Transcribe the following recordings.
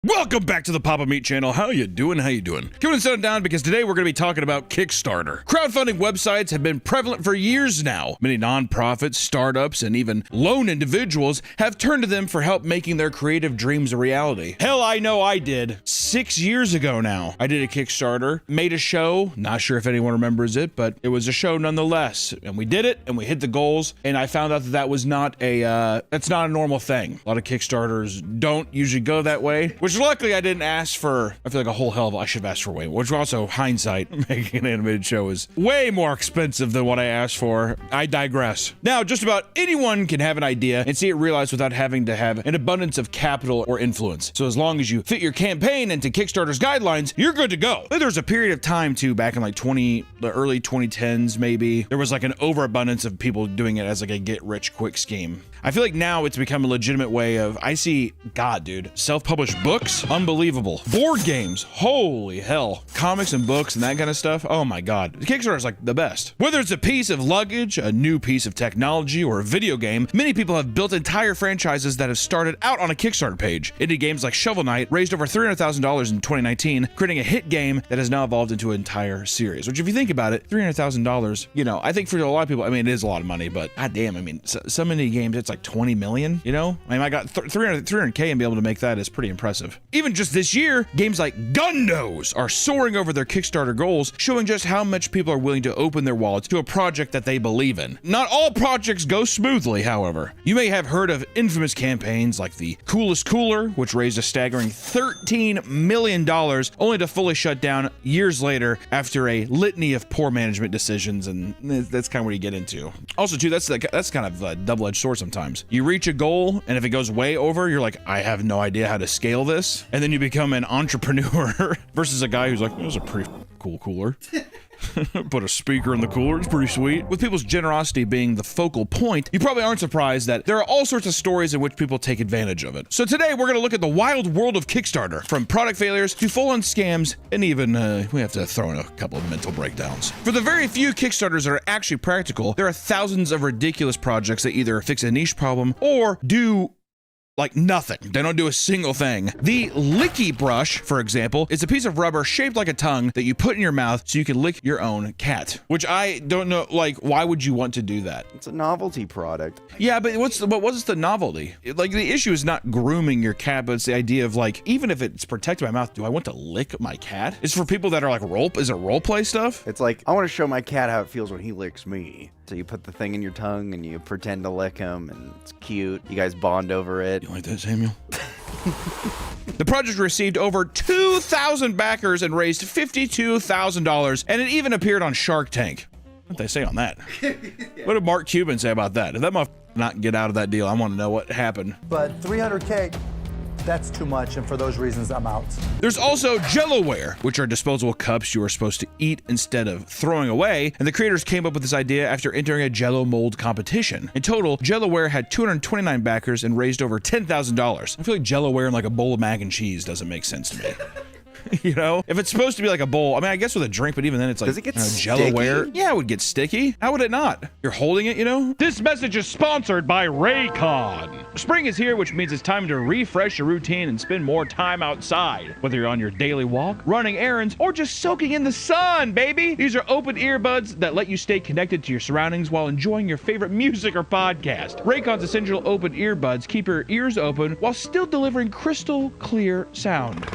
Welcome back to the Papa Meat channel. How you doing? How you doing? Coming and settle down because today we're going to be talking about Kickstarter. Crowdfunding websites have been prevalent for years now. Many nonprofits, startups, and even lone individuals have turned to them for help making their creative dreams a reality. Hell, I know I did. 6 years ago now, I did a Kickstarter, made a show. Not sure if anyone remembers it, but it was a show nonetheless. And we did it, and we hit the goals, and I found out that that was not that's not a normal thing. A lot of Kickstarters don't usually go that way. Which luckily I didn't ask for, I feel like a whole hell of, I should have asked for way more, which also, hindsight, making an animated show is way more expensive than what I asked for. I digress. Now, just about anyone can have an idea and see it realized without having to have an abundance of capital or influence. So as long as you fit your campaign into Kickstarter's guidelines, you're good to go. There was a period of time too, back in like the early 2010s maybe, there was like an overabundance of people doing it as like a get rich quick scheme. I feel like now it's become a legitimate way of, I see, God, dude, self-published books, unbelievable. Board games, holy hell. Comics and books and that kind of stuff, oh my God. Kickstarter is like the best. Whether it's a piece of luggage, a new piece of technology, or a video game, many people have built entire franchises that have started out on a Kickstarter page. Indie games like Shovel Knight raised over $300,000 in 2019, creating a hit game that has now evolved into an entire series. Which if you think about it, $300,000, you know, I think for a lot of people, I mean, it is a lot of money, but God damn, I mean, so many games, it's like 20 million, you know? I mean, I got 300K and be able to make that is pretty impressive. Even just this year, games like Gundos are soaring over their Kickstarter goals, showing just how much people are willing to open their wallets to a project that they believe in. Not all projects go smoothly, however. You may have heard of infamous campaigns like the Coolest Cooler, which raised a staggering $13 million, only to fully shut down years later after a litany of poor management decisions, and that's kind of what you get into. Also, too, that's kind of a double-edged sword sometimes. You reach a goal, and if it goes way over, you're like, I have no idea how to scale this, and then you become an entrepreneur versus a guy who's like, it was a pretty cool cooler. Put a speaker in the cooler, it's pretty sweet. With people's generosity being the focal point, you probably aren't surprised that there are all sorts of stories in which people take advantage of it. So today we're gonna look at the wild world of Kickstarter, from product failures to full-on scams, and even, we have to throw in a couple of mental breakdowns. For the very few Kickstarters that are actually practical, there are thousands of ridiculous projects that either fix a niche problem or do like nothing. They don't do a single thing. The Licky Brush, for example, is a piece of rubber shaped like a tongue that you put in your mouth so you can lick your own cat. Which I don't know, like, why would you want to do that? It's a novelty product. Yeah, but what's the novelty? Like, the issue is not grooming your cat, but it's the idea of like, even if it's protected by my mouth, do I want to lick my cat? It's for people that are like is it role play stuff? It's like, I want to show my cat how it feels when he licks me. So you put the thing in your tongue and you pretend to lick him, and it's cute. You guys bond over it. You like that, Samuel? The project received over 2,000 backers and raised $52,000, and it even appeared on Shark Tank. What did they say on that? What did Mark Cuban say about that? If that motherfucker not get out of that deal, I want to know what happened. But 300K, that's too much, and for those reasons, I'm out. There's also Jellowware, which are disposable cups you are supposed to eat instead of throwing away, and the creators came up with this idea after entering a Jello mold competition. In total, Jellowware had 229 backers and raised over $10,000. I feel like Jellowware and like a bowl of mac and cheese doesn't make sense to me. You know, if it's supposed to be like a bowl, I mean, I guess with a drink, but even then it's like, does it get Jellowware? sticky? Yeah, it would get sticky. How would it not? You're holding it, you know? This message is sponsored by Raycon. Spring is here, which means it's time to refresh your routine and spend more time outside. Whether you're on your daily walk, running errands, or just soaking in the sun, baby. These are open earbuds that let you stay connected to your surroundings while enjoying your favorite music or podcast. Raycon's essential open earbuds keep your ears open while still delivering crystal clear sound.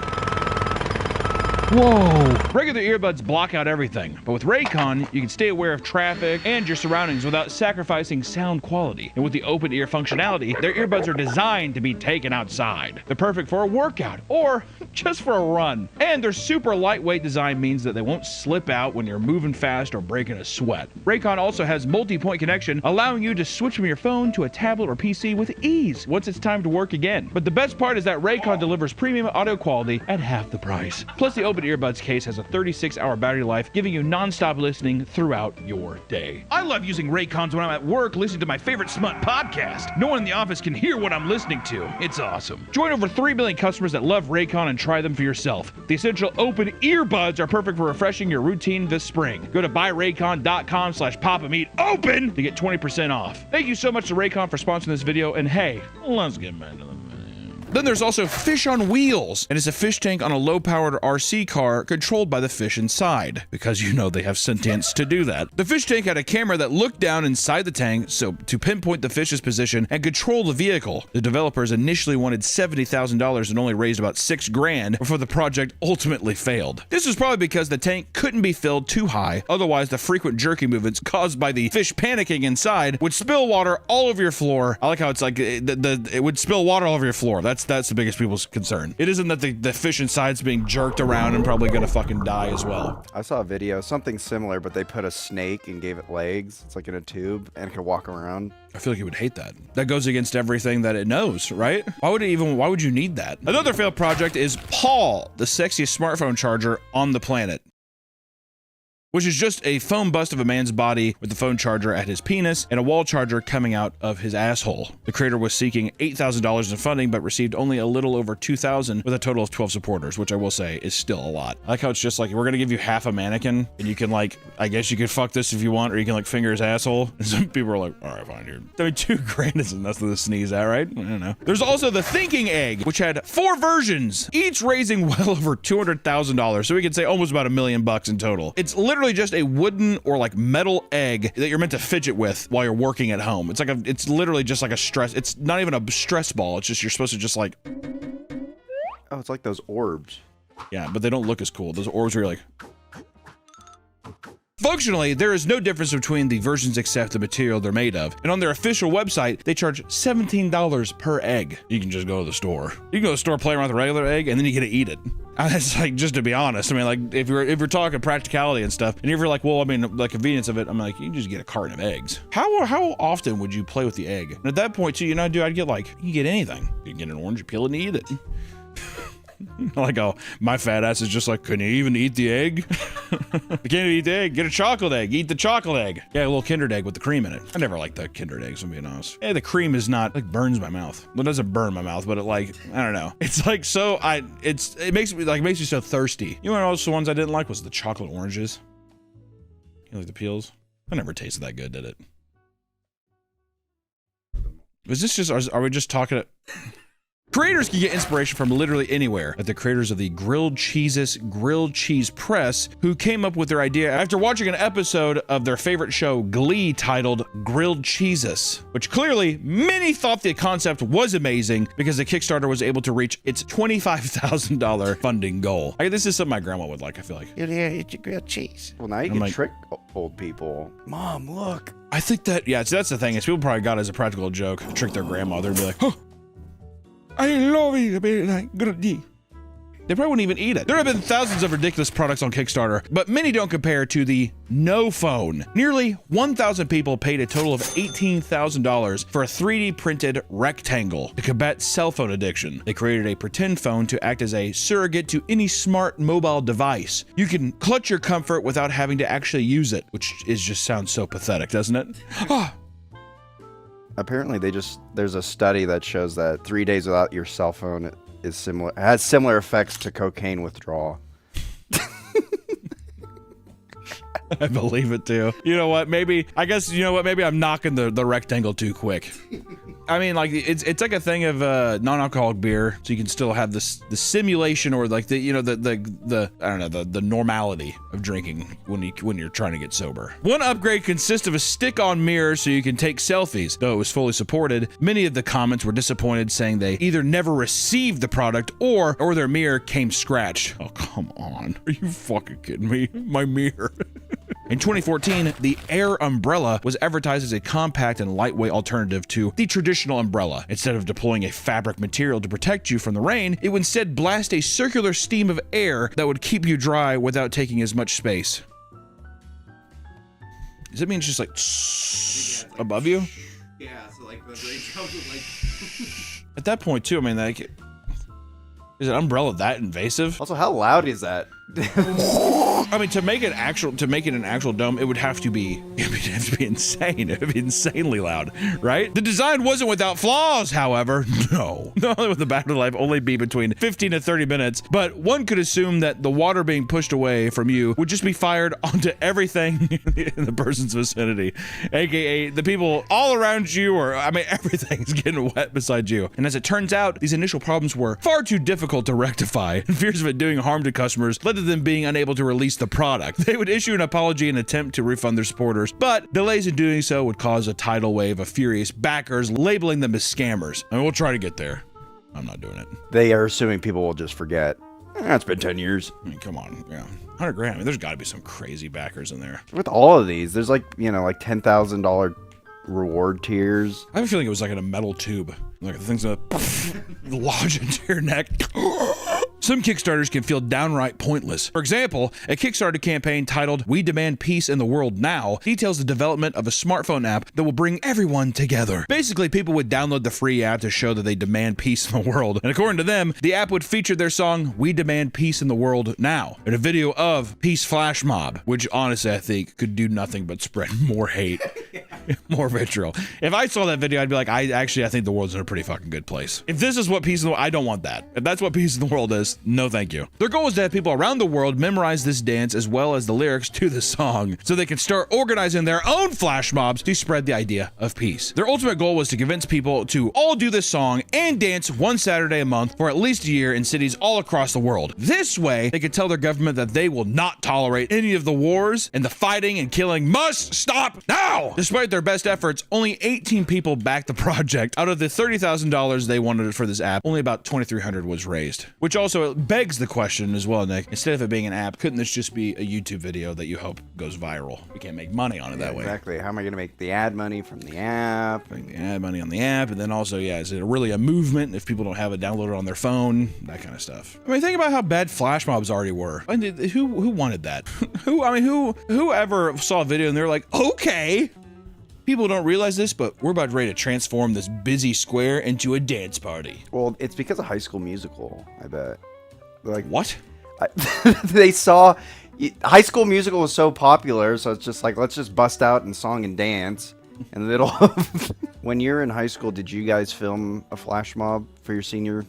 Whoa! Regular earbuds block out everything, but with Raycon, you can stay aware of traffic and your surroundings without sacrificing sound quality. And with the open ear functionality, their earbuds are designed to be taken outside. They're perfect for a workout or just for a run. And their super lightweight design means that they won't slip out when you're moving fast or breaking a sweat. Raycon also has multi-point connection, allowing you to switch from your phone to a tablet or PC with ease once it's time to work again. But the best part is that Raycon delivers premium audio quality at half the price. Plus, the open earbuds case has a 36-hour battery life, giving you non-stop listening throughout your day. I love using Raycons when I'm at work listening to my favorite smut podcast. No one in the office can hear what I'm listening to. It's awesome. Join over 3 million customers that love Raycon and try them for yourself. The essential open earbuds are perfect for refreshing your routine this spring. Go to buyraycon.com/papameatopen to get 20% off. Thank you so much to Raycon for sponsoring this video, and hey, let's get back to the video. Then there's also Fish on Wheels, and it's a fish tank on a low-powered RC car controlled by the fish inside, because you know they have sentience to do that. The fish tank had a camera that looked down inside the tank so to pinpoint the fish's position and control the vehicle. The developers initially wanted $70,000 and only raised about $6 grand before the project ultimately failed. This was probably because the tank couldn't be filled too high, otherwise the frequent jerky movements caused by the fish panicking inside would spill water all over your floor. I like how it's like it would spill water all over your floor. That's the biggest people's concern. It isn't that the fish inside's being jerked around and probably gonna fucking die as well. I saw a video, something similar, but they put a snake and gave it legs. It's like in a tube and it could walk around. I feel like it would hate that. That goes against everything that it knows, right? Why would you need that? Another failed project is Paul, the sexiest smartphone charger on the planet, which is just a foam bust of a man's body with the phone charger at his penis and a wall charger coming out of his asshole. The creator was seeking $8,000 in funding, but received only a little over $2,000 with a total of 12 supporters, which I will say is still a lot. I like how it's just like, we're gonna give you half a mannequin, and you can like, I guess you could fuck this if you want, or you can like finger his asshole. And some people are like, all right, fine, dude. I mean, $2 grand isn't nothing to sneeze at, right? I don't know. There's also the Thinking Egg, which had 4 versions, each raising well over $200,000. So we could say almost about $1 million in total. It's literally just a wooden or like metal egg that you're meant to fidget with while you're working at home. It's literally just like a stress. It's not even a stress ball. It's just, you're supposed to just like. Oh, it's like those orbs. Yeah, but they don't look as cool. Those orbs where you're like. Functionally, there is no difference between the versions except the material they're made of. And on their official website, they charge $17 per egg. You can just go to the store. You can go to the store, play around with a regular egg, and then you get to eat it. And it's like, just to be honest, I mean, like, if you're talking practicality and stuff, and if you're like, well, I mean, the convenience of it, I'm like, you can just get a carton of eggs. How often would you play with the egg? And at that point, too, you know, dude, I'd get like, you can get anything. You can get an orange, you peel it and eat it. Like, oh, my fat ass is just like, can you even eat the egg? You can't eat the egg, get a chocolate egg, eat the chocolate egg. Yeah, a little Kinder egg with the cream in it. I never liked the Kinder eggs, I'm being honest. Yeah, the cream is not, like, burns my mouth. Well, it doesn't burn my mouth, but it like, I don't know. It's like, so, it makes me so thirsty. You know what else the ones I didn't like was the chocolate oranges. You like the peels? I never tasted that good, did it? Was this just, are we just talking? Creators can get inspiration from literally anywhere, like the creators of the Grilled Cheeses Grilled Cheese Press, who came up with their idea after watching an episode of their favorite show, Glee, titled Grilled Cheeses, which clearly many thought the concept was amazing because the Kickstarter was able to reach its $25,000 funding goal. This is something my grandma would like, I feel like. Yeah, eat your grilled cheese. Well, now you can trick old people. Mom, look. I think that, yeah, so that's the thing, is people probably got it as a practical joke, trick their grandmother and be like, oh, I love it. They probably wouldn't even eat it. There have been thousands of ridiculous products on Kickstarter, but many don't compare to the No Phone. Nearly 1,000 people paid a total of $18,000 for a 3D printed rectangle to combat cell phone addiction. They created a pretend phone to act as a surrogate to any smart mobile device. You can clutch your comfort without having to actually use it, which just sounds so pathetic, doesn't it? Apparently there's a study that shows that 3 days without your cell phone has similar effects to cocaine withdrawal. I believe it too. You know what? Maybe I'm knocking the rectangle too quick. I mean, like, it's like a thing of non-alcoholic beer, so you can still have the simulation or like the I don't know, the normality of drinking when you're trying to get sober. One upgrade consists of a stick-on mirror so you can take selfies. Though it was fully supported, many of the comments were disappointed, saying they either never received the product or their mirror came scratched. Oh, come on. Are you fucking kidding me? My mirror. In 2014, the Air umbrella was advertised as a compact and lightweight alternative to the traditional umbrella. Instead of deploying a fabric material to protect you from the rain, it would instead blast a circular stream of air that would keep you dry without taking as much space. Does it mean it's just like above you? Yeah, so like the rain comes like. At that point too, I mean, like, is an umbrella that invasive? Also, how loud is that? I mean, to make it an actual dome, it would have to be insane. It would be insanely loud, right? The design wasn't without flaws, however. No. Not only would the battery life only be between 15 to 30 minutes, but one could assume that the water being pushed away from you would just be fired onto everything in the person's vicinity, aka the people all around you, or I mean, everything's getting wet beside you. And as it turns out, these initial problems were far too difficult to rectify, and fears of it doing harm to customers led to them being unable to release the product. They would issue an apology and attempt to refund their supporters, but delays in doing so would cause a tidal wave of furious backers, labeling them as scammers. And we'll try to get there. I'm not doing it. They are assuming people will just forget. It's been 10 years. I mean, come on. Yeah. 100 grand. I mean, there's got to be some crazy backers in there. With all of these, there's like, you know, like $10,000 reward tiers. I have a feeling it was like in a metal tube. Like the thing's gonna lodge into your neck. Some Kickstarters can feel downright pointless. For example, a Kickstarter campaign titled "We Demand Peace in the World Now" details the development of a smartphone app that will bring everyone together. Basically, people would download the free app to show that they demand peace in the world. And according to them, the app would feature their song "We Demand Peace in the World Now" and a video of Peace Flash Mob, which honestly I think could do nothing but spread more hate, more vitriol. If I saw that video, I'd be like, I think the world's in a pretty fucking good place. If this is what peace in the world, I don't want that. If that's what peace in the world is, no thank you. Their goal is to have people around the world memorize this dance as well as the lyrics to the song, so they can start organizing their own flash mobs to spread the idea of peace. Their ultimate goal was to convince people to all do this song and dance one Saturday a month for at least a year in cities all across the world. This way, they could tell their government that they will not tolerate any of the wars, and the fighting and killing must stop now! Despite their best efforts, only 18 people backed the project. Out of the $30,000 they wanted for this app, only about $2,300 was raised. Which also begs the question as well, Nick. Instead of it being an app, couldn't this just be a YouTube video that you hope goes viral? You can't make money on it that way. Exactly. How am I going to make the ad money from the app? Make the ad money on the app, and then also, yeah, is it really a movement if people don't have it downloaded on their phone? That kind of stuff. I mean, think about how bad flash mobs already were. I mean, who wanted that? Whoever saw a video and they're like, okay. People don't realize this, but we're about ready to transform this busy square into a dance party. Well, it's because of High School Musical, I bet. Like what? They saw High School Musical was so popular, so it's just like, let's just bust out in song and dance in the middle of. When you're in high school, did you guys film a flash mob for your senior?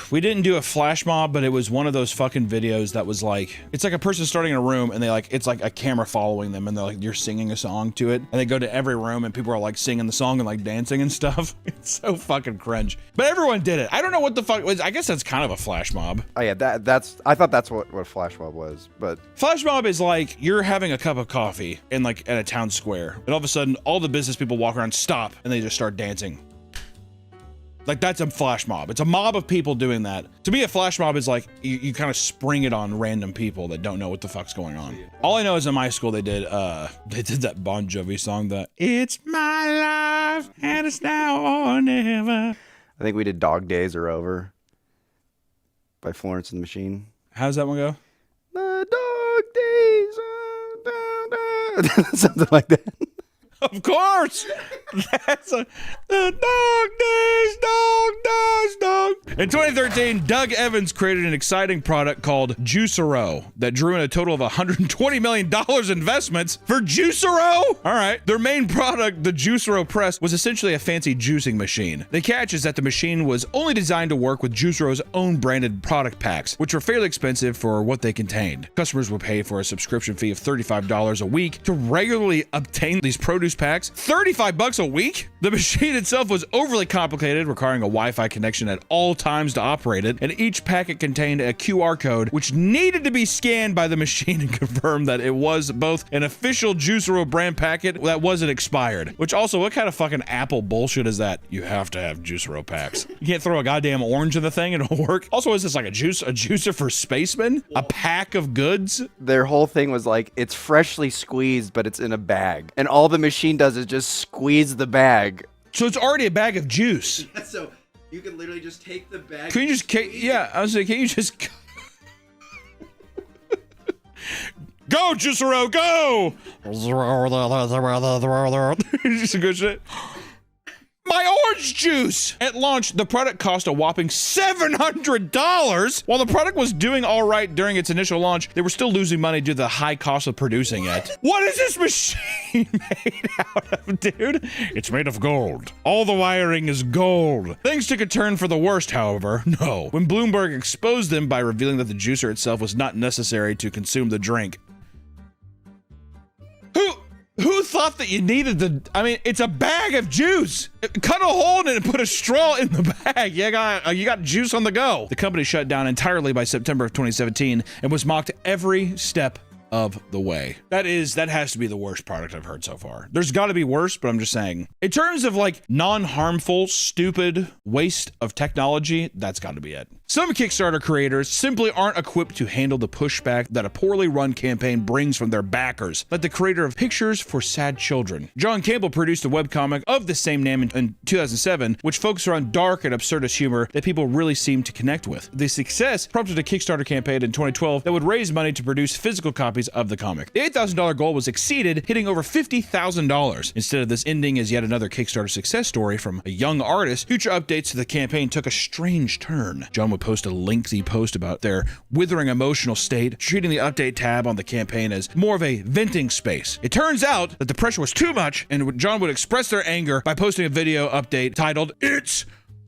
We didn't do a flash mob, but it was one of those fucking videos that was like, it's like a person starting in a room and it's like a camera following them and they're like, you're singing a song to it. And they go to every room and people are like singing the song and like dancing and stuff. It's so fucking cringe. But everyone did it. I don't know what the fuck was. I guess that's kind of a flash mob. Oh yeah, I thought that's what a flash mob was, but. Flash mob is like, you're having a cup of coffee in like at a town square. And all of a sudden, all the business people walk around, stop, and they just start dancing. Like, that's a flash mob. It's a mob of people doing that. To me, a flash mob is like, you kind of spring it on random people that don't know what the fuck's going on. All I know is in my school, they did that Bon Jovi song, the "It's My Life, and It's Now or Never." I think we did Dog Days Are Over by Florence and the Machine. How's that one go? The dog days are something like that. Of course! That's the dog days, dog. In 2013, Doug Evans created an exciting product called Juicero that drew in a total of $120 million investments for Juicero? All right. Their main product, the Juicero Press, was essentially a fancy juicing machine. The catch is that the machine was only designed to work with Juicero's own branded product packs, which were fairly expensive for what they contained. Customers would pay for a subscription fee of $35 a week to regularly obtain these produce packs. $35 a week? The machine itself was overly complicated, requiring a Wi-Fi connection at all times to operate it, and each packet contained a QR code which needed to be scanned by the machine and confirm that it was both an official Juicero brand packet that wasn't expired. Which also, what kind of fucking Apple bullshit is that? You have to have Juicero packs. You can't throw a goddamn orange in the thing and it'll work. Also, is this like a juicer for spacemen? A pack of goods? Their whole thing was like, it's freshly squeezed, but it's in a bag. And all the machine does is just squeeze the bag. So it's already a bag of juice. Yeah, so you can literally just take the bag. Can you just, yeah, I was like, can you just go, Juicero, go! Just some good shit. My buy orange juice. At launch, the product cost a whopping $700. While the product was doing all right during its initial launch, they were still losing money due to the high cost of producing it. What is this machine made out of, dude? It's made of gold. All the wiring is gold. Things took a turn for the worst, however. No. When Bloomberg exposed them by revealing that the juicer itself was not necessary to consume the drink. Who thought that you needed I mean, it's a bag of juice. Cut a hole in it and put a straw in the bag. You got juice on the go. The company shut down entirely by September of 2017 and was mocked every step of the way. That has to be the worst product I've heard so far. There's got to be worse, but I'm just saying. In terms of like non-harmful, stupid waste of technology, that's got to be it. Some Kickstarter creators simply aren't equipped to handle the pushback that a poorly run campaign brings from their backers, like the creator of Pictures for Sad Children. John Campbell produced a webcomic of the same name in 2007, which focused around dark and absurdist humor that people really seem to connect with. The success prompted a Kickstarter campaign in 2012 that would raise money to produce physical copies of the comic. The $8,000 goal was exceeded, hitting over $50,000. Instead of this ending as yet another Kickstarter success story from a young artist, future updates to the campaign took a strange turn. John would post a lengthy post about their withering emotional state, treating the update tab on the campaign as more of a venting space. It turns out that the pressure was too much, and John would express their anger by posting a video update titled, "It's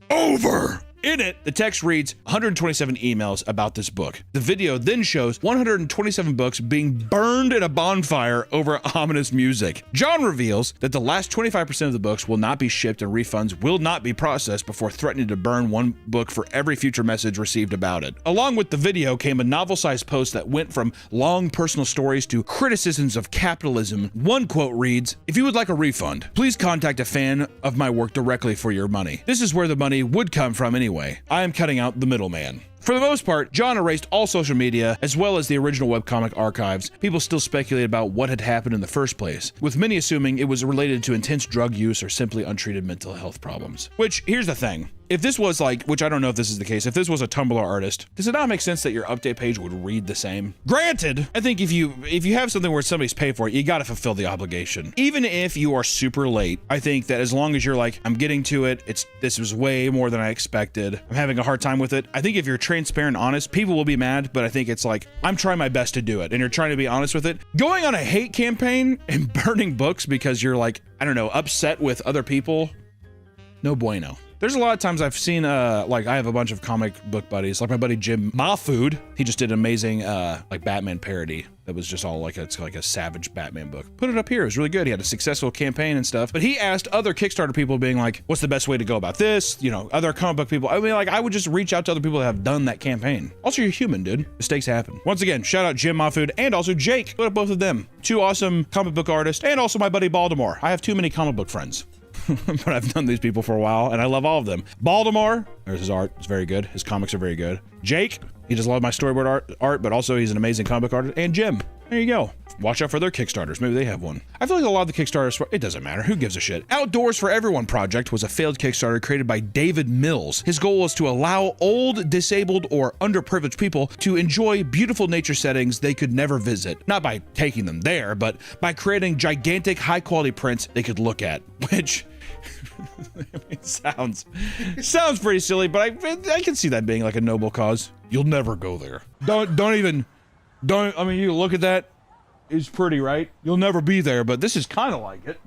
Over." In it, the text reads 127 emails about this book. The video then shows 127 books being burned in a bonfire over ominous music. John reveals that the last 25% of the books will not be shipped and refunds will not be processed before threatening to burn one book for every future message received about it. Along with the video came a novel-sized post that went from long personal stories to criticisms of capitalism. One quote reads, "If you would like a refund, please contact a fan of my work directly for your money. This is where the money would come from anyway. I am cutting out the middleman." For the most part, John erased all social media as well as the original webcomic archives. People still speculate about what had happened in the first place, with many assuming it was related to intense drug use or simply untreated mental health problems. Which, here's the thing. If this was like, which I don't know if this is the case, if this was a Tumblr artist, does it not make sense that your update page would read the same? Granted, I think if you have something where somebody's paid for it, you gotta fulfill the obligation. Even if you are super late, I think that as long as you're like, I'm getting to it, this was way more than I expected, I'm having a hard time with it, I think if you're transparent and honest, people will be mad, but I think it's like, I'm trying my best to do it, and you're trying to be honest with it. Going on a hate campaign and burning books because you're like, I don't know, upset with other people, no bueno. There's a lot of times I've seen, like I have a bunch of comic book buddies, like my buddy Jim Mahfood. He just did an amazing, like Batman parody that was just all like, it's like a savage Batman book. Put it up here, it was really good. He had a successful campaign and stuff, but he asked other Kickstarter people being like, what's the best way to go about this? You know, other comic book people. I mean, like I would just reach out to other people that have done that campaign. Also, you're human, dude. Mistakes happen. Once again, shout out Jim Mahfood and also Jake. Put up both of them. Two awesome comic book artists and also my buddy Baltimore. I have too many comic book friends. But I've known these people for a while, and I love all of them. Baltimore, there's his art. It's very good. His comics are very good. Jake, he just loves my storyboard art, but also he's an amazing comic book artist. And Jim, there you go. Watch out for their Kickstarters. Maybe they have one. I feel like a lot of the Kickstarters, it doesn't matter. Who gives a shit? Outdoors for Everyone project was a failed Kickstarter created by David Mills. His goal was to allow old, disabled, or underprivileged people to enjoy beautiful nature settings they could never visit. Not by taking them there, but by creating gigantic, high-quality prints they could look at, which... it sounds pretty silly, but I can see that being like a noble cause. You'll never go there. Don't I mean, you look at that, it's pretty, right? You'll never be there, but this is kind of like it.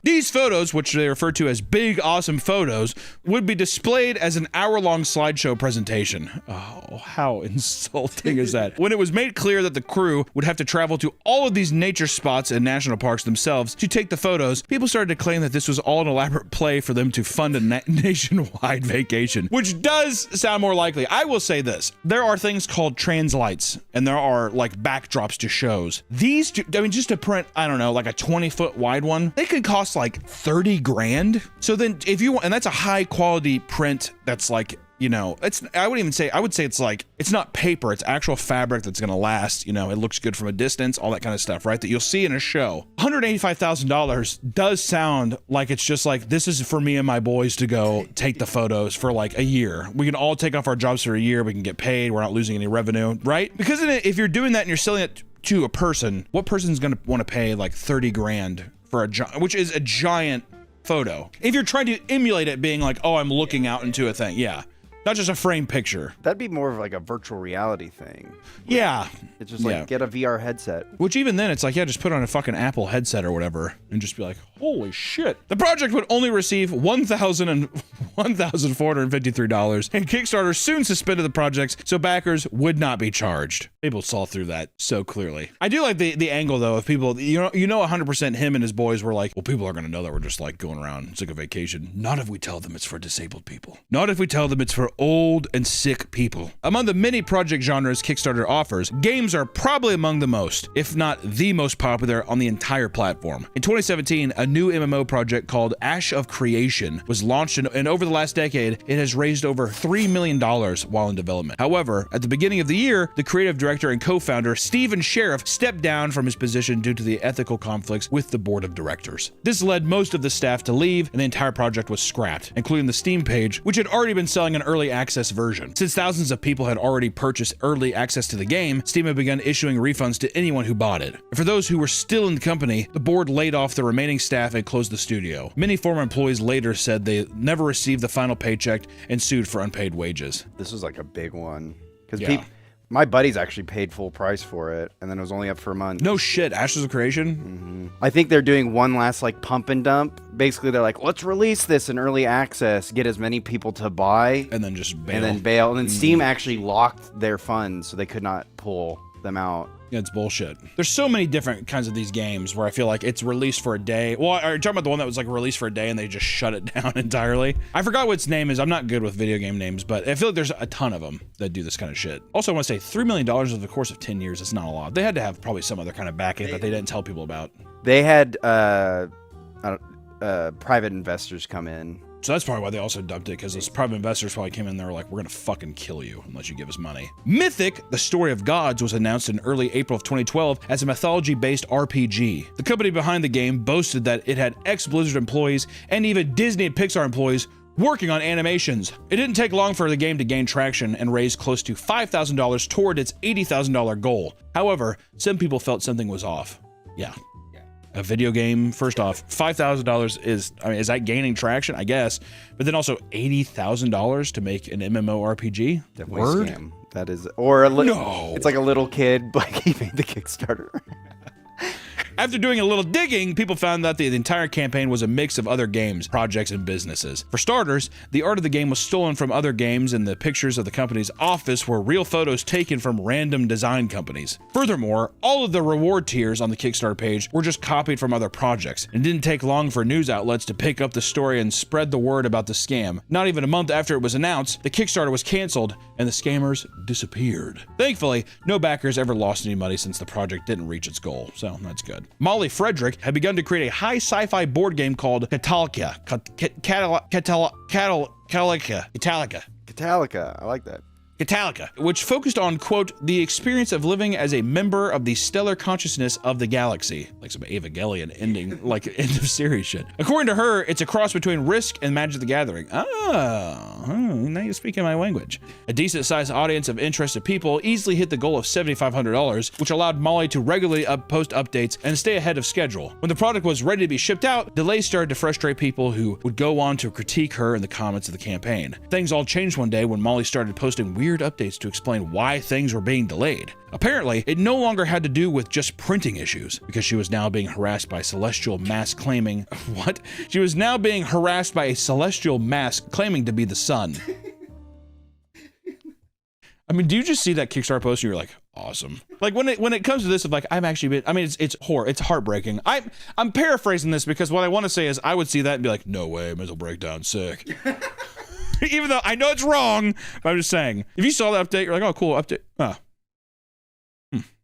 These photos, which they refer to as big, awesome photos, would be displayed as an hour-long slideshow presentation. Oh, how insulting is that? When it was made clear that the crew would have to travel to all of these nature spots and national parks themselves to take the photos, people started to claim that this was all an elaborate play for them to fund a nationwide vacation, which does sound more likely. I will say this. There are things called translights, and there are like backdrops to shows. These, I mean, just to print, I don't know, like a 20-foot wide one, they could cost like 30 grand. So then if you want, and that's a high quality print that's like, you know, I would say it's like, it's not paper, it's actual fabric that's gonna last, you know, it looks good from a distance, all that kind of stuff, right? That you'll see in a show. $185,000 does sound like it's just like, this is for me and my boys to go take the photos for like a year. We can all take off our jobs for a year, we can get paid, we're not losing any revenue, right? Because if you're doing that and you're selling it to a person, what person's gonna wanna pay like 30 grand for which is a giant photo. If you're trying to emulate it being like, oh, I'm looking out into a thing. Yeah. Not just a frame picture. That'd be more of like a virtual reality thing. Yeah. It's just like, get a VR headset. Which even then, it's like, yeah, just put on a fucking Apple headset or whatever and just be like, holy shit. The project would only receive $1,453, and Kickstarter soon suspended the projects so backers would not be charged. People saw through that so clearly. I do like the angle though of people, you know 100% him and his boys were like, well, people are going to know that we're just like going around sick of vacation. Not if we tell them it's for disabled people. Not if we tell them it's for old and sick people. Among the many project genres Kickstarter offers, games are probably among the most, if not the most popular on the entire platform. In 2017, a new MMO project called Ash of Creation was launched, and over the last decade, it has raised over $3 million while in development. However, at the beginning of the year, the creative director and co-founder Steven Sheriff stepped down from his position due to the ethical conflicts with the board of directors. This led most of the staff to leave, and the entire project was scrapped, including the Steam page, which had already been selling an early access version. Since thousands of people had already purchased early access to the game, Steam had begun issuing refunds to anyone who bought it. And for those who were still in the company, the board laid off the remaining staff and closed the studio. Many former employees later said they never received the final paycheck and sued for unpaid wages. This was like a big one. Because Yeah. my buddies actually paid full price for it, and then it was only up for a month. No shit, Ashes of Creation? I think they're doing one last like pump and dump. Basically, they're like, let's release this in early access, get as many people to buy, And then just bail. and then bail. And then Steam actually locked their funds, so they could not pull them out. Yeah, it's bullshit. There's so many different kinds of these games where I feel like it's released for a day. Well, are you talking about the one that was like released for a day and they just shut it down entirely? I forgot what its name is. I'm not good with video game names, but I feel like there's a ton of them that do this kind of shit. Also, I want to say $3 million over the course of 10 years is not a lot. They had to have probably some other kind of backing that they didn't tell people about. They had private investors come in. So that's probably why they also dumped it, because those private investors probably came in there like, we're gonna fucking kill you unless you give us money. Mythic, the Story of Gods, was announced in early April of 2012 as a mythology-based RPG. The company behind the game boasted that it had ex-Blizzard employees and even Disney and Pixar employees working on animations. It didn't take long for the game to gain traction and raise close to $5,000 toward its $80,000 goal. However, some people felt something was off. Yeah. A video game, first off, $5,000 is that gaining traction? I guess. But then also $80,000 to make an MMORPG? Definitely Word? scam. That is, or a No. It's like a little kid, like he made the Kickstarter. After doing a little digging, people found that the entire campaign was a mix of other games, projects, and businesses. For starters, the art of the game was stolen from other games, and the pictures of the company's office were real photos taken from random design companies. Furthermore, all of the reward tiers on the Kickstarter page were just copied from other projects. It didn't take long for news outlets to pick up the story and spread the word about the scam. Not even a month after it was announced, the Kickstarter was canceled, and the scammers disappeared. Thankfully, no backers ever lost any money since the project didn't reach its goal, so that's good. Molly Frederick had begun to create a high sci-fi board game called Catalika. Catalika, I like that. Catalika, which focused on, quote, the experience of living as a member of the stellar consciousness of the galaxy. Like some Evangelion ending, like end of series shit. According to her, it's a cross between Risk and Magic the Gathering. Now you're speaking my language. A decent-sized audience of interested people easily hit the goal of $7,500, which allowed Molly to regularly post updates and stay ahead of schedule. When the product was ready to be shipped out, delays started to frustrate people who would go on to critique her in the comments of the campaign. Things all changed one day when Molly started posting weird updates to explain why things were being delayed. Apparently, it no longer had to do with just printing issues, because she was now being harassed by celestial mass claiming... What? She was now being harassed by a celestial mass claiming to be the sun. I mean, do you just see that Kickstarter post and you're like, awesome? Like when it comes to this, of like, I've actually been, I mean, it's heartbreaking. I'm paraphrasing this because what I want to say is I would see that and be like, no way, mental breakdown, sick. Even though I know it's wrong, but I'm just saying, if you saw that update, you're like, oh, cool, update.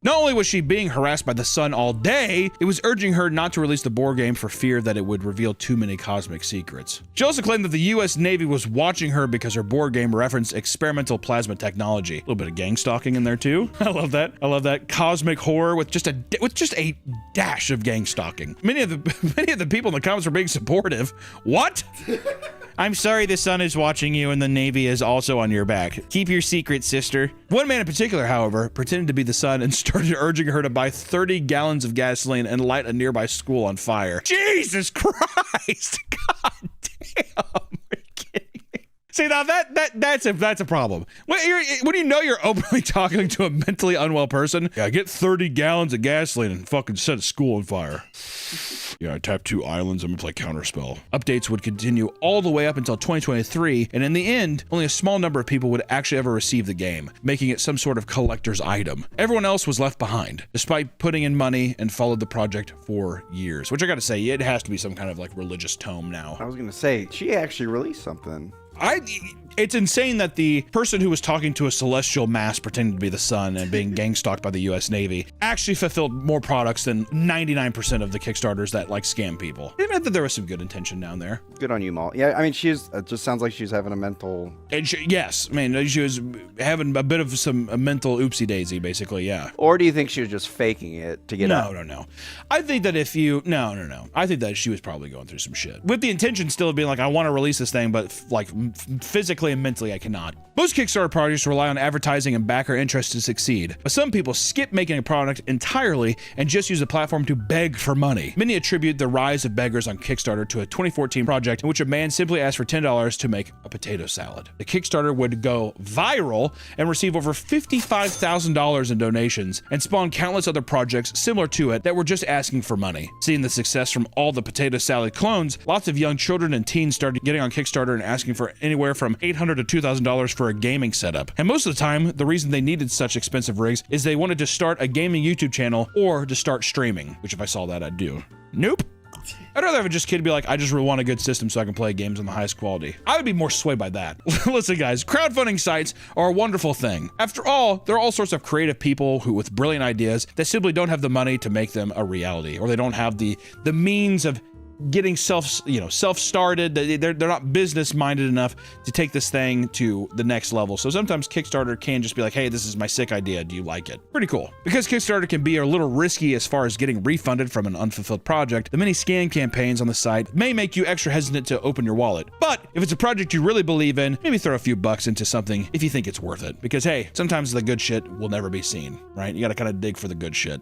Not only was she being harassed by the sun all day, it was urging her not to release the board game for fear that it would reveal too many cosmic secrets. She also claimed that the US Navy was watching her because her board game referenced experimental plasma technology. A little bit of gang stalking in there too. I love that. I love that. Cosmic horror with just a dash of gang stalking. Many of the people in the comments were being supportive. What? I'm sorry the sun is watching you and the Navy is also on your back. Keep your secret, sister. One man in particular, however, pretended to be the sun and started urging her to buy 30 gallons of gasoline and light a nearby school on fire. Jesus Christ! God damn! Are you kidding me? See, now that's a problem. When you know you're openly talking to a mentally unwell person, yeah, get 30 gallons of gasoline and fucking set a school on fire. Yeah, I tapped 2 islands. I'm gonna play Counterspell. Updates would continue all the way up until 2023, and in the end, only a small number of people would actually ever receive the game, making it some sort of collector's item. Everyone else was left behind, despite putting in money and followed the project for years. Which I gotta say, it has to be some kind of like religious tome now. I was gonna say, she actually released something. It's insane that the person who was talking to a celestial mass pretending to be the sun and being gang stalked by the US Navy actually fulfilled more products than 99% of the Kickstarters that like scam people. It meant that there was some good intention down there. Good on you, Maul. Yeah, I mean, it just sounds like she's having a mental... And yes, I mean, she was having a bit of a mental oopsie daisy, basically, yeah. Or do you think she was just faking it to get out? No. I think that if you... No. I think that she was probably going through some shit. With the intention still of being like, I want to release this thing, but like physically and mentally I cannot. Most Kickstarter projects rely on advertising and backer interest to succeed, but some people skip making a product entirely and just use the platform to beg for money. Many attribute the rise of beggars on Kickstarter to a 2014 project in which a man simply asked for $10 to make a potato salad. The Kickstarter would go viral and receive over $55,000 in donations and spawn countless other projects similar to it that were just asking for money. Seeing the success from all the potato salad clones, lots of young children and teens started getting on Kickstarter and asking for anywhere from $800 to $2,000 for a gaming setup. And most of the time, the reason they needed such expensive rigs is they wanted to start a gaming YouTube channel or to start streaming, which if I saw that, I'd do. Nope. I'd rather have a just kid be like, I just really want a good system so I can play games on the highest quality. I would be more swayed by that. Listen, guys, crowdfunding sites are a wonderful thing. After all, there are all sorts of creative people who with brilliant ideas that simply don't have the money to make them a reality, or they don't have the means of getting self-started. They're not business minded enough to take this thing to the next level. So sometimes Kickstarter can just be like, hey, this is my sick idea. Do you like it? Pretty cool. Because Kickstarter can be a little risky as far as getting refunded from an unfulfilled project, the many scam campaigns on the site may make you extra hesitant to open your wallet. But if it's a project you really believe in, maybe throw a few bucks into something if you think it's worth it. Because hey, sometimes the good shit will never be seen, right? You gotta kind of dig for the good shit.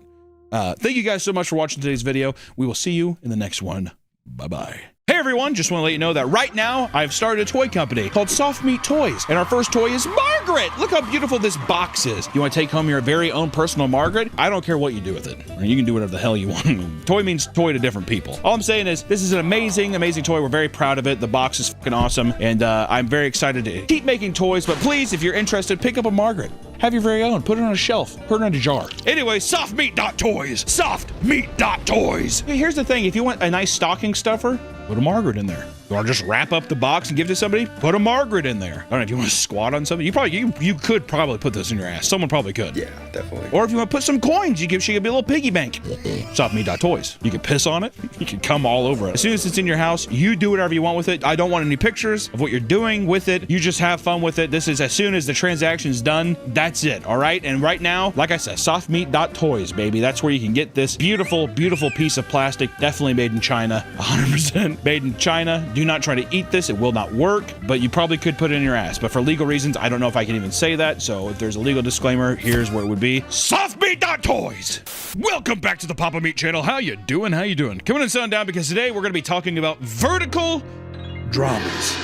Thank you guys so much for watching today's video. We will see you in the next one. Bye-bye. Hey everyone, just want to let you know that right now I've started a toy company called Soft Meat Toys, and our first toy is Margaret. Look how beautiful this box is. You want to take home your very own personal Margaret? I don't care what you do with it. You can do whatever the hell you want. Toy means toy to different people. All I'm saying is this is an amazing toy. We're very proud of it. The box is fucking awesome, and I'm very excited to keep making toys, but please, if you're interested, pick up a Margaret. Have your very own. Put it on a shelf. Put it in a jar. Anyway, softmeat.toys. Softmeat.toys. Here's the thing. If you want a nice stocking stuffer, put a Margaret in there. You want to just wrap up the box and give it to somebody? Put a Margaret in there. I don't know if you want to squat on something. You could probably put this in your ass. Someone probably could. Yeah, definitely. Or if you want to put some coins, she could be a little piggy bank. Softmeat.toys. You can piss on it. You can come all over it. As soon as it's in your house, you do whatever you want with it. I don't want any pictures of what you're doing with it. You just have fun with it. This is as soon as the transaction's done, that's it. All right. And right now, like I said, softmeat.toys, baby. That's where you can get this beautiful, beautiful piece of plastic. Definitely made in China. 100% made in China. Do not try to eat this. It will not work, but you probably could put it in your ass. But for legal reasons, I don't know if I can even say that. So if there's a legal disclaimer, here's what it would be. Softmeat.toys. Welcome back to the Papa Meat channel. How you doing? How you doing? Coming and setting down because today we're going to be talking about vertical dramas.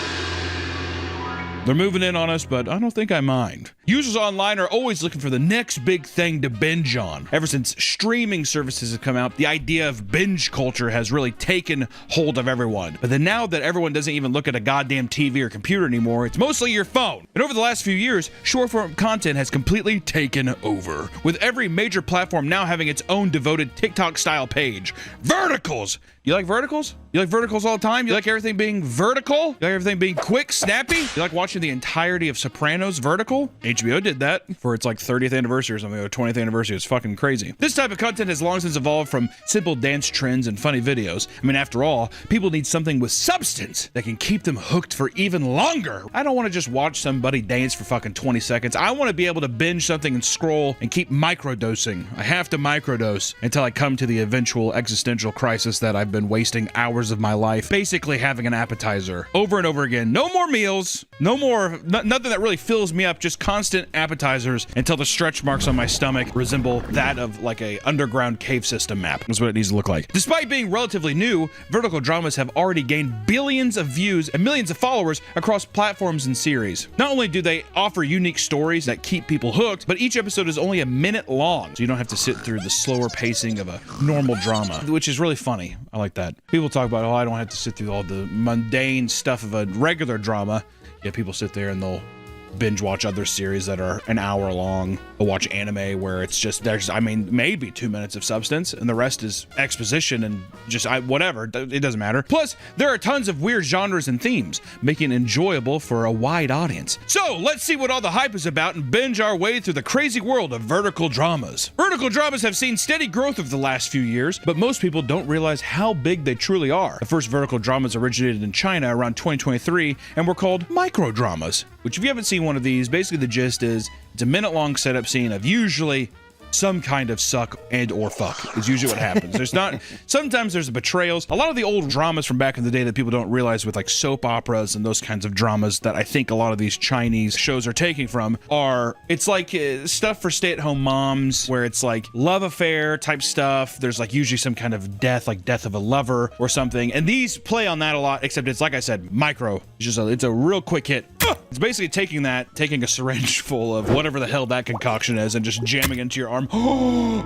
They're moving in on us, but I don't think I mind. Users online are always looking for the next big thing to binge on. Ever since streaming services have come out, the idea of binge culture has really taken hold of everyone. But then now that everyone doesn't even look at a goddamn TV or computer anymore, it's mostly your phone. And over the last few years, short-form content has completely taken over, with every major platform now having its own devoted TikTok-style page. Verticals! You like verticals? You like verticals all the time? You like everything being vertical? You like everything being quick, snappy? You like watching the entirety of Sopranos vertical? HBO did that for its like 30th anniversary or something, or 20th anniversary. It's fucking crazy. This type of content has long since evolved from simple dance trends and funny videos. I mean, after all, people need something with substance that can keep them hooked for even longer. I don't want to just watch somebody dance for fucking 20 seconds. I want to be able to binge something and scroll and keep microdosing. I have to microdose until I come to the eventual existential crisis that I've been wasting hours of my life basically having an appetizer over and over again. No more meals, no more, nothing that really fills me up, just constant appetizers until the stretch marks on my stomach resemble that of like a underground cave system map. That's what it needs to look like. Despite being relatively new, vertical dramas have already gained billions of views and millions of followers across platforms and series. Not only do they offer unique stories that keep people hooked, but each episode is only a minute long, so you don't have to sit through the slower pacing of a normal drama, which is really funny. I like that. People talk about, oh, I don't have to sit through all the mundane stuff of a regular drama. Yeah, people sit there and they'll binge watch other series that are an hour long. They'll watch anime where it's just, there's, I mean, maybe 2 minutes of substance and the rest is exposition and just whatever. It doesn't matter. Plus, there are tons of weird genres and themes, making it enjoyable for a wide audience. So let's see what all the hype is about and binge our way through the crazy world of vertical dramas. Vertical dramas have seen steady growth over the last few years, but most people don't realize how big they truly are. The first vertical dramas originated in China around 2023 and were called micro dramas, which if you haven't seen one of these, basically the gist is it's a minute-long setup scene of usually some kind of suck and or fuck is usually what happens. There's not, sometimes there's betrayals. A lot of the old dramas from back in the day that people don't realize with like soap operas and those kinds of dramas that I think a lot of these Chinese shows are taking from are, it's like stuff for stay-at-home moms where it's like love affair type stuff. There's like usually some kind of death, like death of a lover or something. And these play on that a lot, except it's like I said, micro. It's just it's a real quick hit. It's basically taking a syringe full of whatever the hell that concoction is and just jamming into your arm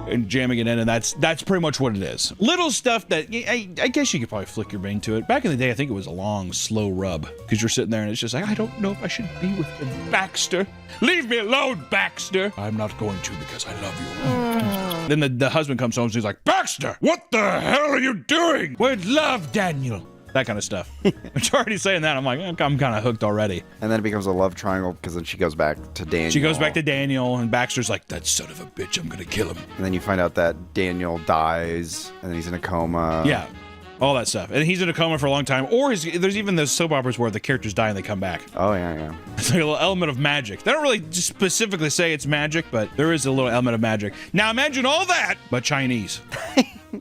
and jamming it in, and that's pretty much what it is. Little stuff that I guess you could probably flick your brain to it. Back in the day, I think it was a long, slow rub because you're sitting there and it's just like, I don't know if I should be with him. Baxter. Leave me alone, Baxter. I'm not going to because I love you. Then the husband comes home and he's like, Baxter, what the hell are you doing? With love, Daniel. That kind of stuff. I'm already saying that. I'm like, I'm kind of hooked already. And then it becomes a love triangle because then she goes back to Daniel. She goes back to Daniel, and Baxter's like, that son of a bitch, I'm going to kill him. And then you find out that Daniel dies, and then he's in a coma. Yeah, all that stuff. And he's in a coma for a long time. Or there's even those soap operas where the characters die and they come back. Oh, yeah. It's like a little element of magic. They don't really specifically say it's magic, but there is a little element of magic. Now imagine all that, but Chinese.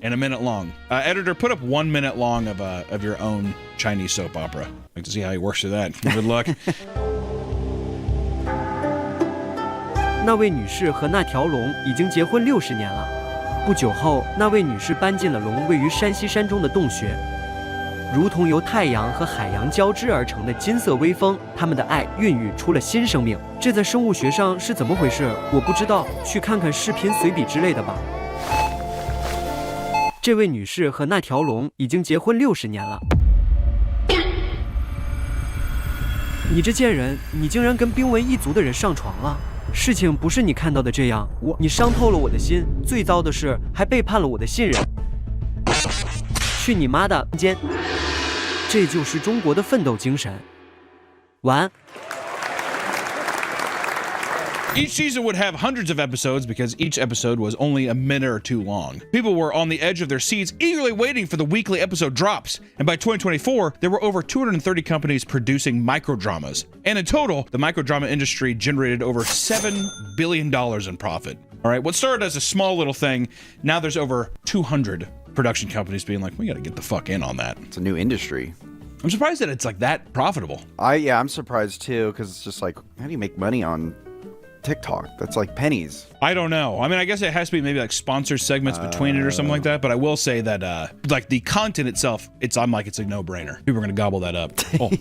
And a minute long. Editor, put up 1 minute long of your own Chinese soap opera. I'd like to see how he works through that. Good luck. 那位女士和那条龙已经结婚60年了。不久后，那位女士搬进了龙位于山西山中的洞穴，如同由太阳和海洋交织而成的金色微风，他们的爱孕育出了新生命。这在生物学上是怎么回事？我不知道，去看看视频随笔之类的吧。 这位女士和那条龙已经结婚60年了。你这贱人，你竟然跟冰文一族的人上床了！事情不是你看到的这样，你伤透了我的心，最糟的是还背叛了我的信任。去你妈的间！这就是中国的奋斗精神。晚安。 Each season would have hundreds of episodes because each episode was only a minute or two long. People were on the edge of their seats, eagerly waiting for the weekly episode drops. And by 2024, there were over 230 companies producing microdramas. And in total, the microdrama industry generated over $7 billion in profit. All right, what started as a small little thing, now there's over 200 production companies being like, we gotta get the fuck in on that. It's a new industry. I'm surprised that it's like that profitable. I'm surprised too, because it's just like, how do you make money on TikTok? That's like pennies. I don't know. I mean, I guess it has to be maybe like sponsored segments between it or something like that. But I will say that like the content itself, I'm like, it's a no-brainer. People are gonna gobble that up. Oh.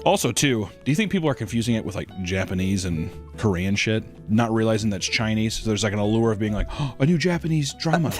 Also, too, do you think people are confusing it with like Japanese and Korean shit, not realizing that's Chinese? So there's like an allure of being like, oh, a new Japanese drama,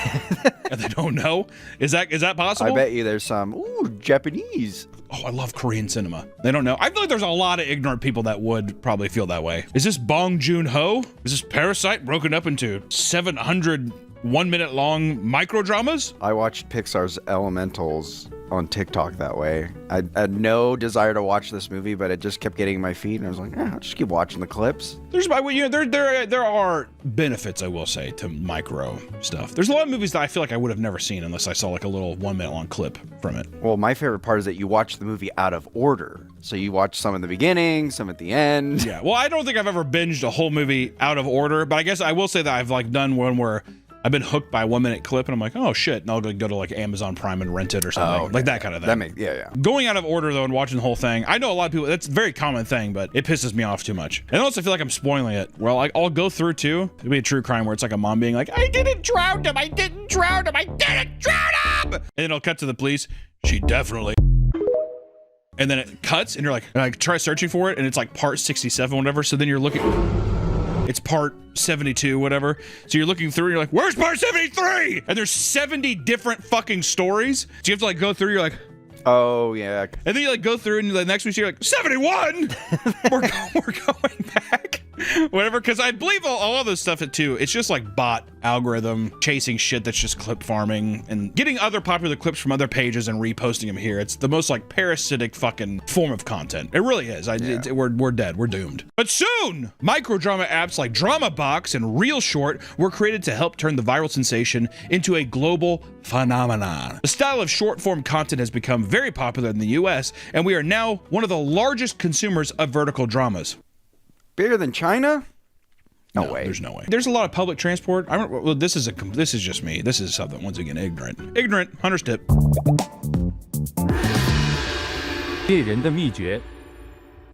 and they don't know. Is that possible? I bet you there's some Japanese. Oh, I love Korean cinema. They don't know. I feel like there's a lot of ignorant people that would probably feel that way. Is this Bong Joon-ho? Is this Parasite broken up into 700 1-minute long micro dramas? I watched Pixar's Elementals on TikTok that way. I had no desire to watch this movie, but it just kept getting in my feed, and I was like, I'll just keep watching the clips. There are benefits, I will say, to micro stuff. There's a lot of movies that I feel like I would have never seen unless I saw like a little 1 minute long clip from it. Well, my favorite part is that you watch the movie out of order. So you watch some at the beginning, some at the end. Yeah, well, I don't think I've ever binged a whole movie out of order, but I guess I will say that I've like done one where I've been hooked by a 1 minute clip and I'm like, oh shit, and I'll go to like Amazon Prime and rent it or something. Okay. Like that kind of thing. Yeah. Going out of order though and watching the whole thing, I know a lot of people, that's a very common thing, but it pisses me off too much. And also I feel like I'm spoiling it. Well, I'll go through too. It'll be a true crime where it's like a mom being like, I didn't drown him, I didn't drown him, I didn't drown him! And then it'll cut to the police, she definitely... And then it cuts and you're like try searching for it and it's like part 67, whatever. So then you're looking, it's part 72, whatever. So you're looking through and you're like, where's part 73? And there's 70 different fucking stories. So you have to like go through, you're like, oh yeah. and then you like go through and the next week you're like, 71? we're going back. Whatever, because I believe all of this stuff too, it's just like bot algorithm chasing shit that's just clip farming and getting other popular clips from other pages and reposting them here. It's the most like parasitic fucking form of content. It really is. We're dead. We're doomed. But soon, microdrama apps like DramaBox and Real Short were created to help turn the viral sensation into a global phenomenon. The style of short form content has become very popular in the US, and we are now one of the largest consumers of vertical dramas. Bigger than China? No way. There's no way. There's a lot of public transport. Well, this is just me. This is something, once again, ignorant. Hunter's tip. 猎人的秘诀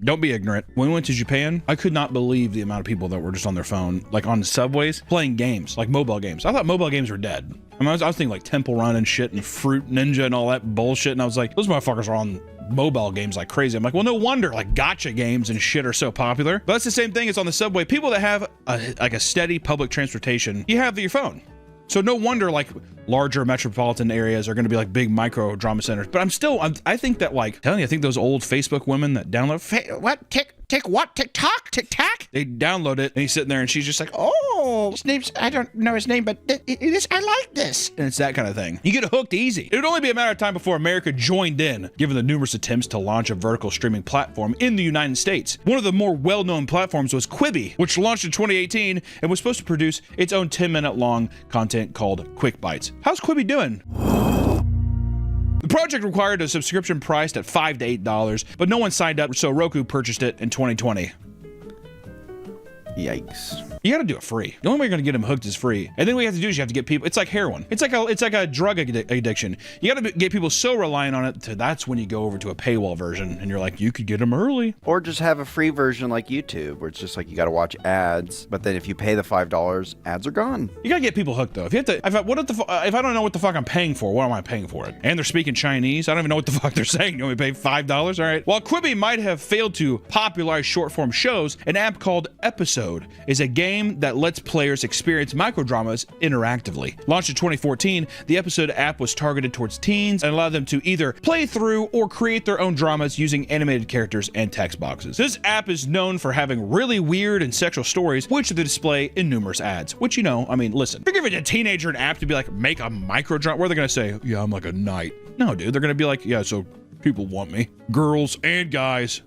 Don't be ignorant. When we went to Japan, I could not believe the amount of people that were just on their phone, like on the subways, playing games, like mobile games. I thought mobile games were dead. I was thinking like Temple Run and shit and Fruit Ninja and all that bullshit. And I was like, those motherfuckers are on mobile games like crazy. I'm like, well, no wonder like gotcha games and shit are so popular. But that's the same thing as on the subway. People that have a steady public transportation, you have your phone. So no wonder like larger metropolitan areas are going to be like big micro drama centers. But I think that like, telling you, I think those old Facebook women that download, TikTok? They download it and he's sitting there and she's just like, oh, his name's, I don't know his name, but it is, I like this. And it's that kind of thing. You get hooked easy. It would only be a matter of time before America joined in, given the numerous attempts to launch a vertical streaming platform in the United States. One of the more well-known platforms was Quibi, which launched in 2018 and was supposed to produce its own 10-minute long content called Quick Bites. How's Quibi doing? The project required a subscription priced at $5 to $8, but no one signed up, so Roku purchased it in 2020. Yikes. You gotta do it free. The only way you're gonna get them hooked is free. And then what you have to do is you have to get people, it's like heroin. It's like a drug addiction. You gotta get people so reliant on it that's when you go over to a paywall version and you're like, you could get them early. Or just have a free version like YouTube where it's just like you gotta watch ads, but then if you pay the $5, ads are gone. You gotta get people hooked though. If I don't know what the fuck I'm paying for, what am I paying for it? And they're speaking Chinese. I don't even know what the fuck they're saying. You only pay $5? All right. While Quibi might have failed to popularize short form shows, an app called Episode is a game that lets players experience microdramas interactively. Launched in 2014, the Episode app was targeted towards teens and allowed them to either play through or create their own dramas using animated characters and text boxes. This app is known for having really weird and sexual stories, which they display in numerous ads. Which, you know, I mean, listen, you're giving a teenager an app to be like, make a microdrama, where are they gonna say, yeah, I'm like a knight? No, dude, they're gonna be like, yeah, so people want me. Girls and guys.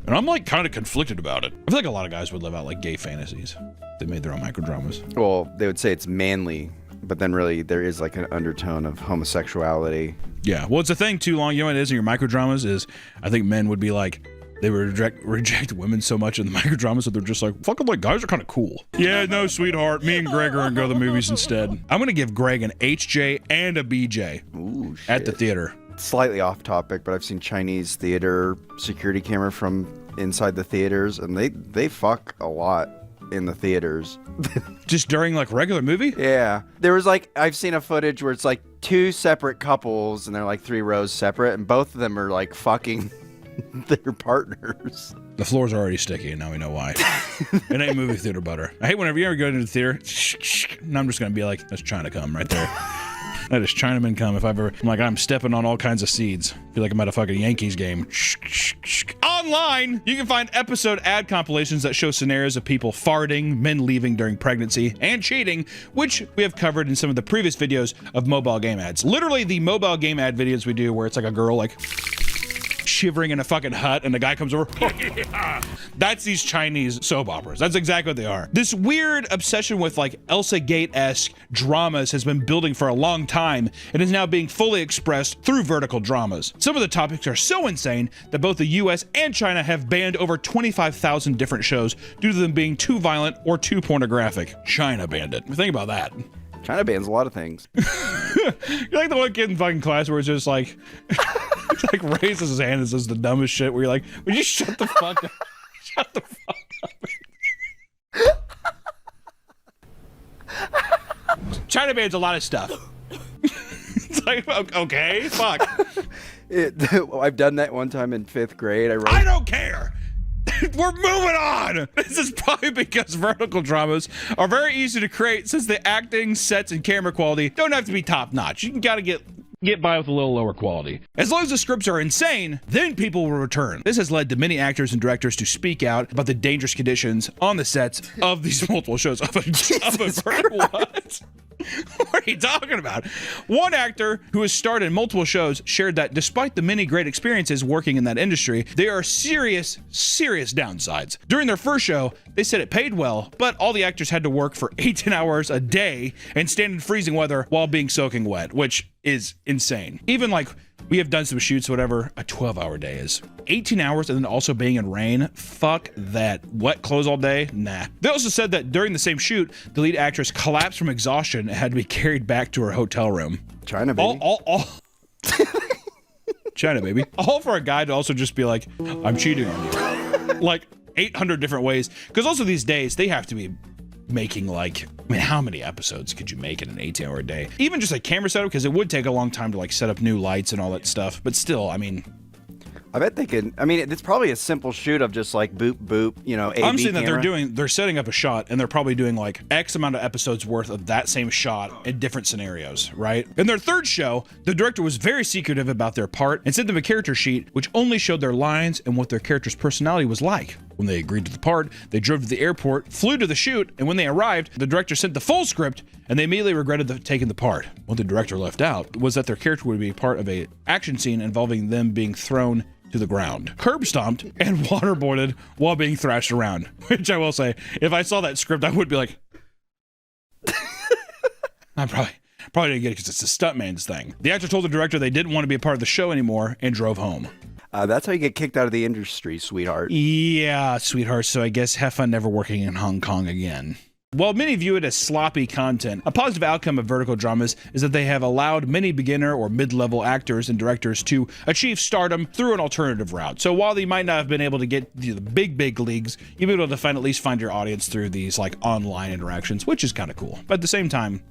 And I'm like kind of conflicted about it. I feel like a lot of guys would live out like gay fantasies. They made their own microdramas. Well, they would say it's manly, but then really there is like an undertone of homosexuality. Yeah, well, it's a thing too long. You know what it is in your microdramas is I think men would be like, they would reject women so much in the microdramas that they're just like, fucking like guys are kind of cool. Yeah, no, sweetheart. Me and Greg are gonna go to the movies instead. I'm gonna give Greg an HJ and a BJ. Ooh, shit. At the theater. Slightly off topic, but I've seen Chinese theater security camera from inside the theaters, and they fuck a lot in the theaters. Just during like regular movie? Yeah. There was like, I've seen a footage where it's like two separate couples and they're like 3 rows separate, and both of them are like fucking their partners. The floor's already sticky, and now we know why. It ain't movie theater butter. I hate whenever you ever go into the theater, and I'm just gonna be like, that's China cum right there. That is Chinaman come if I've ever. I'm like, I'm stepping on all kinds of seeds. Feel like I'm at a fucking Yankees game. Online, you can find episode ad compilations that show scenarios of people farting, men leaving during pregnancy, and cheating, which we have covered in some of the previous videos of mobile game ads. Literally, the mobile game ad videos we do where it's like a girl like shivering in a fucking hut and the guy comes over. That's these Chinese soap operas. That's exactly what they are. This weird obsession with like Elsa Gate-esque dramas has been building for a long time and is now being fully expressed through vertical dramas. Some of the topics are so insane that both the US and China have banned over 25,000 different shows due to them being too violent or too pornographic. China banned it. Think about that. China bans a lot of things. You're like the one kid in fucking class where it's just like, it's like raises his hand and says the dumbest shit where you're like, would you shut the fuck up? Shut the fuck up. China bans a lot of stuff. It's like, okay, fuck. I've done that one time in 5th grade. I don't care. We're moving on. This is probably because vertical dramas are very easy to create since the acting, sets, and camera quality don't have to be top notch. You can gotta get by with a little lower quality. As long as the scripts are insane, then people will return. This has led to many actors and directors to speak out about the dangerous conditions on the sets of these multiple shows. What? What are you talking about? One actor who has starred in multiple shows shared that despite the many great experiences working in that industry, there are serious downsides. During their first show, they said it paid well, but all the actors had to work for 18 hours a day and stand in freezing weather while being soaking wet, which is insane. Even like we have done some shoots, whatever, a 12-hour day is 18 hours and then also being in rain. Fuck that. Wet clothes all day? Nah. They also said that during the same shoot, the lead actress collapsed from exhaustion and had to be carried back to her hotel room. China, baby. All China, baby. All for a guy to also just be like, I'm cheating on you. Like 800 different ways. Because also these days, they have to be making like, I mean, how many episodes could you make in an 18-hour day? Even just a camera setup, because it would take a long time to like set up new lights and all that stuff. But still, I mean, I bet they could. I mean, it's probably a simple shoot of just like boop, boop, you know, A-B I'm saying that camera. they're setting up a shot and they're probably doing like X amount of episodes worth of that same shot in different scenarios, right? In their third show, the director was very secretive about their part and sent them a character sheet which only showed their lines and what their character's personality was like. When they agreed to the part, they drove to the airport, flew to the shoot, and when they arrived, the director sent the full script and they immediately regretted taking the part. What the director left out was that their character would be part of a action scene involving them being thrown to the ground, curb stomped, and waterboarded while being thrashed around. Which I will say, if I saw that script, I would be like, I probably didn't get it because it's a stuntman's thing. The actor told the director they didn't want to be a part of the show anymore and drove home. That's how you get kicked out of the industry, sweetheart. Yeah, sweetheart. So I guess have fun never working in Hong Kong again. While many view it as sloppy content, a positive outcome of vertical dramas is that they have allowed many beginner or mid-level actors and directors to achieve stardom through an alternative route. So while they might not have been able to get to the big leagues, you'll be able to at least find your audience through these like online interactions, which is kind of cool. But at the same time,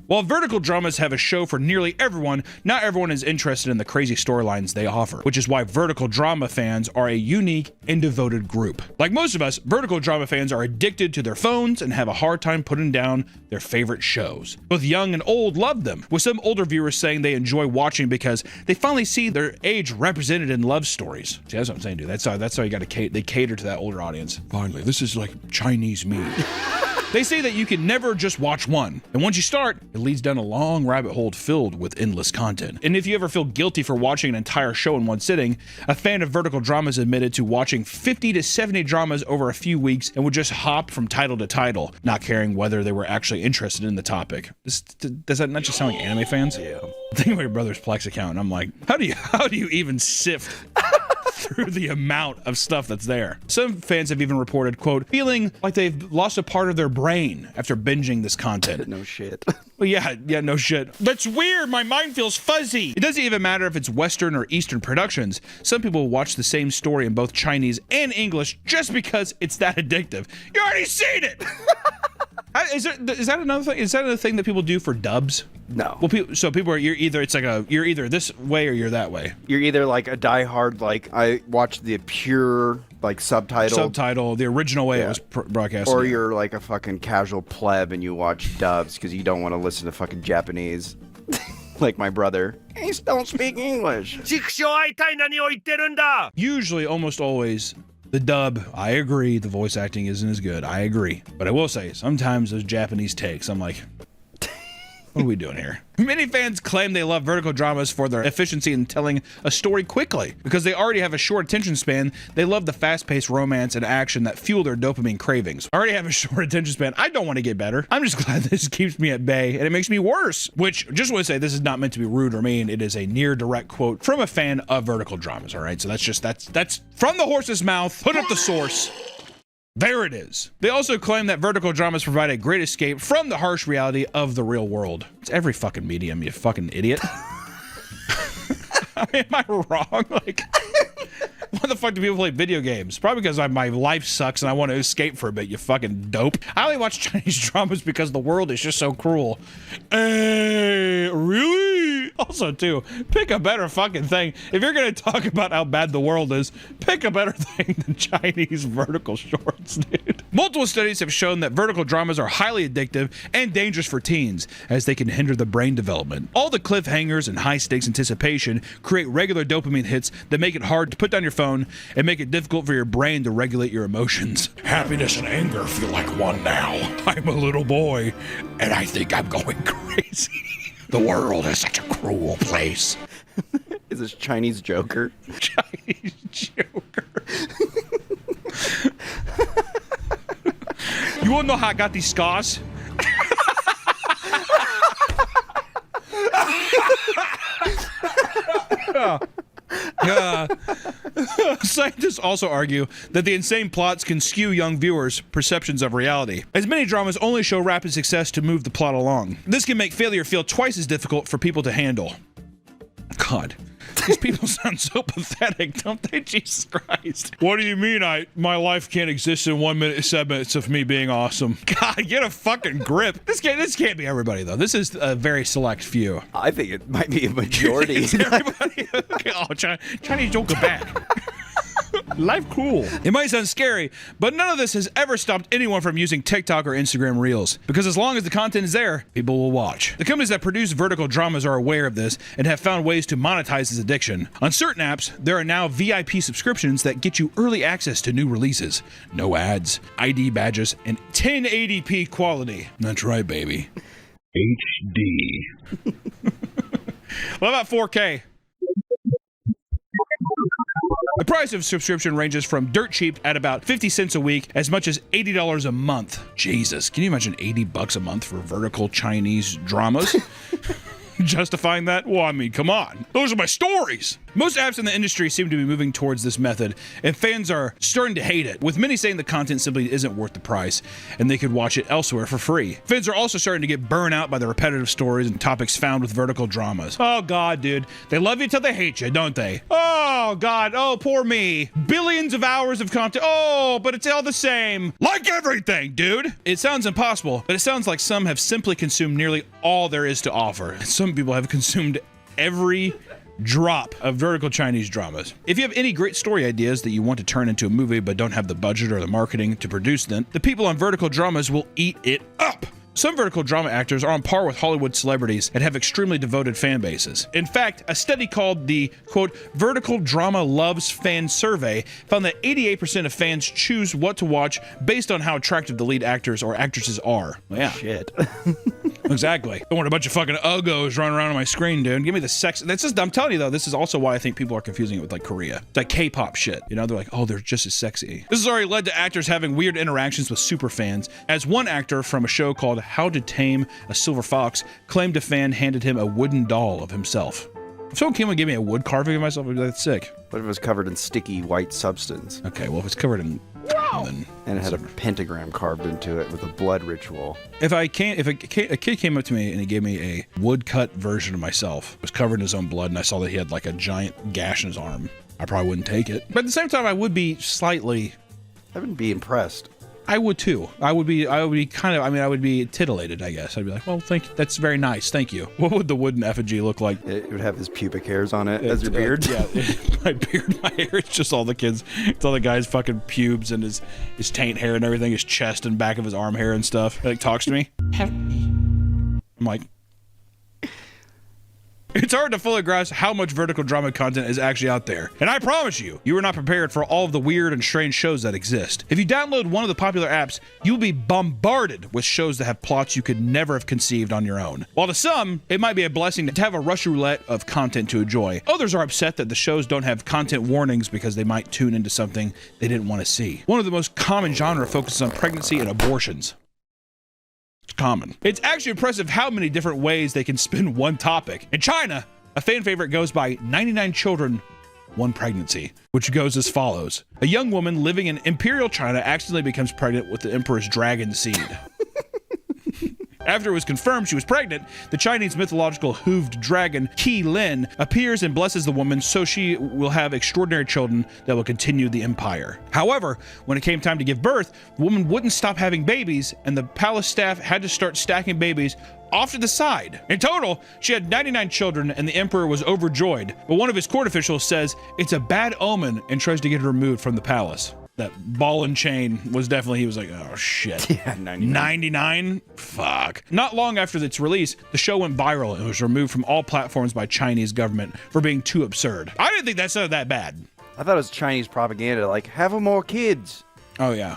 while vertical dramas have a show for nearly everyone, not everyone is interested in the crazy storylines they offer, which is why vertical drama fans are a unique and devoted group. Like most of us, vertical drama fans are addicted to their phones and have a hard time putting down their favorite shows. Both young and old love them, with some older viewers saying they enjoy watching because they finally see their age represented in love stories. See, that's what I'm saying, dude. That's how you got to they cater to that older audience. Finally, this is like Chinese meat. They say that you can never just watch one, and once you start, it leads down a long rabbit hole filled with endless content. And if you ever feel guilty for watching an entire show in one sitting, a fan of vertical dramas admitted to watching 50 to 70 dramas over a few weeks and would just hop from title to title, not caring whether they were actually interested in the topic. Does that not just sound like anime fans? Yeah. Think of my brother's Plex account, and I'm like, how do you even sift through the amount of stuff that's there? Some fans have even reported, quote, feeling like they've lost a part of their brain after binging this content. No shit. Well, yeah, no shit. That's weird. My mind feels fuzzy. It doesn't even matter if it's Western or Eastern productions. Some people watch the same story in both Chinese and English just because it's that addictive. You already seen it. Is that another thing? Is that a thing that people do for dubs? No. Well, people are, you're either this way or you're that way. You're either like a diehard, like I watched the pure like subtitle, the original way it was broadcast. Or you're like a fucking casual pleb and you watch dubs because you don't want to listen to fucking Japanese. like my brother. He don't speak English. Usually, almost always, the dub, I agree, the voice acting isn't as good. I agree. But I will say, sometimes those Japanese takes, I'm like, what are we doing here? Many fans claim they love vertical dramas for their efficiency in telling a story quickly. Because they already have a short attention span, they love the fast-paced romance and action that fuel their dopamine cravings. I already have a short attention span. I don't want to get better. I'm just glad this keeps me at bay, and it makes me worse. Which, just want to say, this is not meant to be rude or mean. It is a near direct quote from a fan of vertical dramas, all right? So that's from the horse's mouth. Put up the source. There it is. They also claim that vertical dramas provide a great escape from the harsh reality of the real world. It's every fucking medium, you fucking idiot. I mean, am I wrong? Like, why the fuck do people play video games? Probably because my life sucks and I want to escape for a bit, you fucking dope. I only watch Chinese dramas because the world is just so cruel. Really? Also, too, pick a better fucking thing. If you're gonna talk about how bad the world is, pick a better thing than Chinese vertical shorts, dude. Multiple studies have shown that vertical dramas are highly addictive and dangerous for teens, as they can hinder the brain development. All the cliffhangers and high-stakes anticipation create regular dopamine hits that make it hard to put down your phone and make it difficult for your brain to regulate your emotions. Happiness and anger feel like one now. I'm a little boy, and I think I'm going crazy. The world is such a cruel place. Is this Chinese Joker? Chinese Joker. You wanna know how I got these scars? Scientists also argue that the insane plots can skew young viewers' perceptions of reality, as many dramas only show rapid success to move the plot along. This can make failure feel twice as difficult for people to handle. God, these people sound so pathetic, don't they? Jesus Christ. What do you mean my life can't exist in 1 minute, 7 minutes of me being awesome? God, get a fucking grip. This can't be everybody, though. This is a very select few. I think it might be a majority. Everybody. Okay, oh, Chinese Joker back. Life cool. It might sound scary, but none of this has ever stopped anyone from using TikTok or Instagram Reels. Because as long as the content is there, people will watch. The companies that produce vertical dramas are aware of this and have found ways to monetize this addiction. On certain apps, there are now VIP subscriptions that get you early access to new releases, no ads, ID badges, and 1080p quality. That's right, baby. HD. What about 4K? The price of subscription ranges from dirt cheap at about 50 cents a week as much as $80 a month. Jesus, can you imagine $80 a month for vertical Chinese dramas? Justifying that? Well, I mean, come on. Those are my stories. Most apps in the industry seem to be moving towards this method, and fans are starting to hate it, with many saying the content simply isn't worth the price, and they could watch it elsewhere for free. Fans are also starting to get burnt out by the repetitive stories and topics found with vertical dramas. Oh God, dude. They love you till they hate you, don't they? Oh God, oh poor me. Billions of hours of content. Oh, but it's all the same. Like everything, dude. It sounds impossible, but it sounds like some have simply consumed nearly all there is to offer. Some people have consumed every drop of vertical Chinese dramas. If you have any great story ideas that you want to turn into a movie but don't have the budget or the marketing to produce them, the people on vertical dramas will eat it up. Some vertical drama actors are on par with Hollywood celebrities and have extremely devoted fan bases. In fact, a study called the, quote, Vertical Drama Loves Fan Survey found that 88% of fans choose what to watch based on how attractive the lead actors or actresses are. Yeah. Shit. Exactly. Don't want a bunch of fucking uggos running around on my screen, dude. Give me the sex. That's just, I'm telling you though, this is also why I think people are confusing it with like Korea. It's like K-pop shit. You know, they're like, oh, they're just as sexy. This has already led to actors having weird interactions with super fans, as one actor from a show called How to Tame a Silver Fox claimed a fan handed him a wooden doll of himself. If someone came and gave me a wood carving of myself, I'd be like, that's sick. What if it was covered in sticky white substance? Okay, well, if it's covered in... Then and it had a pentagram carved into it with a blood ritual. If a kid came up to me and he gave me a woodcut version of myself, it was covered in his own blood, and I saw that he had like a giant gash in his arm, I probably wouldn't take it. But at the same time, I would be slightly... I wouldn't be impressed. I would too. I would be kind of, I mean, I would be titillated, I guess. I'd be like, well, that's very nice. Thank you. What would the wooden effigy look like? It would have his pubic hairs on it as your beard. Yeah, my beard, my hair. It's just all the kids. It's all the guy's fucking pubes and his taint hair and everything, his chest and back of his arm hair and stuff. He like talks to me. I'm like, It's hard to fully grasp how much vertical drama content is actually out there. And I promise you, you are not prepared for all of the weird and strange shows that exist. If you download one of the popular apps, you'll be bombarded with shows that have plots you could never have conceived on your own. While to some, it might be a blessing to have a Russian roulette of content to enjoy. Others are upset that the shows don't have content warnings because they might tune into something they didn't want to see. One of the most common genre focuses on pregnancy and abortions. It's common. It's actually impressive how many different ways they can spin one topic. In China, a fan favorite goes by 99 children, one pregnancy, which goes as follows. A young woman living in Imperial China accidentally becomes pregnant with the emperor's dragon seed. After it was confirmed she was pregnant, the Chinese mythological hooved dragon Qi Lin appears and blesses the woman so she will have extraordinary children that will continue the empire. However, when it came time to give birth, the woman wouldn't stop having babies, and the palace staff had to start stacking babies off to the side. In total, she had 99 children, and the emperor was overjoyed, but one of his court officials says it's a bad omen and tries to get her removed from the palace. That ball and chain was definitely, he was like, oh shit. Yeah, 99. 99? Fuck. Not long after its release, the show went viral and was removed from all platforms by Chinese government for being too absurd. I didn't think that sounded that bad. I thought it was Chinese propaganda, like, have more kids. Oh yeah.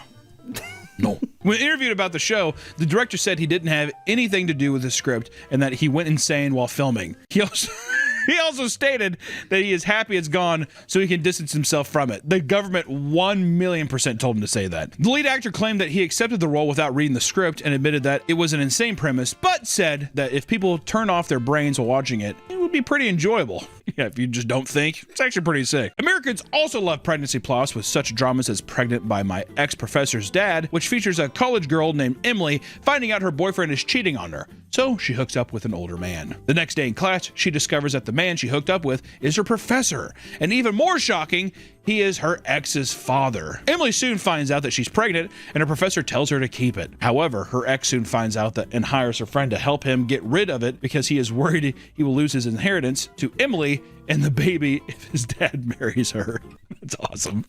No. When interviewed about the show, the director said he didn't have anything to do with the script and that he went insane while filming. He also stated that he is happy it's gone so he can distance himself from it. The government 1,000,000% told him to say that. The lead actor claimed that he accepted the role without reading the script and admitted that it was an insane premise, but said that if people turn off their brains while watching it, it would be pretty enjoyable. Yeah, if you just don't think, it's actually pretty sick. Americans also love pregnancy plots with such dramas as Pregnant by My Ex-Professor's Dad, which features a college girl named Emily finding out her boyfriend is cheating on her. So she hooks up with an older man. The next day in class, she discovers that the man she hooked up with is her professor. And even more shocking, he is her ex's father. Emily soon finds out that she's pregnant, and her professor tells her to keep it. However, her ex soon finds out that and hires her friend to help him get rid of it because he is worried he will lose his inheritance to Emily and the baby if his dad marries her. That's awesome.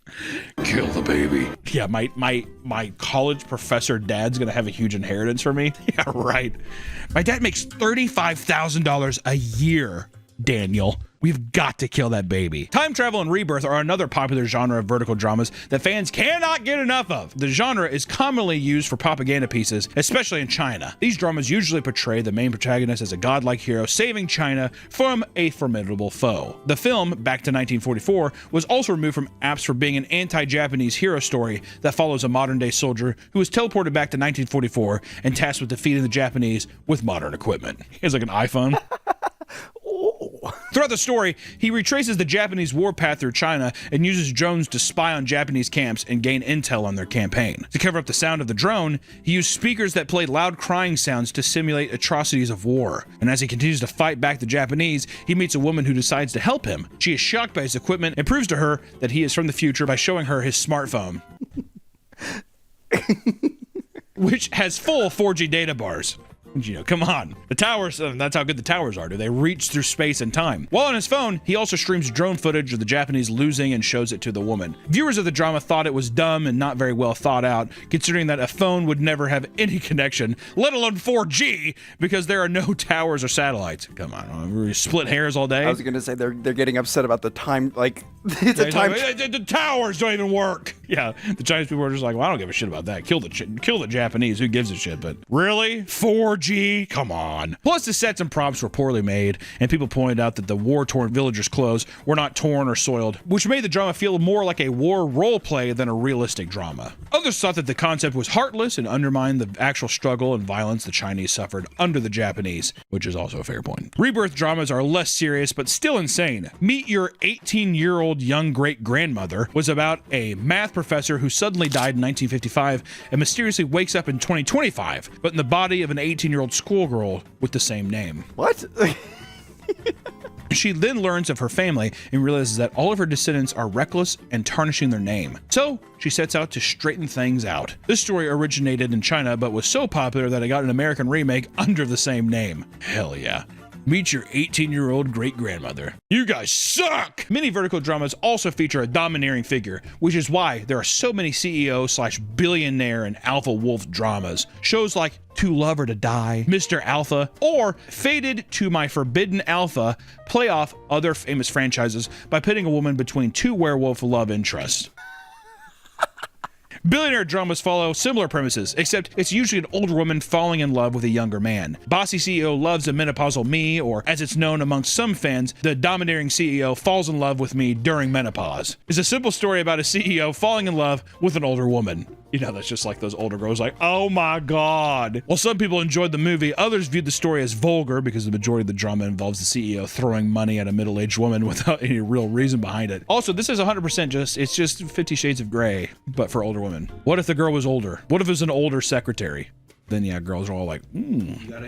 Kill the baby. Yeah, my college professor dad's gonna have a huge inheritance for me. Yeah, right. My dad makes $35,000 a year, Daniel. We've got to kill that baby. Time travel and rebirth are another popular genre of vertical dramas that fans cannot get enough of. The genre is commonly used for propaganda pieces, especially in China. These dramas usually portray the main protagonist as a godlike hero saving China from a formidable foe. The film, back to 1944, was also removed from apps for being an anti-Japanese hero story that follows a modern-day soldier who is teleported back to 1944 and tasked with defeating the Japanese with modern equipment. He has like an iPhone. Throughout the story, he retraces the Japanese warpath through China and uses drones to spy on Japanese camps and gain intel on their campaign. To cover up the sound of the drone, he used speakers that played loud crying sounds to simulate atrocities of war. And as he continues to fight back the Japanese, he meets a woman who decides to help him. She is shocked by his equipment and proves to her that he is from the future by showing her his smartphone, which has full 4G data bars. You know, come on. The towers, that's how good the towers are. Do they reach through space and time? While on his phone, he also streams drone footage of the Japanese losing and shows it to the woman. Viewers of the drama thought it was dumb and not very well thought out, considering that a phone would never have any connection, let alone 4G, because there are no towers or satellites. Come on, we split hairs all day. I was gonna say they're getting upset about the time, like it's a time. The towers don't even work. Yeah, the Chinese people are just like, well, I don't give a shit about that. Kill the Japanese. Who gives a shit? But really, 4G? Come on. Plus, the sets and props were poorly made, and people pointed out that the war-torn villagers' clothes were not torn or soiled, which made the drama feel more like a war role play than a realistic drama. Others thought that the concept was heartless and undermined the actual struggle and violence the Chinese suffered under the Japanese, which is also a fair point. Rebirth dramas are less serious, but still insane. Meet Your 18-Year-Old Young Great-Grandmother was about a math professor who suddenly died in 1955 and mysteriously wakes up in 2025, but in the body of an 18-year-old schoolgirl with the same name. What? She then learns of her family and realizes that all of her descendants are reckless and tarnishing their name. So she sets out to straighten things out. This story originated in China but was so popular that it got an American remake under the same name. Hell yeah. Meet your 18-year-old great-grandmother. You guys suck! Many vertical dramas also feature a domineering figure, which is why there are so many CEO/billionaire and alpha wolf dramas. Shows like Too Love or to Die, Mr. Alpha, or Fated to My Forbidden Alpha play off other famous franchises by pitting a woman between two werewolf love interests. Billionaire dramas follow similar premises, except it's usually an older woman falling in love with a younger man. Bossy CEO loves a menopausal me, or as it's known amongst some fans, the domineering CEO falls in love with me during menopause. It's a simple story about a CEO falling in love with an older woman. You know, that's just like those older girls like, oh my God. While some people enjoyed the movie, others viewed the story as vulgar because the majority of the drama involves the CEO throwing money at a middle-aged woman without any real reason behind it. Also, this is 100% it's just 50 Shades of Grey, but for older women. What if the girl was older? What if it was an older secretary? Then yeah, girls are all like,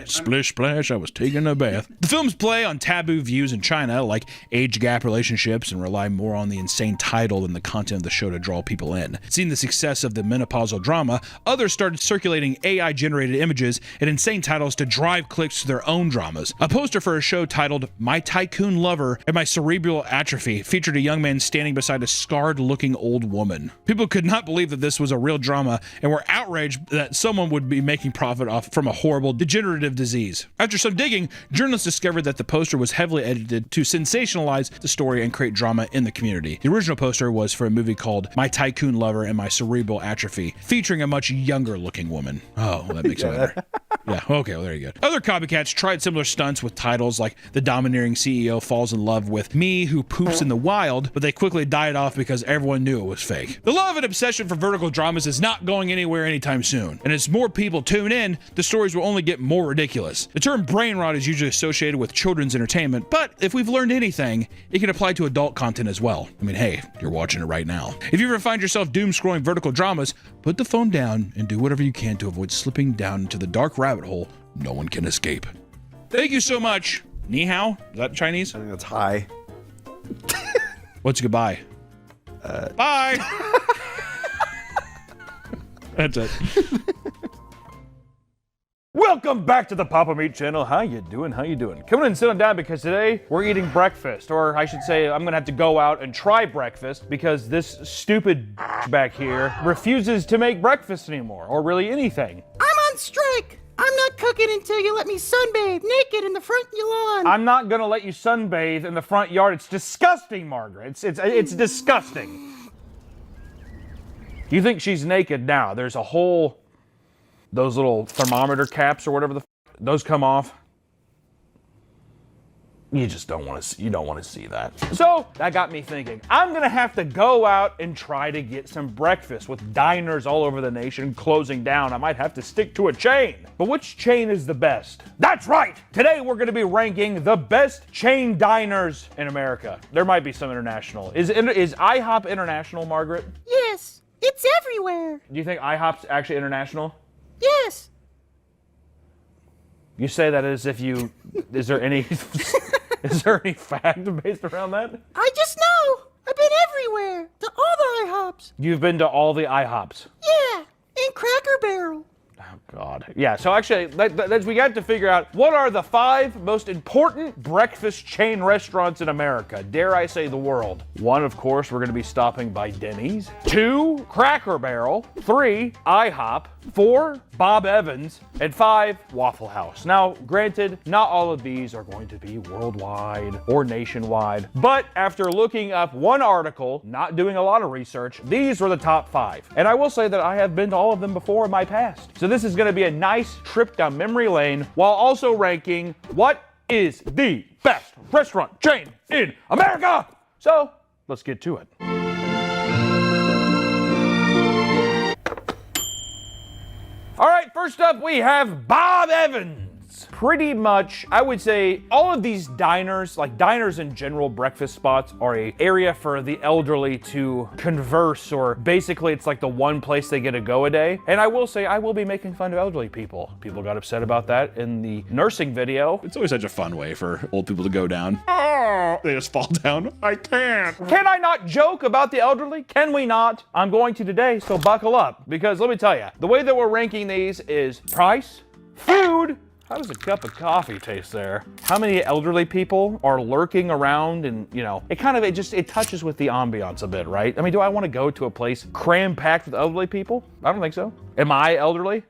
splish splash, I was taking a bath. The films play on taboo views in China, like age gap relationships, and rely more on the insane title than the content of the show to draw people in. Seeing the success of the menopausal drama, others started circulating AI-generated images and insane titles to drive clicks to their own dramas. A poster for a show titled My Tycoon Lover and My Cerebral Atrophy featured a young man standing beside a scarred-looking old woman. People could not believe that this was a real drama and were outraged that someone would be making profit off from a horrible degenerative disease. After some digging, journalists discovered that the poster was heavily edited to sensationalize the story and create drama in the community. The original poster was for a movie called My Tycoon Lover and My Cerebral Atrophy, featuring a much younger looking woman. Oh, well, that makes it better. Yeah, okay, well, there you go. Other copycats tried similar stunts with titles like The Domineering CEO Falls in Love with Me Who Poops in the Wild, but they quickly died off because everyone knew it was fake. The love and obsession for vertical dramas is not going anywhere anytime soon, and as more people tune in, the stories will only get more ridiculous. The term brain rot is usually associated with children's entertainment, but if we've learned anything, it can apply to adult content as well. I mean, hey, you're watching it right now. If you ever find yourself doom-scrolling vertical dramas, put the phone down and do whatever you can to avoid slipping down into the dark rabbit hole no one can escape. Thank you so much. Ni hao? Is that Chinese? I think that's hi. What's goodbye? Bye! That's it. Welcome back to the Papa Meat channel. How you doing? How you doing? Come in and sit on down because today we're eating breakfast, or I should say I'm gonna have to go out and try breakfast because this stupid back here refuses to make breakfast anymore, or really anything. I'm on strike. I'm not cooking until you let me sunbathe naked in the front lawn. I'm not gonna let you sunbathe in the front yard. It's disgusting, Margaret. It's disgusting. You think she's naked now? There's a whole, those little thermometer caps or whatever those come off. You just don't want to. You don't want to see that. So that got me thinking. I'm gonna have to go out and try to get some breakfast. With diners all over the nation closing down, I might have to stick to a chain. But which chain is the best? That's right. Today we're gonna be ranking the best chain diners in America. There might be some international. Is IHOP international, Margaret? Yes, it's everywhere. Do you think IHOP's actually international? Yes. You say that as if you. Is there any? Is there any fact based around that? I just know. I've been everywhere. To all the IHOPs. You've been to all the IHOPs. Yeah, and Cracker Barrel. Oh, God. Yeah, so actually, we got to figure out what are the 5 most important breakfast chain restaurants in America. Dare I say the world. 1, of course, we're going to be stopping by Denny's. 2, Cracker Barrel. 3, IHOP. 4, Bob Evans. And 5, Waffle House. Now, granted, not all of these are going to be worldwide or nationwide, but after looking up one article, not doing a lot of research, these were the top 5. And I will say that I have been to all of them before in my past. So this is going to be a nice trip down memory lane while also ranking what is the best restaurant chain in America. So let's get to it. All right, first up we have Bob Evans. Pretty much, I would say all of these diners, like diners in general, breakfast spots, are an area for the elderly to converse, or basically it's like the one place they get to go a day. And I will say I will be making fun of elderly people. People got upset about that in the nursing video. It's always such a fun way for old people to go down. Oh, they just fall down. I can't. Can I not joke about the elderly? Can we not? I'm going to today, so buckle up. Because let me tell you, the way that we're ranking these is price, food, How does a cup of coffee taste there? How many elderly people are lurking around and, you know, it touches with the ambiance a bit, right? I mean, do I want to go to a place cram-packed with elderly people? I don't think so. Am I elderly?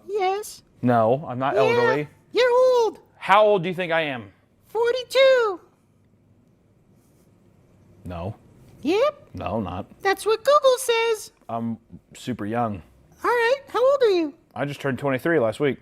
Yes. No, I'm not elderly. You're old. How old do you think I am? 42. No. Yep. No, not. That's what Google says. I'm super young. All right. How old are you? I just turned 23 last week.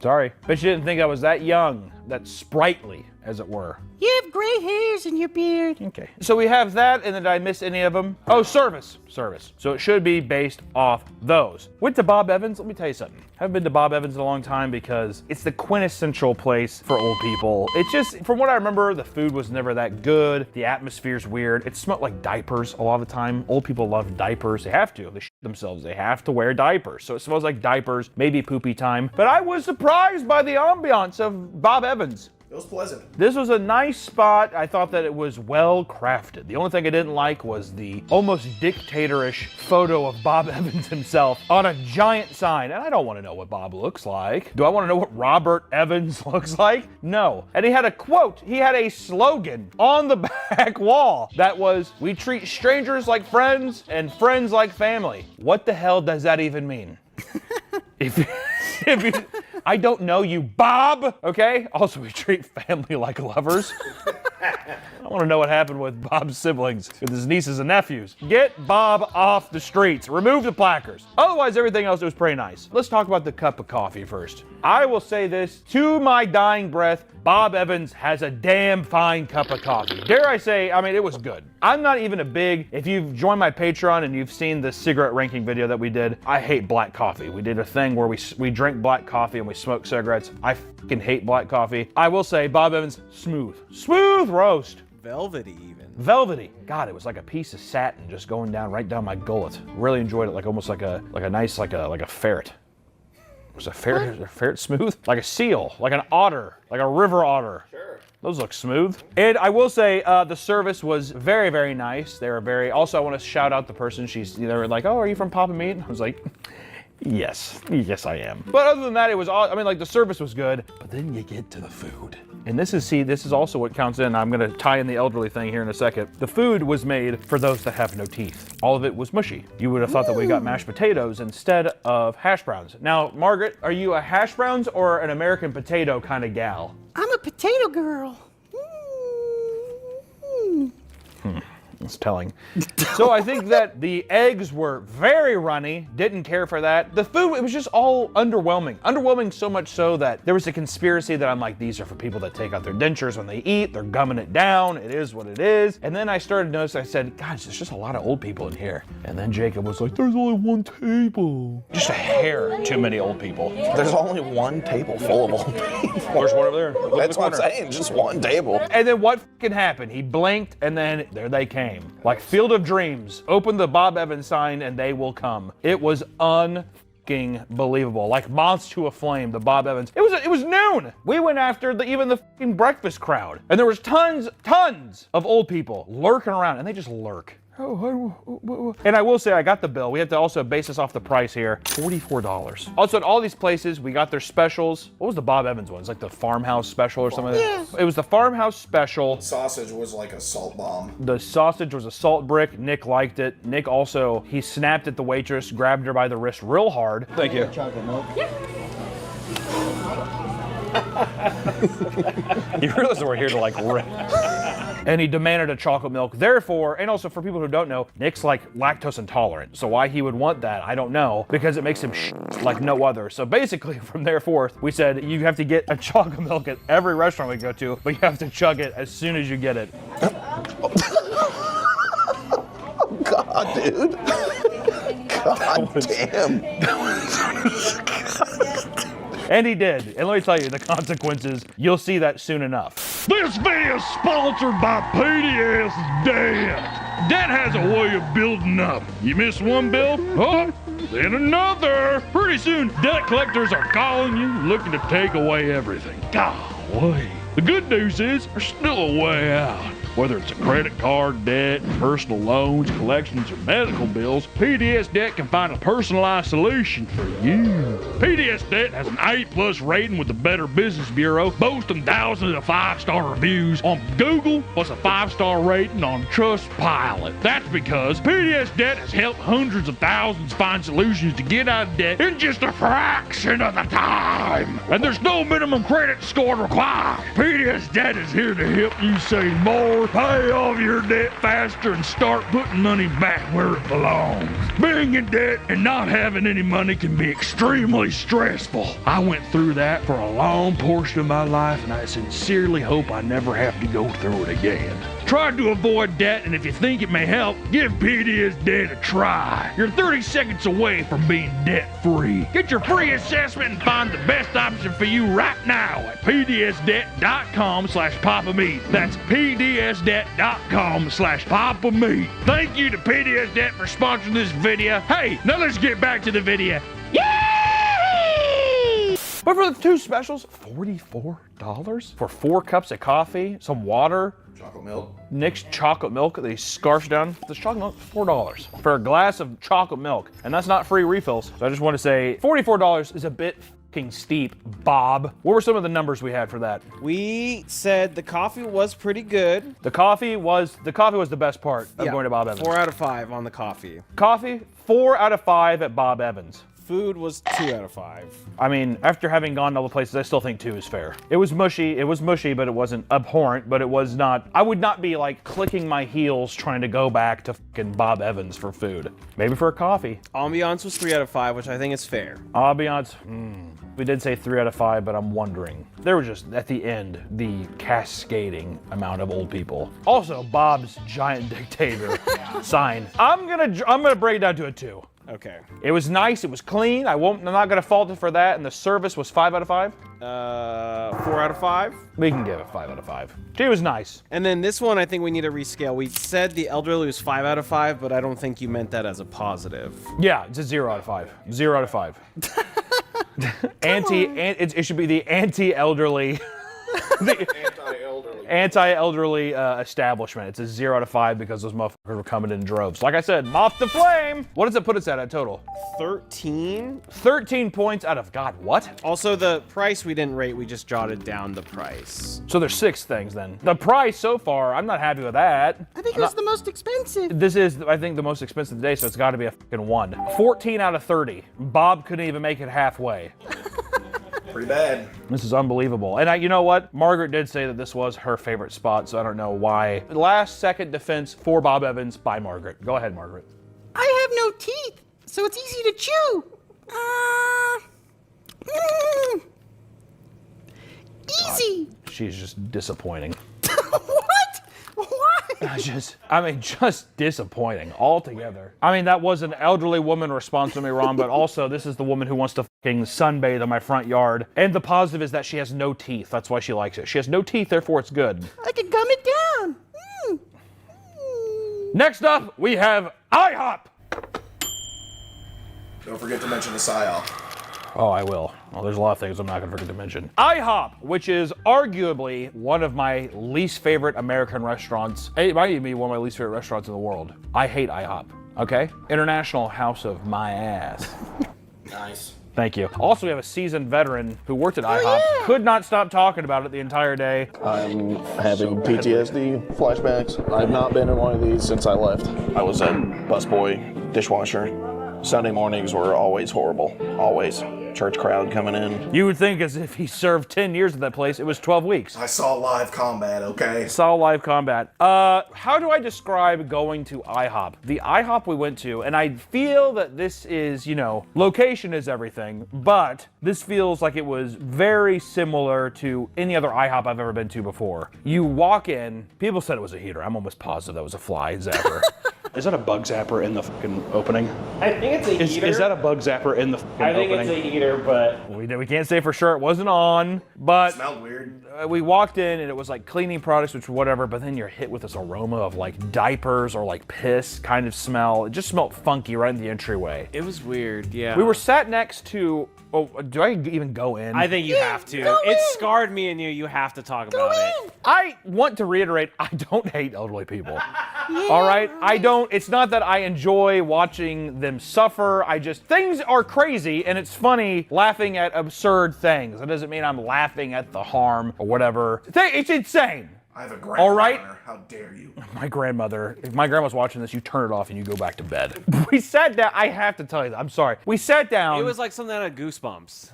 Sorry. Bet you didn't think I was that young, that sprightly, as it were. You have gray hairs in your beard. Okay. So we have that, and then did I miss any of them? Oh, service. So it should be based off those. Went to Bob Evans. Let me tell you something. Haven't been to Bob Evans in a long time because it's the quintessential place for old people. It's just, from what I remember, the food was never that good. The atmosphere's weird. It smelled like diapers a lot of the time. Old people love diapers. They have to. They shit themselves. They have to wear diapers. So it smells like diapers, maybe poopy time. But I was surprised by the ambiance of Bob Evans. It was pleasant. This was a nice spot. I thought that it was well crafted. The only thing I didn't like was the almost dictatorish photo of Bob Evans himself on a giant sign. And I don't want to know what Bob looks like. Do I want to know what Robert Evans looks like? No. And he had a quote. He had a slogan on the back wall that was, "We treat strangers like friends and friends like family." What the hell does that even mean? if you, I don't know you, Bob, okay? Also, we treat family like lovers. I want to know what happened with Bob's siblings, with his nieces and nephews. Get Bob off the streets. Remove the placards. Otherwise, everything else was pretty nice. Let's talk about the cup of coffee first. I will say this, to my dying breath, Bob Evans has a damn fine cup of coffee. Dare I say, I mean, it was good. I'm not even a big, if you've joined my Patreon and you've seen the cigarette ranking video that we did, I hate black coffee. We did a thing where we drink black coffee and we smoke cigarettes. I fucking hate black coffee. I will say, Bob Evans, smooth roast. Velvety even. Velvety. God, it was like a piece of satin just going down right down my gullet. Really enjoyed it, like almost like a nice, like a ferret. Was a ferret smooth? Like a seal, like an otter, like a river otter. Sure. Those look smooth. And I will say the service was very, very nice. They were very, also I want to shout out the person. They were like, "Oh, are you from Papa Meat?" I was like, yes I am. But other than that, it was all, I mean, like the service was good, but then you get to the food. And this is also what counts in. I'm gonna tie in the elderly thing here in a second. The food was made for those that have no teeth. All of it was mushy. You would have thought that we got mashed potatoes instead of hash browns. Now, Margaret, are you a hash browns or an American potato kind of gal? I'm a potato girl. It's telling. So I think that the eggs were very runny, didn't care for that. The food, it was just all underwhelming. Underwhelming so much so that there was a conspiracy that I'm like, these are for people that take out their dentures when they eat, they're gumming it down, it is what it is. And then I started to notice, I said, gosh, there's just a lot of old people in here. And then Jacob was like, there's only one table. Just a hair too many old people. There's only one table full of old people. There's one over there. That's what I'm saying, just one table. And then what fucking happened? He blinked and then there they came. Like Field of Dreams. Open the Bob Evans sign and they will come. It was unfucking believable. Like moths to a flame, the Bob Evans. It was noon. We went after even the fucking breakfast crowd. And there was tons of old people lurking around and they just lurk. And I will say I got the bill. We have to also base this off the price here. $44. Also at all these places, we got their specials. What was the Bob Evans one? It's like the farmhouse special or something like that. It was the farmhouse special. Sausage was like a salt bomb. The sausage was a salt brick. Nick liked it. Nick also, he snapped at the waitress, grabbed her by the wrist real hard. Thank you. Chocolate milk. You realize that we're here to like rip. And he demanded a chocolate milk. Therefore, and also for people who don't know, Nick's like lactose intolerant. So why he would want that, I don't know, because it makes him like no other. So basically from there forth, we said you have to get a chocolate milk at every restaurant we go to, but you have to chug it as soon as you get it. God, dude. God damn. And he did. And let me tell you, the consequences, you'll see that soon enough. This video is sponsored by PDS Debt. Debt has a way of building up. You miss one bill, oh, then another. Pretty soon, debt collectors are calling you, looking to take away everything. Golly. The good news is, there's still a way out. Whether it's a credit card debt, personal loans, collections, or medical bills, PDS Debt can find a personalized solution for you. PDS Debt has an A+ rating with the Better Business Bureau, boasting thousands of 5-star reviews on Google, plus a 5-star rating on Trustpilot. That's because PDS Debt has helped hundreds of thousands find solutions to get out of debt in just a fraction of the time. And there's no minimum credit score required. PDS Debt is here to help you save more, pay off your debt faster, and start putting money back where it belongs. Being in debt and not having any money can be extremely stressful. I went through that for a long portion of my life, and I sincerely hope I never have to go through it again. Try to avoid debt, and if you think it may help, give PDS Debt a try. You're 30 seconds away from being debt-free. Get your free assessment and find the best option for you right now at pdsdebt.com/papameat. That's pdsdebt.com/papameat. Thank you to PDS Debt for sponsoring this video. Hey, now let's get back to the video. But for the 2 specials, $44 for 4 cups of coffee, some water, Chocolate milk. Nick's chocolate milk that he scarfs down. This chocolate milk, $4 for a glass of chocolate milk, and that's not free refills. So I just want to say, $44 is a bit fucking steep, Bob. What were some of the numbers we had for that? We said the coffee was pretty good. The coffee was the best part of going to Bob Evans. 4 out of 5 on the coffee. Coffee, 4 out of 5 at Bob Evans. Food was 2 out of 5. I mean, after having gone to all the places, I still think 2 is fair. It was mushy, but it wasn't abhorrent, but it was not, I would not be like clicking my heels trying to go back to fucking Bob Evans for food. Maybe for a coffee. Ambiance was 3 out of 5, which I think is fair. Ambiance, we did say 3 out of 5, but I'm wondering. There was just, at the end, the cascading amount of old people. Also, Bob's giant dictator sign. I'm gonna break it down to a 2. Okay. It was nice, it was clean, I'm not gonna fault it for that, and the service was 5 out of 5? 4 out of 5. We can give it 5 out of 5. She was nice. And then this one, I think we need to rescale. We said the elderly was 5 out of 5, but I don't think you meant that as a positive. Yeah, it's a 0 out of 5. 0 out of 5. It should be the anti-elderly. Anti-elderly establishment. It's a 0 out of 5 because those motherfuckers were coming in droves. Like I said, moth to flame. What does it put us at total? 13. 13 points out of, God, what? Also, the price we didn't rate, we just jotted down the price. So there's 6 things then. The price so far, I'm not happy with that. I think it was the most expensive. This is, I think, the most expensive today, so it's got to be a fucking 1. 14 out of 30. Bob couldn't even make it halfway. Pretty bad. This is unbelievable. And you know what? Margaret did say that this was her favorite spot, so I don't know why. Last second defense for Bob Evans by Margaret. Go ahead, Margaret. I have no teeth, so it's easy to chew. Easy. She's just disappointing. What? Why? Just disappointing altogether. I mean, that was an elderly woman response to me, Ron, but also this is the woman who wants to fucking sunbathe in my front yard. And the positive is that she has no teeth. That's why she likes it. She has no teeth, therefore it's good. I can gum it down. Next up, we have IHOP. Don't forget to mention the PSYOP. Oh, I will. Well, there's a lot of things I'm not going to forget to mention. IHOP, which is arguably one of my least favorite American restaurants. It might even be one of my least favorite restaurants in the world. I hate IHOP, okay? International House of My Ass. Nice. Thank you. Also, we have a seasoned veteran who worked at IHOP, could not stop talking about it the entire day. I'm having PTSD flashbacks. I've not been in one of these since I left. I was a busboy, dishwasher. Sunday mornings were always horrible, always. Church crowd coming in. You would think as if he served 10 years at that place, it was 12 weeks. I saw live combat, okay? Saw live combat. How do I describe going to IHOP? The IHOP we went to, and I feel that this is, location is everything, but this feels like it was very similar to any other IHOP I've ever been to before. You walk in, people said it was a heater. I'm almost positive that was a fly zapper. Is that a bug zapper in the fucking opening? I think it's a heater. Is that a bug zapper in the fucking I think opening? it's a heater, but We can't say for sure. It wasn't on, but Smelled weird. we walked in and it was like cleaning products, which whatever, but then you're hit with this aroma of like diapers or like piss kind of smell. It just smelled funky right in the entryway. it was weird. Yeah. We were sat next to, oh, do I even go in? I think you have to. It scarred me and you. You have to talk about it. I want to reiterate, I don't hate elderly people. All right? I don't, it's not that I enjoy watching them suffer. Things are crazy and it's funny laughing at absurd things. That doesn't mean I'm laughing at the harm or whatever. It's insane. I have a grandmother. All right. How dare you? My grandmother, if my grandma's watching this, you turn it off and you go back to bed. We sat down, I have to tell you that, I'm sorry. We sat down. It was like something out of Goosebumps.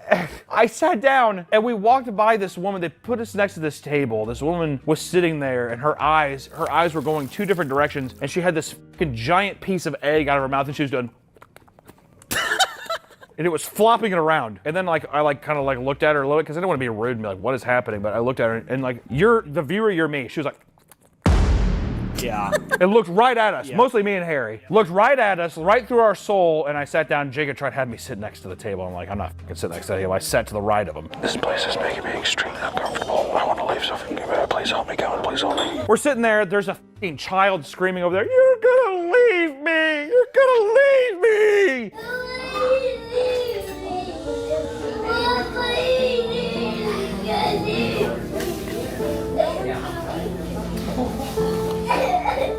I sat down and we walked by this woman. They put us next to this table. This woman was sitting there and her eyes were going two different directions and she had this fucking giant piece of egg out of her mouth and she was doing and it was flopping it around. And then I kind of looked at her a little bit because I didn't want to be rude and be like, what is happening? But I looked at her and like, you're the viewer, you're me. She was like, Yeah. it looked right at us, mostly me and Harry. Looked right at us, right through our soul, and I sat down. Jacob tried to have me sit next to the table. I'm like, I'm not fucking sitting next to the table. I sat to the right of him. This place is making me extremely uncomfortable. I want to leave, so please help me, Kevin. Please help me. We're sitting there, there's a fucking child screaming over there, you're gonna leave me! You're gonna leave me!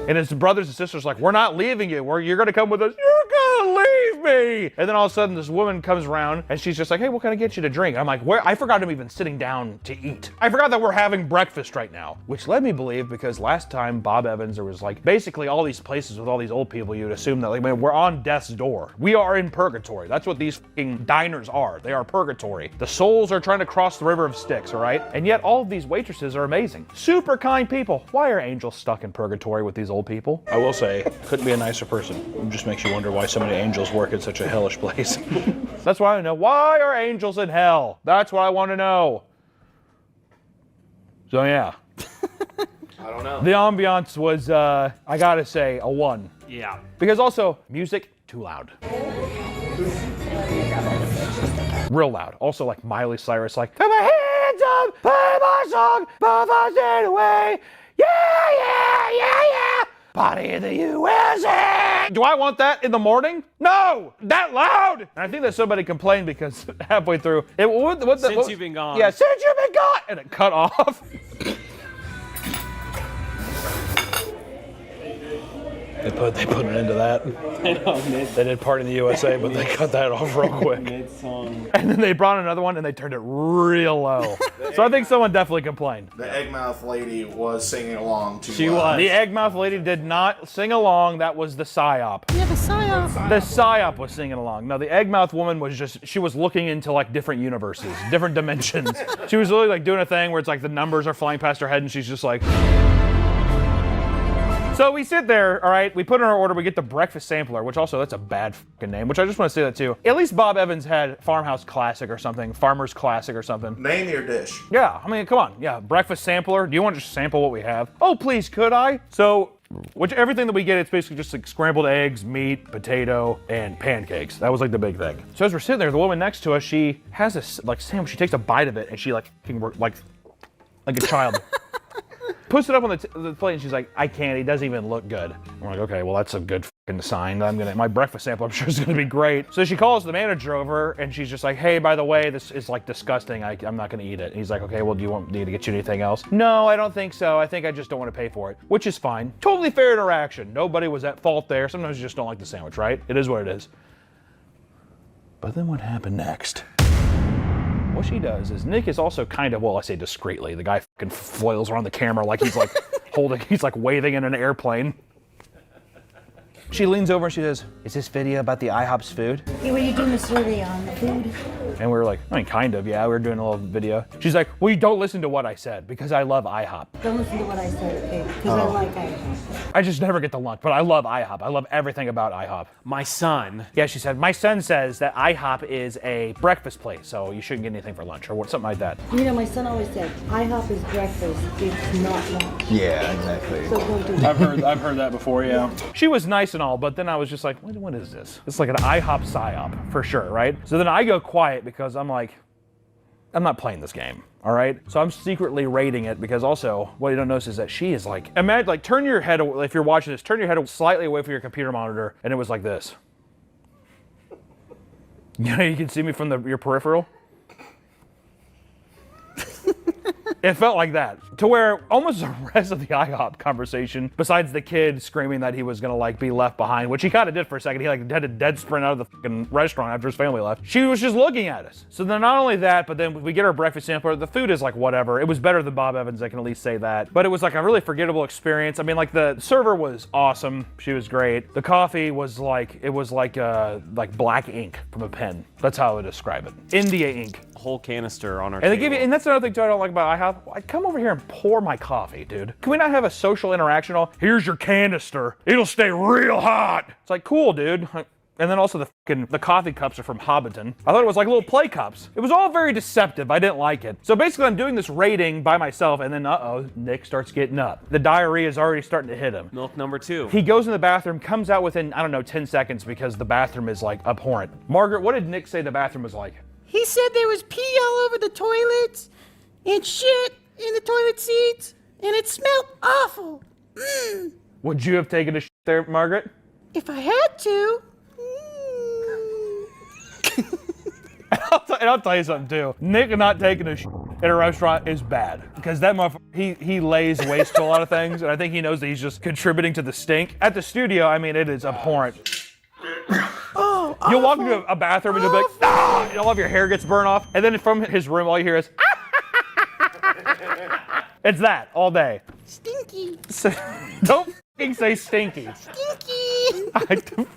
And his brothers and sisters like, we're not leaving you. You're gonna come with us. You're gonna leave me. And then all of a sudden this woman comes around and she's just like, hey, what can I get you to drink? I'm like, where? I forgot I'm even sitting down to eat. I forgot that we're having breakfast right now, which led me believe because last time Bob Evans, there was like basically all these places with all these old people, you'd assume that like, man, we're on death's door. We are in purgatory. That's what these fucking diners are. They are purgatory. The souls are trying to cross the river of Styx, all right? And yet all of these waitresses are amazing. Super kind people. Why are angels stuck in purgatory with these old people? I will say, couldn't be a nicer person. It just makes you wonder why so many angels work in such a hellish place. That's why I know. Why are angels in hell? That's what I want to know. So yeah. I don't know. The ambiance was, I gotta say, a 1. Yeah. Because also, music, too loud. Real loud. Also like Miley Cyrus, like, put my hands up, play my song, both us anyway. Yeah, yeah, yeah, yeah. Party in the USA. Do I want that in the morning? No, that loud. And I think that somebody complained because halfway through, Since you've been gone. Yeah, since you've been gone, and it cut off. They put an end to that. I know, They did Party in the USA, but they cut that off real quick. Mid-song. And then they brought another one and they turned it real low. So I think someone definitely complained. The Eggmouth lady was singing along to. She was. The Eggmouth lady did not sing along. That was the psyop. Yeah, the psyop. The psyop was singing along. No, the Eggmouth woman was she was looking into like different universes, different dimensions. She was literally like doing a thing where it's like the numbers are flying past her head and she's just like. So we sit there, all right, we put in our order, we get the breakfast sampler, which also, that's a bad fucking name, which I just want to say that too. At least Bob Evans had Farmhouse Classic or something, Farmer's Classic or something. Name your dish. Yeah, I mean, come on. Yeah, breakfast sampler. Do you want to just sample what we have? Oh, please, could I? So, everything that we get, it's basically just like scrambled eggs, meat, potato, and pancakes. That was like the big thing. So as we're sitting there, the woman next to us, she has this like sandwich. She takes a bite of it and she like a child. Puts it up on the plate and she's like, I can't, it doesn't even look good. I'm like, okay, well that's a good fucking sign. My breakfast sample I'm sure is gonna be great. So she calls the manager over and she's just like, hey, by the way, this is like disgusting. I'm not gonna eat it. And he's like, okay, well do you want me to get you anything else? No, I don't think so. I think I just don't want to pay for it, which is fine. Totally fair interaction. Nobody was at fault there. Sometimes you just don't like the sandwich, right? It is what it is. But then what happened next? What she does is Nick is also kind of, well, I say discreetly. The guy fucking flails around the camera like he's like he's like waving in an airplane. She leans over and she says, "Is this video about the IHOP's food?" Hey, were you doing a survey on the food? And we were like, I mean, kind of, yeah, we were doing a little video. She's like, well, you don't listen to what I said because I love IHOP. Don't listen to what I said, okay? Because I like IHOP. I just never get the lunch, but I love IHOP. I love everything about IHOP. My son. Yeah, she said, my son says that IHOP is a breakfast place, so you shouldn't get anything for lunch or something like that. You know, my son always said, IHOP is breakfast, it's not lunch. Yeah, exactly. So don't do that. I've heard that before, yeah. She was nice and all, but then I was just like, what is this? It's like an IHOP psyop for sure, right? So then I go quiet because I'm like, I'm not playing this game, all right? So I'm secretly rating it because also what you don't notice is that she is like, imagine, like turn your head, if you're watching this, turn your head slightly away from your computer monitor and it was like this. You know, you can see me from your peripheral. It felt like that, to where almost the rest of the IHOP conversation, besides the kid screaming that he was gonna like be left behind, which he kind of did for a second. He like had a dead sprint out of the fucking restaurant after his family left. She was just looking at us. So then not only that, but then we get our breakfast sampler. The food is like whatever. It was better than Bob Evans, I can at least say that. But it was like a really forgettable experience. I mean, like the server was awesome. She was great. The coffee was like, it was like black ink from a pen. That's how I would describe it. India ink. Whole canister on our And they table. give you, and that's another thing too I don't like about IHOP. Come over here and pour my coffee, dude. Can we not have a social interaction? Here's your canister. It'll stay real hot. It's like, cool, dude. And then also the coffee cups are from Hobbiton. I thought it was like little play cups. It was all very deceptive. I didn't like it. So basically I'm doing this rating by myself and then Nick starts getting up. The diarrhea is already starting to hit him. Milk number 2. He goes in the bathroom, comes out within, I don't know, 10 seconds because the bathroom is like abhorrent. Margaret, what did Nick say the bathroom was like? He said there was pee all over the toilets and shit in the toilet seats, and it smelled awful. Would you have taken a shit there, Margaret? If I had to. And I'll tell you something too. Nick not taking a shit at a restaurant is bad because that motherfucker, he lays waste to a lot of things, and I think he knows that he's just contributing to the stink. At the studio, I mean, it is abhorrent. You'll walk into a bathroom and you'll be like, ah! And all of your hair gets burned off, and then from his room, all you hear is, it's that all day. Stinky. So, don't fucking say stinky. Stinky.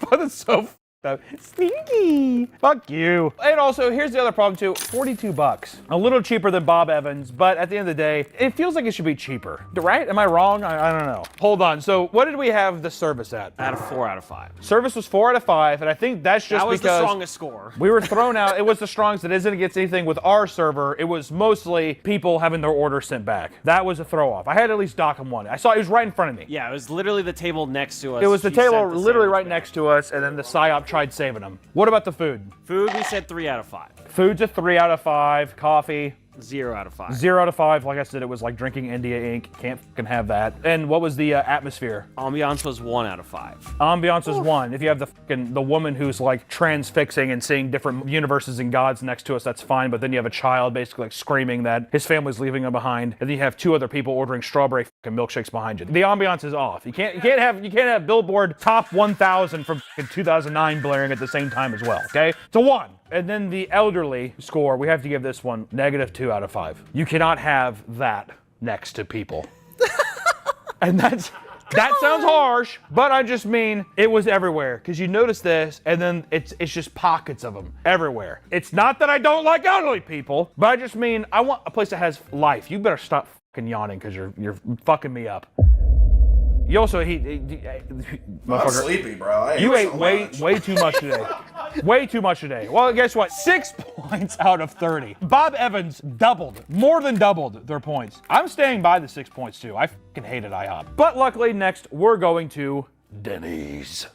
That's so f***ed up. Stinky. Fuck you. And also, here's the other problem too. $42. A little cheaper than Bob Evans, but at the end of the day, it feels like it should be cheaper. Right? Am I wrong? I don't know. Hold on. So what did we have the service at? Out of 4 out of 5. Service was 4 out of 5, and I think that's just that was because the strongest score. We were thrown out. It was the strongest. It isn't against anything with our server. It was mostly people having their order sent back. That was a throw off. I had to at least dock him one. I saw it was right in front of me. Yeah, it was literally the table next to us. It was the She table sent the literally sandwich right back. next to us, and then the PSYOP tried saving them. What about the food? Food, we said 3 out of 5. Food's a 3 out of 5. Coffee, 0 out of 5. 0 out of 5. Like I said, it was like drinking India ink. Can't fucking have that. And what was the atmosphere? Ambiance was 1 out of 5. Ambiance is 1. If you have the woman who's like transfixing and seeing different universes and gods next to us, that's fine. But then you have a child basically like screaming that his family's leaving him behind, and then you have 2 other people ordering strawberry fucking milkshakes behind you. The ambiance is off. You can't have Billboard Top 1000 from 2009 blaring at the same time as well. Okay, it's a 1. And then the elderly score, we have to give this one -2 out of 5. You cannot have that next to people. And that sounds harsh, but I just mean it was everywhere. Because you notice this, and then it's just pockets of them everywhere. It's not that I don't like elderly people, but I just mean I want a place that has life. You better stop fucking yawning because you're fucking me up. You also I'm sleepy, bro. You ate way too much today. Way too much today. Well, guess what? 6 points out of 30. Bob Evans more than doubled their points. I'm staying by the 6 points too. I fucking hated IHOP. But luckily, next we're going to Denny's.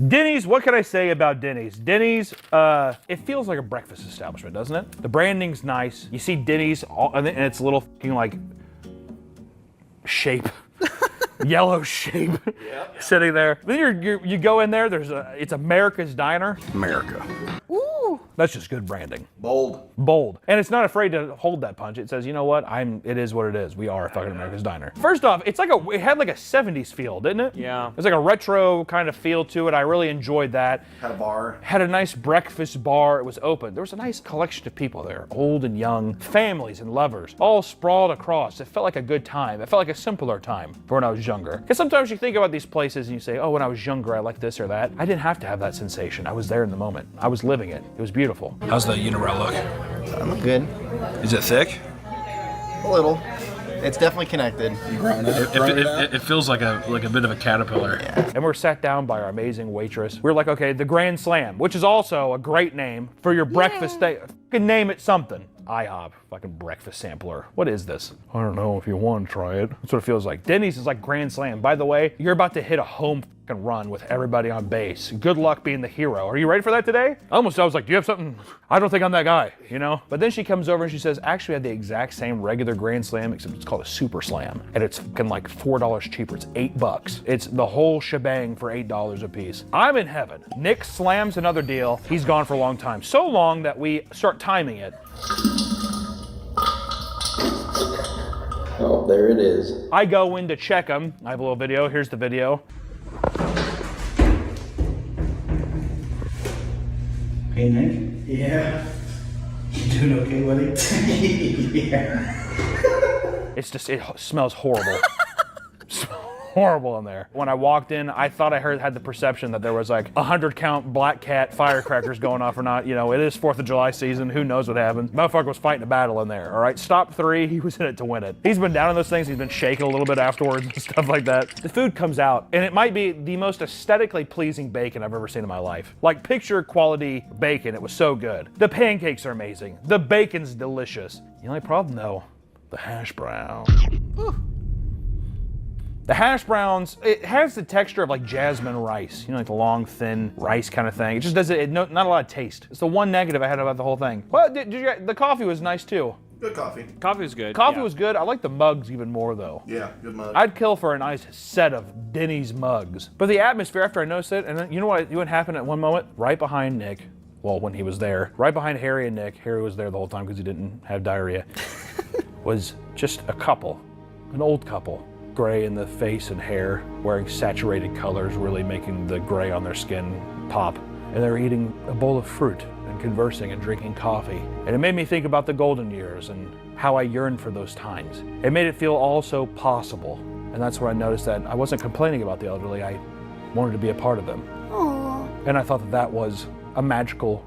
Denny's, what can I say about Denny's? Denny's, it feels like a breakfast establishment, doesn't it? The branding's nice. You see Denny's, and it's a little fucking like shape. Yellow shape. Yep. Sitting there. Then you go in there, it's America's Diner. America. Ooh. That's just good branding. Bold. Bold. And it's not afraid to hold that punch. It says, you know what? It is what it is. We are fucking America's Diner. First off, it had like a 70s feel, didn't it? Yeah. It's like a retro kind of feel to it. I really enjoyed that. Had a bar. Had a nice breakfast bar. It was open. There was a nice collection of people there, old and young, families and lovers, all sprawled across. It felt like a good time. It felt like a simpler time for when I was younger. Because sometimes you think about these places and you say, oh, when I was younger, I liked this or that. I didn't have to have that sensation. I was there in the moment. I was living it. It was beautiful. How's the unibrow look? I'm good. Is it thick? A little. It's definitely connected. It feels like a bit of a caterpillar. And we were sat down by our amazing waitress. We were like, okay, the Grand Slam, which is also a great name for your breakfast day. Fucking name it something. IHOP, fucking breakfast sampler. What is this? I don't know if you want to try it. That's what it feels like. Denny's is like Grand Slam. By the way, you're about to hit a home fucking run with everybody on base. Good luck being the hero. Are you ready for that today? I was like, do you have something? I don't think I'm that guy, you know? But then she comes over and she says, actually, I had the exact same regular Grand Slam, except it's called a Super Slam. And it's fucking like $4 cheaper. It's $8. It's the whole shebang for $8 a piece. I'm in heaven. Nick slams another deal. He's gone for a long time. So long that we start timing it. Oh, there it is. I go in to check him. I have a little video. Here's the video. Hey, Nick? Yeah. You doing okay, buddy? Yeah. It smells horrible. Horrible in there. When I walked in, I thought I had the perception that there was like 100 count Black Cat firecrackers going off or not. You know, it is 4th of July season. Who knows what happened? Motherfucker was fighting a battle in there, all right? Stop 3, he was in it to win it. He's been down in those things. He's been shaking a little bit afterwards and stuff like that. The food comes out, and it might be the most aesthetically pleasing bacon I've ever seen in my life. Like picture quality bacon. It was so good. The pancakes are amazing. The bacon's delicious. The only problem though, the hash brown. The hash browns, it has the texture of like jasmine rice, you know, like the long, thin rice kind of thing. It just doesn't, not a lot of taste. It's the one negative I had about the whole thing. Well, the coffee was nice too. Good coffee. Coffee was good. Coffee was good. I like the mugs even more though. Yeah, good mug. I'd kill for a nice set of Denny's mugs. But the atmosphere after I noticed it, and then you know what happened at one moment? Right behind Nick, well, when he was there, right behind Harry and Nick, Harry was there the whole time because he didn't have diarrhea, was just a couple, an old couple. Gray in the face and hair, wearing saturated colors, really making the gray on their skin pop. And they're eating a bowl of fruit and conversing and drinking coffee. And it made me think about the golden years and how I yearned for those times. It made it feel all so possible. And that's where I noticed that I wasn't complaining about the elderly, I wanted to be a part of them. Aww. And I thought that was a magical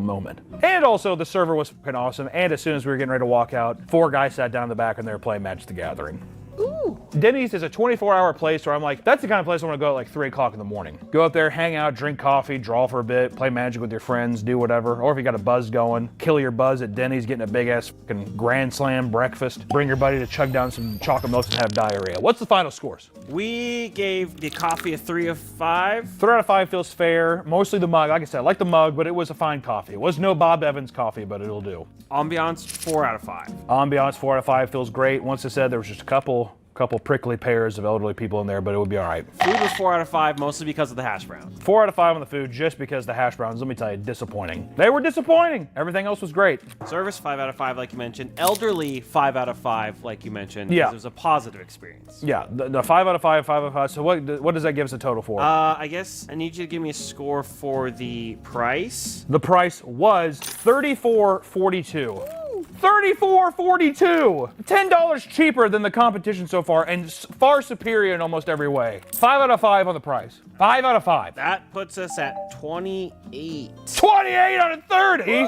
moment. And also the server was fucking awesome. And as soon as we were getting ready to walk out, 4 guys sat down in the back and they were playing Magic the Gathering. Ooh. Denny's is a 24-hour place where I'm like, that's the kind of place I want to go at like 3 o'clock in the morning. Go up there, hang out, drink coffee, draw for a bit, play Magic with your friends, do whatever. Or if you got a buzz going, kill your buzz at Denny's, getting a big-ass fucking Grand Slam breakfast. Bring your buddy to chug down some chocolate milk and have diarrhea. What's the final scores? We gave the coffee a 3 of 5. 3 out of 5 feels fair. Mostly the mug. Like I said, I like the mug, but it was a fine coffee. It was no Bob Evans coffee, but it'll do. Ambiance, 4 out of 5. Ambiance, 4 out of 5 feels great. Once I said there was just a couple prickly pairs of elderly people in there, but it would be all right. Food was 4 out of 5, mostly because of the hash browns. 4 out of 5 on the food, just because the hash browns, let me tell you, disappointing. They were disappointing. Everything else was great. Service, 5 out of 5, like you mentioned. Elderly, 5 out of 5, like you mentioned. Yeah. It was a positive experience. Yeah, the 5 out of 5, 5 out of 5. So what does that give us a total for? I guess I need you to give me a score for the price. The price was $34.42. $34.42! $10 cheaper than the competition so far, and far superior in almost every way. 5 out of 5 on the price. 5 out of 5. That puts us at 28. 28 out of 30? Ooh,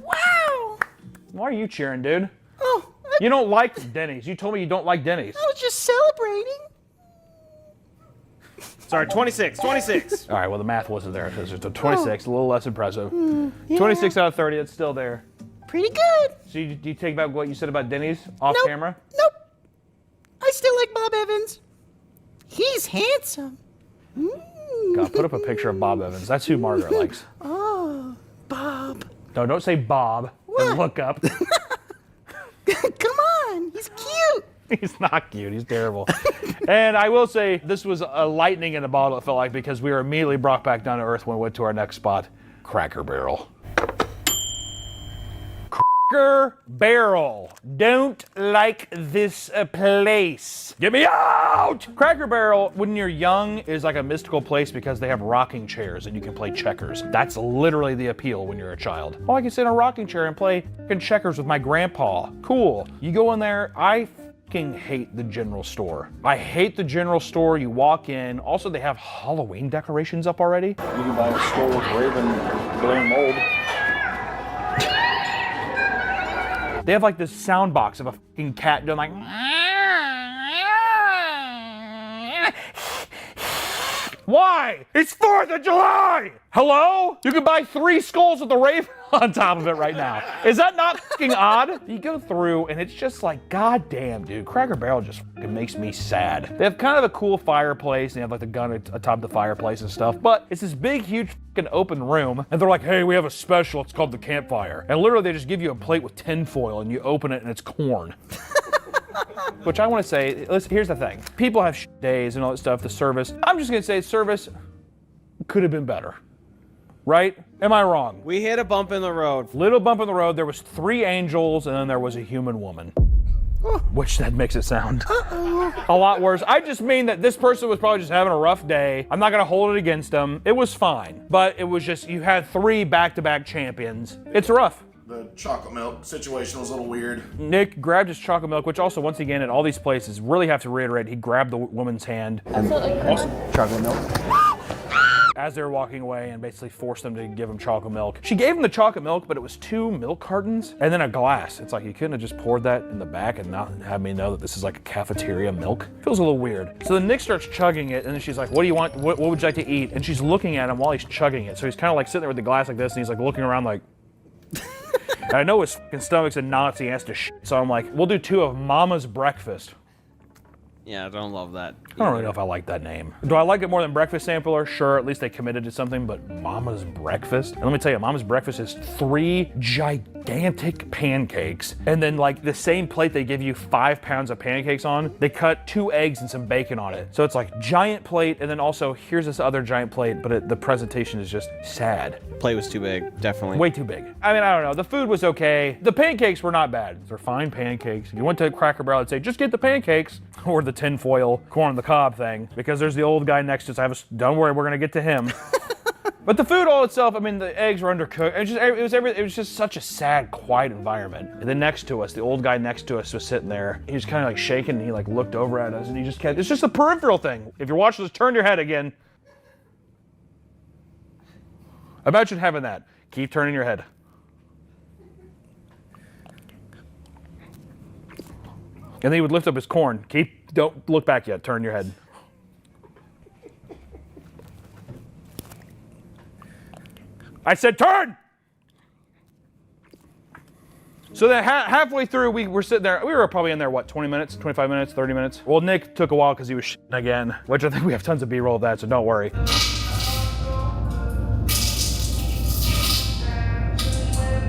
wow! Why are you cheering, dude? Oh, You don't like Denny's. You told me you don't like Denny's. I was just celebrating. Sorry, 26. 26. All right, well, the math wasn't there. So it's a 26, a little less impressive. Yeah. 26 out of 30, it's still there. Pretty good. So do you take back what you said about Denny's off Nope. camera? Nope. I still like Bob Evans. He's handsome. God, put up a picture of Bob Evans. That's who Margaret likes. Oh, Bob. No, don't say Bob and look up. Come on, he's cute. He's not cute. He's terrible. And I will say, this was a lightning in a bottle, it felt like, because we were immediately brought back down to earth when we went to our next spot. Cracker Barrel. Cracker Barrel. Don't like this place. Get me out! Cracker Barrel, when you're young, is like a mystical place because they have rocking chairs and you can play checkers. That's literally the appeal when you're a child. Oh, I can sit in a rocking chair and play checkers with my grandpa. Cool. You go in there, I fucking hate the general store. I hate the general store. You walk in. Also, they have Halloween decorations up already. You can buy a store with Raven blowing mold. They have like this sound box of a fucking cat doing like, why? It's 4th of July! Hello? You can buy 3 skulls with the Raven on top of it right now. Is that not fucking odd? You go through and it's just like, god damn, dude, Cracker Barrel just fucking makes me sad. They have kind of a cool fireplace, and they have like the gun atop the fireplace and stuff, but it's this big, huge fucking open room, and they're like, hey, we have a special, it's called the campfire. And literally they just give you a plate with tin foil and you open it and it's corn. Which I want to say, listen, here's the thing. People have days and all that stuff, the service. I'm just going to say service could have been better. Right? Am I wrong? We hit a bump in the road. Little bump in the road. There was 3 angels and then there was a human woman. Which that makes it sound a lot worse. I just mean that this person was probably just having a rough day. I'm not going to hold it against them. It was fine. But it was just, you had 3 back-to-back champions. It's rough. The chocolate milk situation was a little weird. Nick grabbed his chocolate milk, which also, once again, at all these places, really have to reiterate, he grabbed the woman's hand. Awesome. Chocolate milk. As they were walking away and basically forced them to give him chocolate milk. She gave him the chocolate milk, but it was 2 milk cartons and then a glass. It's like, you couldn't have just poured that in the back and not have me know that this is like a cafeteria milk. Feels a little weird. So then Nick starts chugging it and then she's like, what do you want? What would you like to eat? And she's looking at him while he's chugging it. So he's kind of like sitting there with the glass like this and he's like looking around like, and I know his fucking stomach's a Nazi, he has to shit. So I'm like, we'll do 2 of Mama's Breakfast. Yeah, I don't love that. I don't really know if I like that name. Do I like it more than Breakfast Sampler? Sure, at least they committed to something, but Mama's Breakfast? And let me tell you, Mama's Breakfast is 3 gigantic pancakes, and then like the same plate they give you 5 pounds of pancakes on, they cut 2 eggs and some bacon on it. So it's like giant plate, and then also here's this other giant plate, but the presentation is just sad. Plate was too big, definitely. Way too big. I mean, I don't know. The food was okay. The pancakes were not bad. They're fine pancakes. If you went to Cracker Barrel, I'd say, just get the pancakes or the tinfoil corn on the cob thing, because there's the old guy next to us. Don't worry, we're gonna get to him. But the food all itself, I mean, the eggs were undercooked. It was just such a sad, quiet environment. And then next to us, the old guy next to us was sitting there. He was kind of like shaking, and he like looked over at us, and he just kept, it's just a peripheral thing. If you're watching this, turn your head again. Imagine having that. Keep turning your head. And then he would lift up his corn. Don't look back yet, turn your head. I said turn! So then halfway through, we were sitting there, we were probably in there, what, 20 minutes, 25 minutes, 30 minutes? Well, Nick took a while because he was shitting again, which I think we have tons of B-roll of that, so don't worry.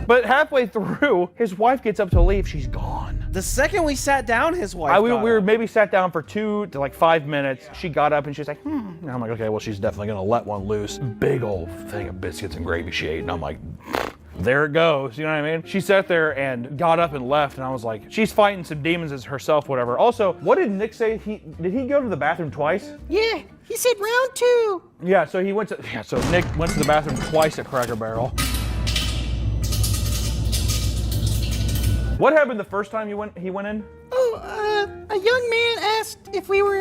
But halfway through, his wife gets up to leave, she's gone. The second we sat down, his wife we were maybe sat down for 2 to like 5 minutes. She got up and she was like, And I'm like, okay, well, she's definitely gonna let one loose. Big old thing of biscuits and gravy she ate. And I'm like, there it goes, you know what I mean? She sat there and got up and left, and I was like, she's fighting some demons as herself, whatever. Also, what did Nick say? Did he go to the bathroom twice? Yeah, he said round 2. Yeah, so Nick went to the bathroom twice at Cracker Barrel. What happened the first time he went in? Oh, a young man asked if they were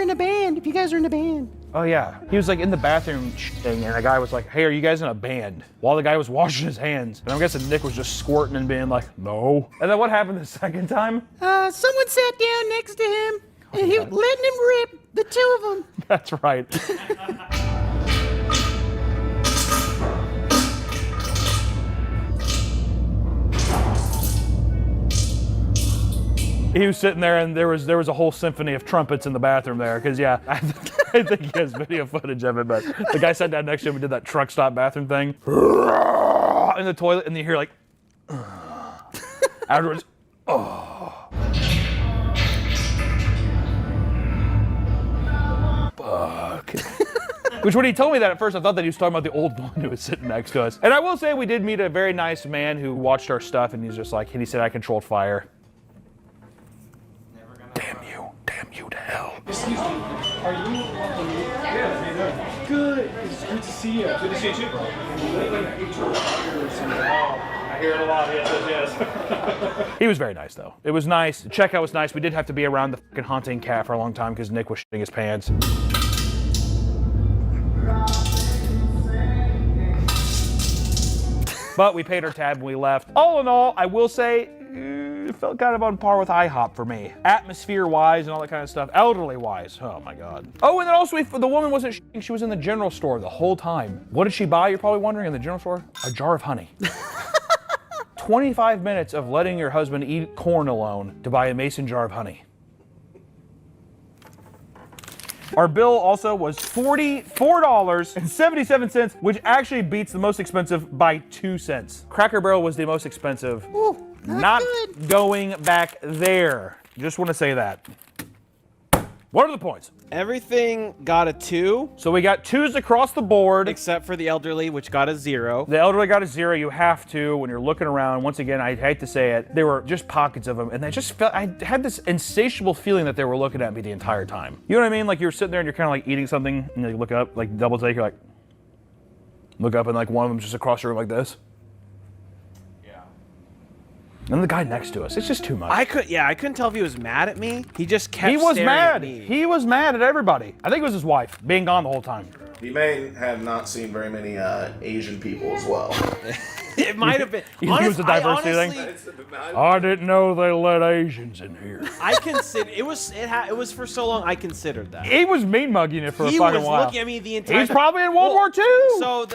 in a band, if you guys are in a band. Oh yeah, he was like in the bathroom thing, and the guy was like, hey, are you guys in a band? While the guy was washing his hands. And I'm guessing Nick was just squirting and being like, no. And then what happened the second time? Someone sat down next to him, and he letting him rip, the 2 of them. That's right. He was sitting there, and there was a whole symphony of trumpets in the bathroom there. Because yeah, I think he has video footage of it. But the guy sat down next to him and did that truck stop bathroom thing in the toilet, and you hear like afterwards. Oh, fuck. Which when he told me that at first, I thought that he was talking about the old woman who was sitting next to us. And I will say we did meet a very nice man who watched our stuff, and he's just like, and he said I controlled fire. Damn you to hell. Excuse me, are you welcome? Yeah, how you doing? Good. It's good to see you. Good to see you too, bro. I hear it a lot. Yes. He was very nice though. It was nice. The checkout was nice. We did have to be around the fucking haunting cat for a long time because Nick was shitting his pants. But we paid our tab and we left. All in all, I will say, it felt kind of on par with IHOP for me. Atmosphere-wise and all that kind of stuff. Elderly-wise, oh my God. Oh, and then also, the woman wasn't shitting, she was in the general store the whole time. What did she buy, you're probably wondering, in the general store? A jar of honey. 25 minutes of letting your husband eat corn alone to buy a mason jar of honey. Our bill also was $44.77, which actually beats the most expensive by 2 cents. Cracker Barrel was the most expensive. Ooh, not going back there. Just want to say that. What are the points? Everything got a 2. So we got 2s across the board. Except for the elderly, which got a 0. The elderly got a 0. You have to when you're looking around. Once again, I hate to say it, there were just pockets of them, and I just felt I had this insatiable feeling that they were looking at me the entire time. You know what I mean? Like you're sitting there and you're kind of like eating something, and you look up, like double take, you're like, look up, and like one of them's just across the room like this. And the guy next to us, it's just too much. I couldn't tell if he was mad at me. He just kept He was staring mad. at me. He was mad at everybody. I think it was his wife being gone the whole time. He may have not seen very many Asian people as well. It might have been. You think it was a diversity thing? I didn't know they let Asians in here. I consider it was for so long. I considered that. He was mean mugging it for a fucking while. He was looking at me the entire. He's probably in World War II. So.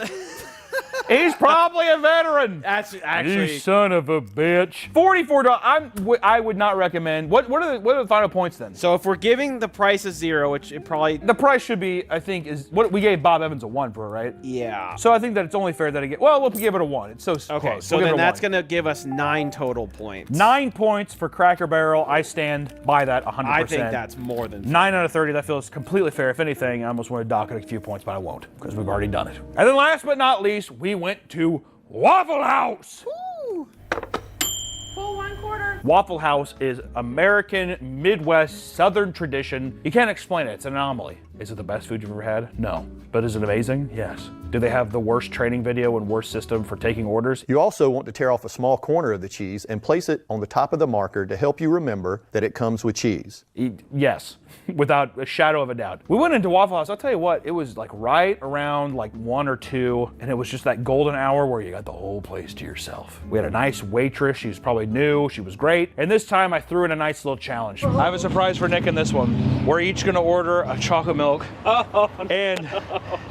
He's probably a veteran. That's actually. You son of a bitch. $44. I would not recommend. What are the final points then? So if we're giving the price a 0, which it probably. The price should be, I think, is what we gave Bob Evans a 1 for, right? Yeah. So I think that it's only fair that I get. Well, we'll give it a 1. It's so okay. Close. So we'll then that's gonna give us 9 total points. 9 points for Cracker Barrel. I stand by that 100%. I think that's more than fair. 9 out of 30. That feels completely fair. If anything, I almost want to dock it a few points, but I won't because we've already done it. And then last but not least, we went to Waffle House. Ooh. Full 1/4. Waffle House is American, Midwest, Southern tradition. You can't explain it. It's an anomaly. Is it the best food you've ever had? No. But is it amazing? Yes. Do they have the worst training video and worst system for taking orders? You also want to tear off a small corner of the cheese and place it on the top of the marker to help you remember that it comes with cheese. Yes, without a shadow of a doubt. We went into Waffle House, I'll tell you what, it was like right around like 1 or 2, and it was just that golden hour where you got the whole place to yourself. We had a nice waitress, she was probably new, she was great, and this time I threw in a nice little challenge. I have a surprise for Nick in this one. We're each gonna order a chocolate milk, and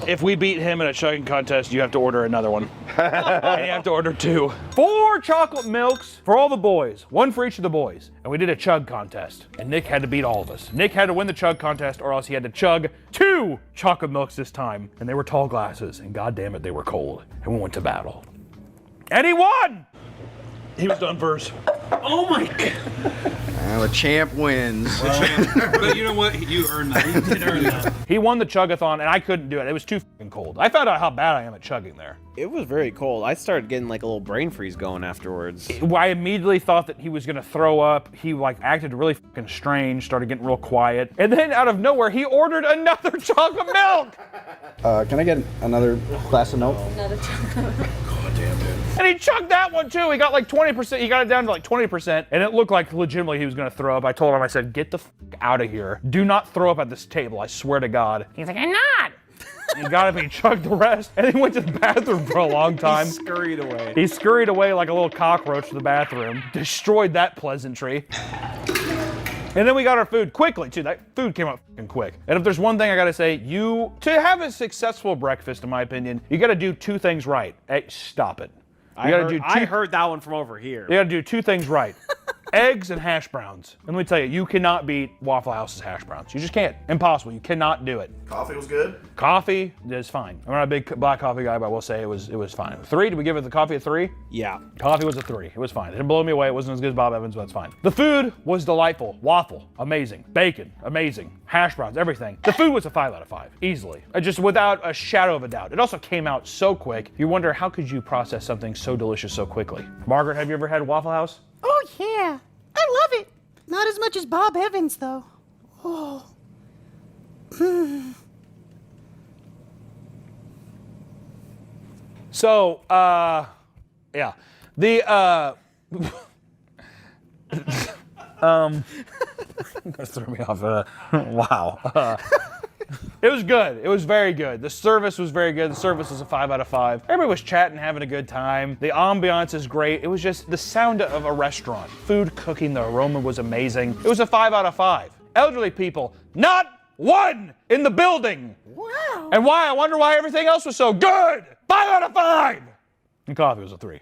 if we beat him in a chugging contest, you have to order another one. And you have to order 2. 4 chocolate milks for all the boys, 1 for each of the boys. And we did a chug contest, and Nick had to beat all of us. Nick had to win the chug contest, or else he had to chug 2 chocolate milks this time. And they were tall glasses, and god damn it, they were cold. And we went to battle. And he won! He was done first. Oh my god. Well, the champ wins. But you know what? You earned that. You did earn that. He won the chugathon, and I couldn't do it. It was too fucking cold. I found out how bad I am at chugging there. It was very cold. I started getting like a little brain freeze going afterwards. I immediately thought that he was gonna throw up. He like acted really fucking strange, started getting real quiet. And then out of nowhere, he ordered another chocolate milk. Can I get another glass of milk? Another chocolate milk. And he chugged that one too. He got like 20%. He got it down to like 20%. And it looked like legitimately he was gonna throw up. I told him, I said, get the out of here. Do not throw up at this table. I swear to God. He's like, I'm not. He got up and he chugged the rest. And he went to the bathroom for a long time. He scurried away. He scurried away like a little cockroach to the bathroom. Destroyed that pleasantry. And then we got our food quickly too. That food came up fucking quick. And if there's one thing I gotta say, to have a successful breakfast, in my opinion, you gotta do 2 things right. Hey, stop it. I heard that one from over here. You gotta do 2 things right. eggs and hash browns. And let me tell you, you cannot beat Waffle House's hash browns. You just can't. Impossible. You cannot do it. Coffee was good? Coffee is fine. I'm not a big black coffee guy, but I will say it was fine. 3, did we give it the coffee a 3? Yeah. Coffee was a 3. It was fine. It didn't blow me away. It wasn't as good as Bob Evans, but it's fine. The food was delightful. Waffle, amazing. Bacon, amazing. Hash browns, everything. The food was a 5 out of 5, easily. Just without a shadow of a doubt. It also came out so quick. You wonder, how could you process something so delicious so quickly? Margaret, have you ever had Waffle House? Oh, yeah. I love it. Not as much as Bob Evans, though. Oh. So, yeah. The, that threw me off. Wow. It was good. It was very good. The service was very good. The service was a 5 out of 5. Everybody was chatting, having a good time. The ambiance is great. It was just the sound of a restaurant. Food, cooking, the aroma was amazing. It was a 5 out of 5. Elderly people, not one in the building. Wow. And why? I wonder why everything else was so good. 5 out of 5. And coffee was a 3.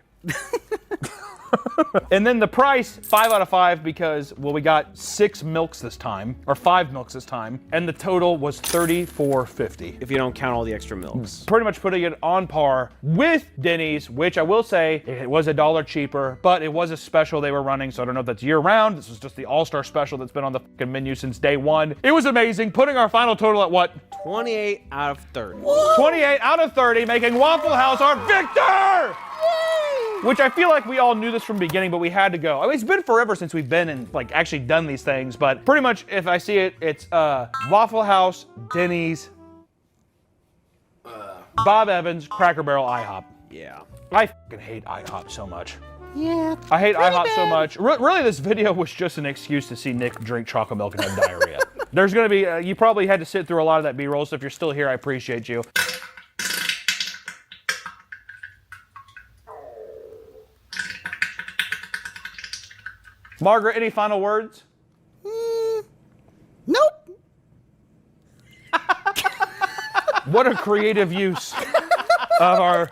And then the price, 5 out of 5, because, well, we got 6 milks this time, or 5 milks this time, and the total was $34.50. If you don't count all the extra milks. Pretty much putting it on par with Denny's, which I will say, it was $1 cheaper, but it was a special they were running, so I don't know if that's year round. This was just the All-Star special that's been on the fucking menu since day one. It was amazing, putting our final total at what? 28 out of 30. 28 out of 30, making Waffle House our victor! Which I feel like we all knew this from the beginning, but we had to go. I mean, it's been forever since we've been and like actually done these things, but pretty much if I see it, it's Waffle House, Denny's, Bob Evans, Cracker Barrel, IHOP. Yeah. I fucking hate IHOP so much. Yeah. I hate IHOP bad. so much. Really, this video was just an excuse to see Nick drink chocolate milk and have diarrhea. There's gonna be, you probably had to sit through a lot of that B-roll, so if you're still here, I appreciate you. Margaret, any final words? Nope. What a creative use of our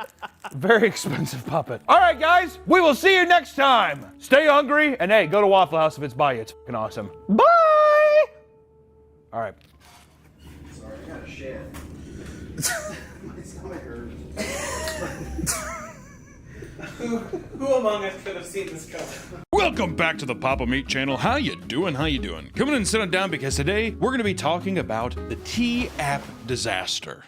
very expensive puppet. All right, guys, we will see you next time. Stay hungry, and hey, go to Waffle House if it's by you. It's fucking awesome. Bye! All right. Sorry, I got a shit. My stomach hurts. Who among us could have seen this coming? Welcome back to the Papa Meat channel. How you doing? How you doing? Come in and sit down because today we're going to be talking about the T-App disaster.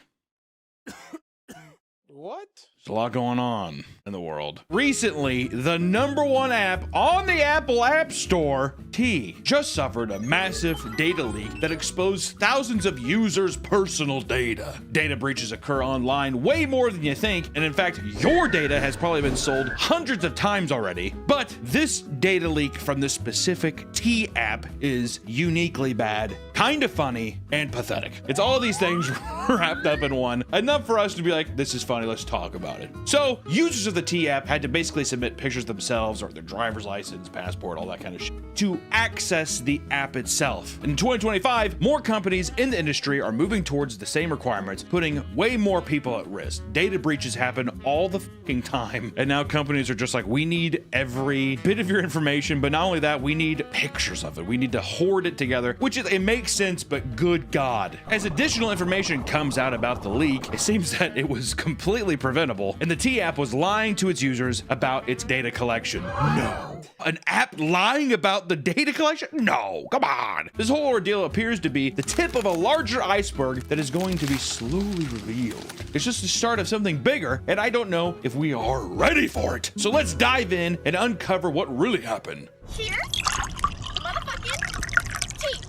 What? There's a lot going on in the world. Recently, the #1 app on the Apple App Store, T, just suffered a massive data leak that exposed thousands of users' personal data. Data breaches occur online way more than you think, and in fact, your data has probably been sold hundreds of times already. But this data leak from this specific T app is uniquely bad, kind of funny, and pathetic. It's all these things wrapped up in one, enough for us to be like, this is funny, let's talk about it. So, users of the T app had to basically submit pictures of themselves or their driver's license, passport, all that kind of shit to access the app itself. In 2025, more companies in the industry are moving towards the same requirements, putting way more people at risk. Data breaches happen all the fucking time, and now companies are just like, we need every bit of your information, but not only that, we need pictures of it. We need to hoard it together, which is, it makes sense, but good God. As additional information comes out about the leak, it seems that it was completely preventable, and the T app was lying to its users about its data collection. No. An app lying about the data collection? No, come on. This whole ordeal appears to be the tip of a larger iceberg that is going to be slowly revealed. It's just the start of something bigger, and I don't know if we are ready for it. So let's dive in and uncover what really happened. Here? Motherfucking T.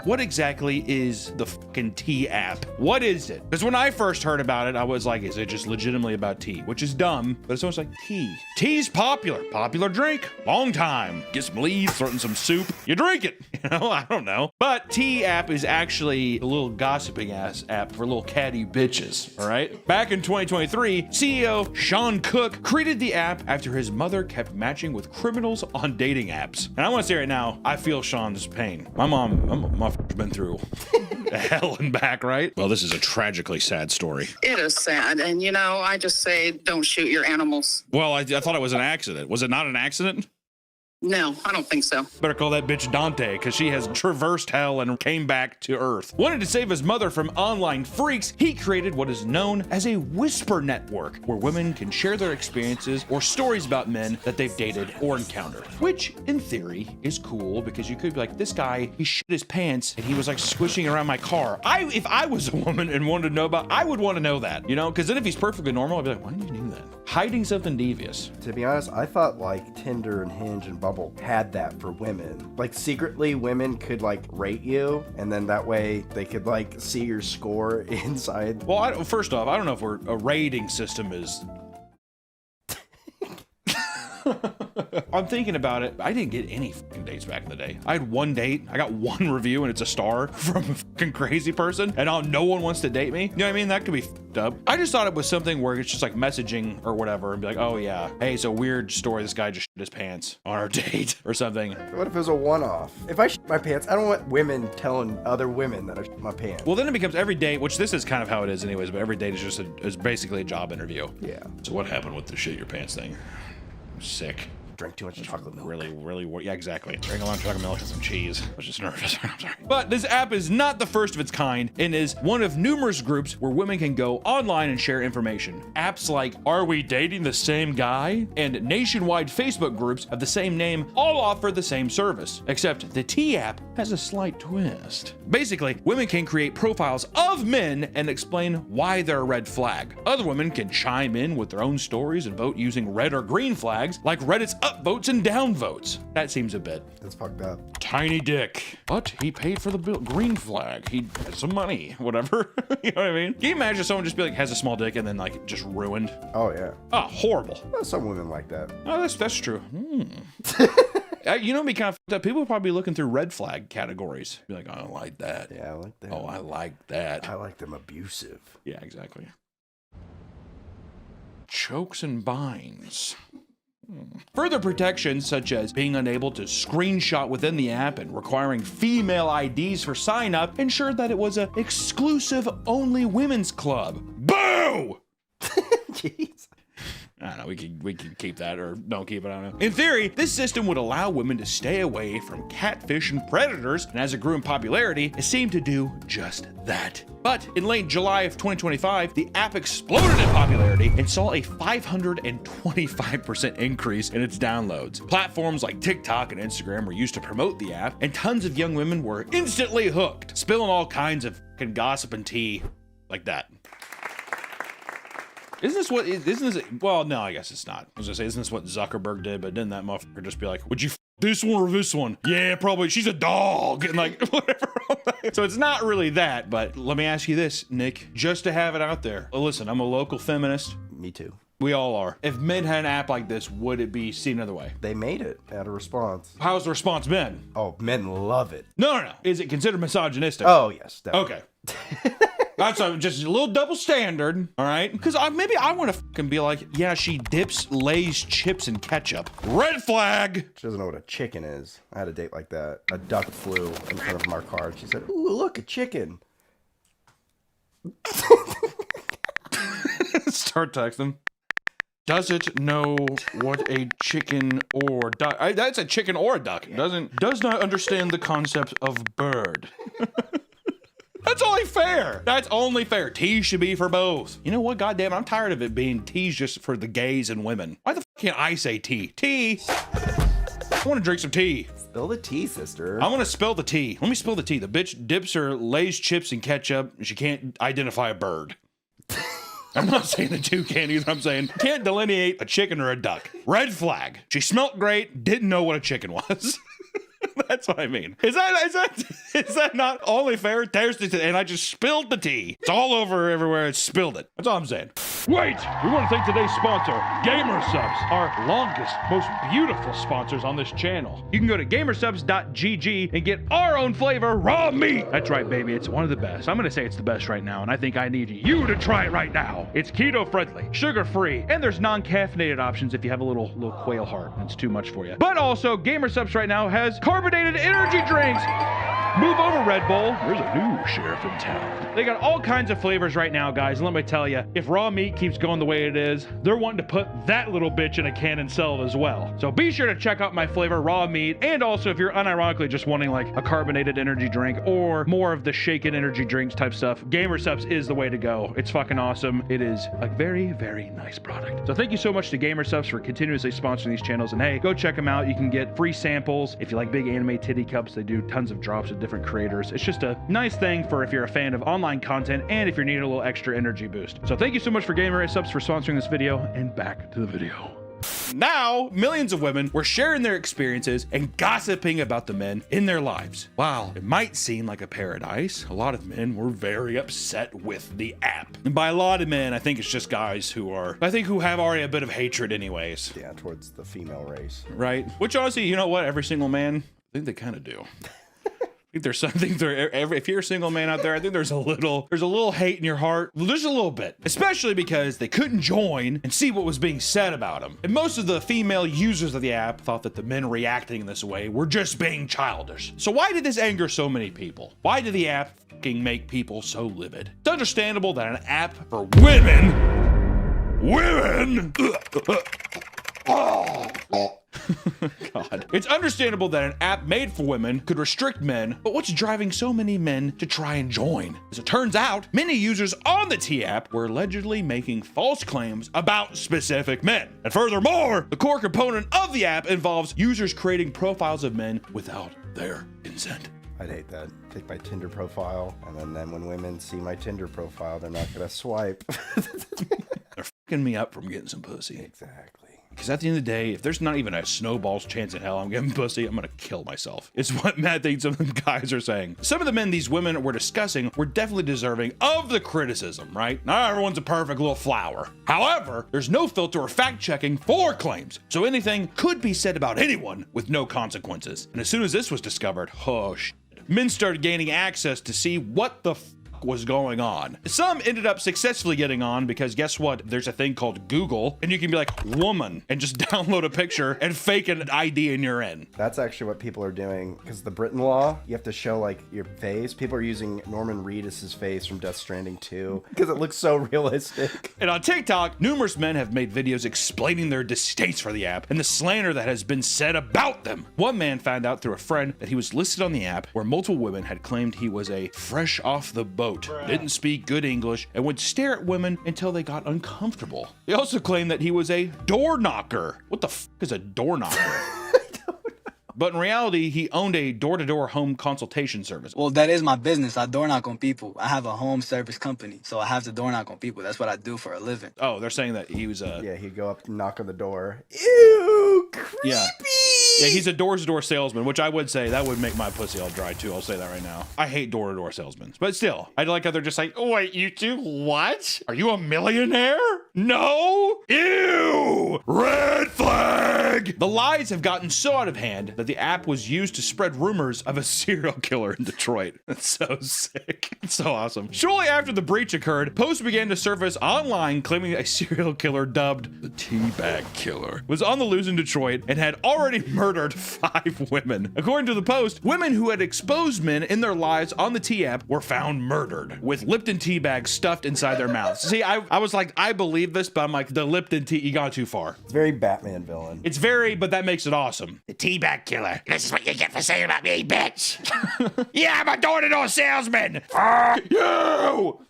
What exactly is the fucking T app? What is it? Because when I first heard about it, I was like, is it just legitimately about tea? Which is dumb, but it's almost like tea. Tea's popular. Popular drink. Long time. Get some leaves, throw it in some soup. You drink it. You know, I don't know. But T app is actually a little gossiping ass app for little catty bitches, all right? Back in 2023, CEO Sean Cook created the app after his mother kept matching with criminals on dating apps. And I want to say right now, I feel Sean's pain. My mom been through hell and back, right? Well, this is a tragically sad story. It is sad, and you know, I just say don't shoot your animals. Well, I thought it was an accident. Was it not an accident? No, I don't think so. Better call that bitch Dante, because she has traversed hell and came back to Earth. Wanting to save his mother from online freaks, he created what is known as a whisper network, where women can share their experiences or stories about men that they've dated or encountered. Which, in theory, is cool, because you could be like, this guy, he shit his pants and he was like squishing around my car. If I was a woman and wanted to know about, I would want to know that, you know? Because then if he's perfectly normal, I'd be like, why did you do that? Hiding something devious. To be honest, I thought like Tinder and Hinge and Bumble had that for women. Like secretly women could like rate you, and then that way they could like see your score inside. Well, first off, I don't know if a rating system is... I'm thinking about it. I didn't get any fucking dates back in the day. I had one date. I got one review and it's a star from a fucking crazy person, and no one wants to date me. You know what I mean? That could be fucked up. I just thought it was something where it's just like messaging or whatever and be like, oh yeah, hey, it's a weird story. This guy just shit his pants on our date or something. What if it was a one-off? If I shit my pants, I don't want women telling other women that I shit my pants. Well, then it becomes every date, which this is kind of how it is anyways, but every date is just is basically a job intervw. Yeah. So what happened with the shit your pants thing? Sick. Drank too much chocolate milk. Really, yeah, exactly. Drank a lot of chocolate milk and some cheese. I was just nervous. I'm sorry. But this app is not the first of its kind and is one of numerous groups where women can go online and share information. Apps like Are We Dating the Same Guy? And nationwide Facebook groups of the same name all offer the same service, except the T app has a slight twist. Basically, women can create profiles of men and explain why they're a red flag. Other women can chime in with their own stories and vote using red or green flags, like Reddit's upvotes and downvotes. That seems a bit... That's fucked up. Tiny dick. But he paid for the green flag. He has some money, whatever. You know what I mean? Can you imagine someone just be like, has a small dick and then like just ruined? Oh yeah. Oh, horrible. Well, some women like that. Oh, that's true. You know, be kind of fucked up. People would probably be looking through red flag categories. Be like, I don't like that. Yeah, I like that. Oh, I like that. I like them abusive. Yeah, exactly. Chokes and binds. Further protections, such as being unable to screenshot within the app and requiring female IDs for sign up, ensured that it was an exclusive only women's club. Boo! Jeez. I don't know, we can keep that or don't keep it, I don't know. In theory, this system would allow women to stay away from catfish and predators, and as it grew in popularity, it seemed to do just that. But in late July of 2025, the app exploded in popularity and saw a 525% increase in its downloads. Platforms like TikTok and Instagram were used to promote the app, and tons of young women were instantly hooked, spilling all kinds of fucking gossip and tea like that. Isn't this, well, no, I guess it's not. I was gonna say, isn't this what Zuckerberg did? But didn't that motherfucker just be like, would you this one or this one? Yeah, probably. She's a dog. And like, whatever. So it's not really that, but let me ask you this, Nick, just to have it out there. Listen, I'm a local feminist. Me too. We all are. If men had an app like this, would it be seen another way? They made it at a response. How's the response been? Oh, men love it. No. Is it considered misogynistic? Oh, yes, definitely. Okay. That's just a little double standard, all right? Because maybe I want to fucking be like, yeah, she dips Lay's chips in ketchup. Red flag! She doesn't know what a chicken is. I had a date like that. A duck flew in front of our car, and she said, ooh, look, a chicken. Start texting. Does it know what a chicken or duck? That's a chicken or a duck. Does not understand the concept of bird. That's only fair. That's only fair. Tea should be for both. You know what? Goddamn, I'm tired of it being teas just for the gays and women. Why the fuck can't I say tea? Tea. I want to drink some tea. Spill the tea, sister. I want to spill the tea. Let me spill the tea. The bitch dips her Lay's chips in ketchup and she can't identify a bird. I'm not saying the two can't either. I'm saying can't delineate a chicken or a duck. Red flag. She smelled great, didn't know what a chicken was. That's what I mean. Is that not only fair? There's the tea, and I just spilled the tea. It's all over everywhere. It spilled it. That's all I'm saying. Wait! We want to thank today's sponsor, GamerSupps, our longest, most beautiful sponsors on this channel. You can go to gamersupps.gg and get our own flavor raw meat. That's right, baby. It's one of the best. I'm going to say it's the best right now, and I think I need you to try it right now. It's keto friendly, sugar free, and there's non-caffeinated options if you have a little quail heart and it's too much for you. But also, GamerSupps right now has carbonated energy drinks. Move over, Red Bull. There's a new sheriff in town. They got all kinds of flavors right now, guys. And let me tell you, if raw meat keeps going the way it is, they're wanting to put that little bitch in a can and sell it as well. So be sure to check out my flavor, raw meat. And also, if you're unironically just wanting like a carbonated energy drink or more of the shaken energy drinks type stuff, Gamer Supps is the way to go. It's fucking awesome. It is a very, very nice product. So thank you so much to Gamer Supps for continuously sponsoring these channels. And hey, go check them out. You can get free samples. If you like big anime titty cups, they do tons of drops with different creators. It's just a nice thing for if you're a fan of online content and if you're needing a little extra energy boost. So thank you so much for Gamer Supps for sponsoring this video, and back to the video. Now, millions of women were sharing their experiences and gossiping about the men in their lives. While it might seem like a paradise, a lot of men were very upset with the app. And by a lot of men, I think it's just guys who have already a bit of hatred anyways. Yeah, towards the female race. Right? Which honestly, you know what? Every single man, I think they kind of do. I think there's something there. If you're a single man out there, I think there's a little hate in your heart. Just a little bit, especially because they couldn't join and see what was being said about them. And most of the female users of the app thought that the men reacting in this way were just being childish. So why did this anger so many people? Why did the app fucking make people so livid? It's understandable that an app for women. God. It's understandable that an app made for women could restrict men, but what's driving so many men to try and join? As it turns out, many users on the T app were allegedly making false claims about specific men. And furthermore, the core component of the app involves users creating profiles of men without their consent. I'd hate that. Take my Tinder profile, and then when women see my Tinder profile, they're not gonna swipe. They're fucking me up from getting some pussy. Exactly. Because at the end of the day, if there's not even a snowball's chance in hell I'm getting pussy, I'm gonna kill myself. It's what Matt thinks some of the guys are saying. Some of the men these women were discussing were definitely deserving of the criticism, right? Not everyone's a perfect little flower. However, there's no filter or fact checking for claims, so anything could be said about anyone with no consequences. And as soon as this was discovered, oh shit, men started gaining access to see what the was going on. Some ended up successfully getting on because guess what? There's a thing called Google and you can be like woman and just download a picture and fake an ID in your end. That's actually what people are doing because the Britain law, you have to show like your face. People are using Norman Reedus' face from Death Stranding 2 because it looks so realistic. And on TikTok, numerous men have made videos explaining their distaste for the app and the slander that has been said about them. One man found out through a friend that he was listed on the app where multiple women had claimed he was a fresh off the boat, didn't speak good English, and would stare at women until they got uncomfortable. He also claimed that he was a door knocker. What the f is a door knocker? But in reality, he owned a door-to-door home consultation service. Well, that is my business. I door knock on people. I have a home service company, so I have to door knock on people. That's what I do for a living. Oh, they're saying that he was a... Yeah, he'd go up and knock on the door. Ew, creepy! Yeah, he's a door-to-door salesman, which I would say that would make my pussy all dry too. I'll say that right now. I hate door-to-door salesmen, but still, I like how they're just like, oh, wait, you two, what? Are you a millionaire? No? Ew! Red flag! The lies have gotten so out of hand that the app was used to spread rumors of a serial killer in Detroit. That's so sick. It's so awesome. Shortly after the breach occurred, posts began to surface online claiming a serial killer dubbed the Teabag Killer was on the loose in Detroit and had already murdered 5 women. According to the post, women who had exposed men in their lives on the T app were found murdered with Lipton tea bags stuffed inside their mouths. See, I was like, I believe this, but I'm like, the Lipton tea, you got too far. It's very Batman villain. It's very, but that makes it awesome. The Teabag Killer. This is what you get for saying about me, bitch. Yeah, I'm a door-to-door salesman. You.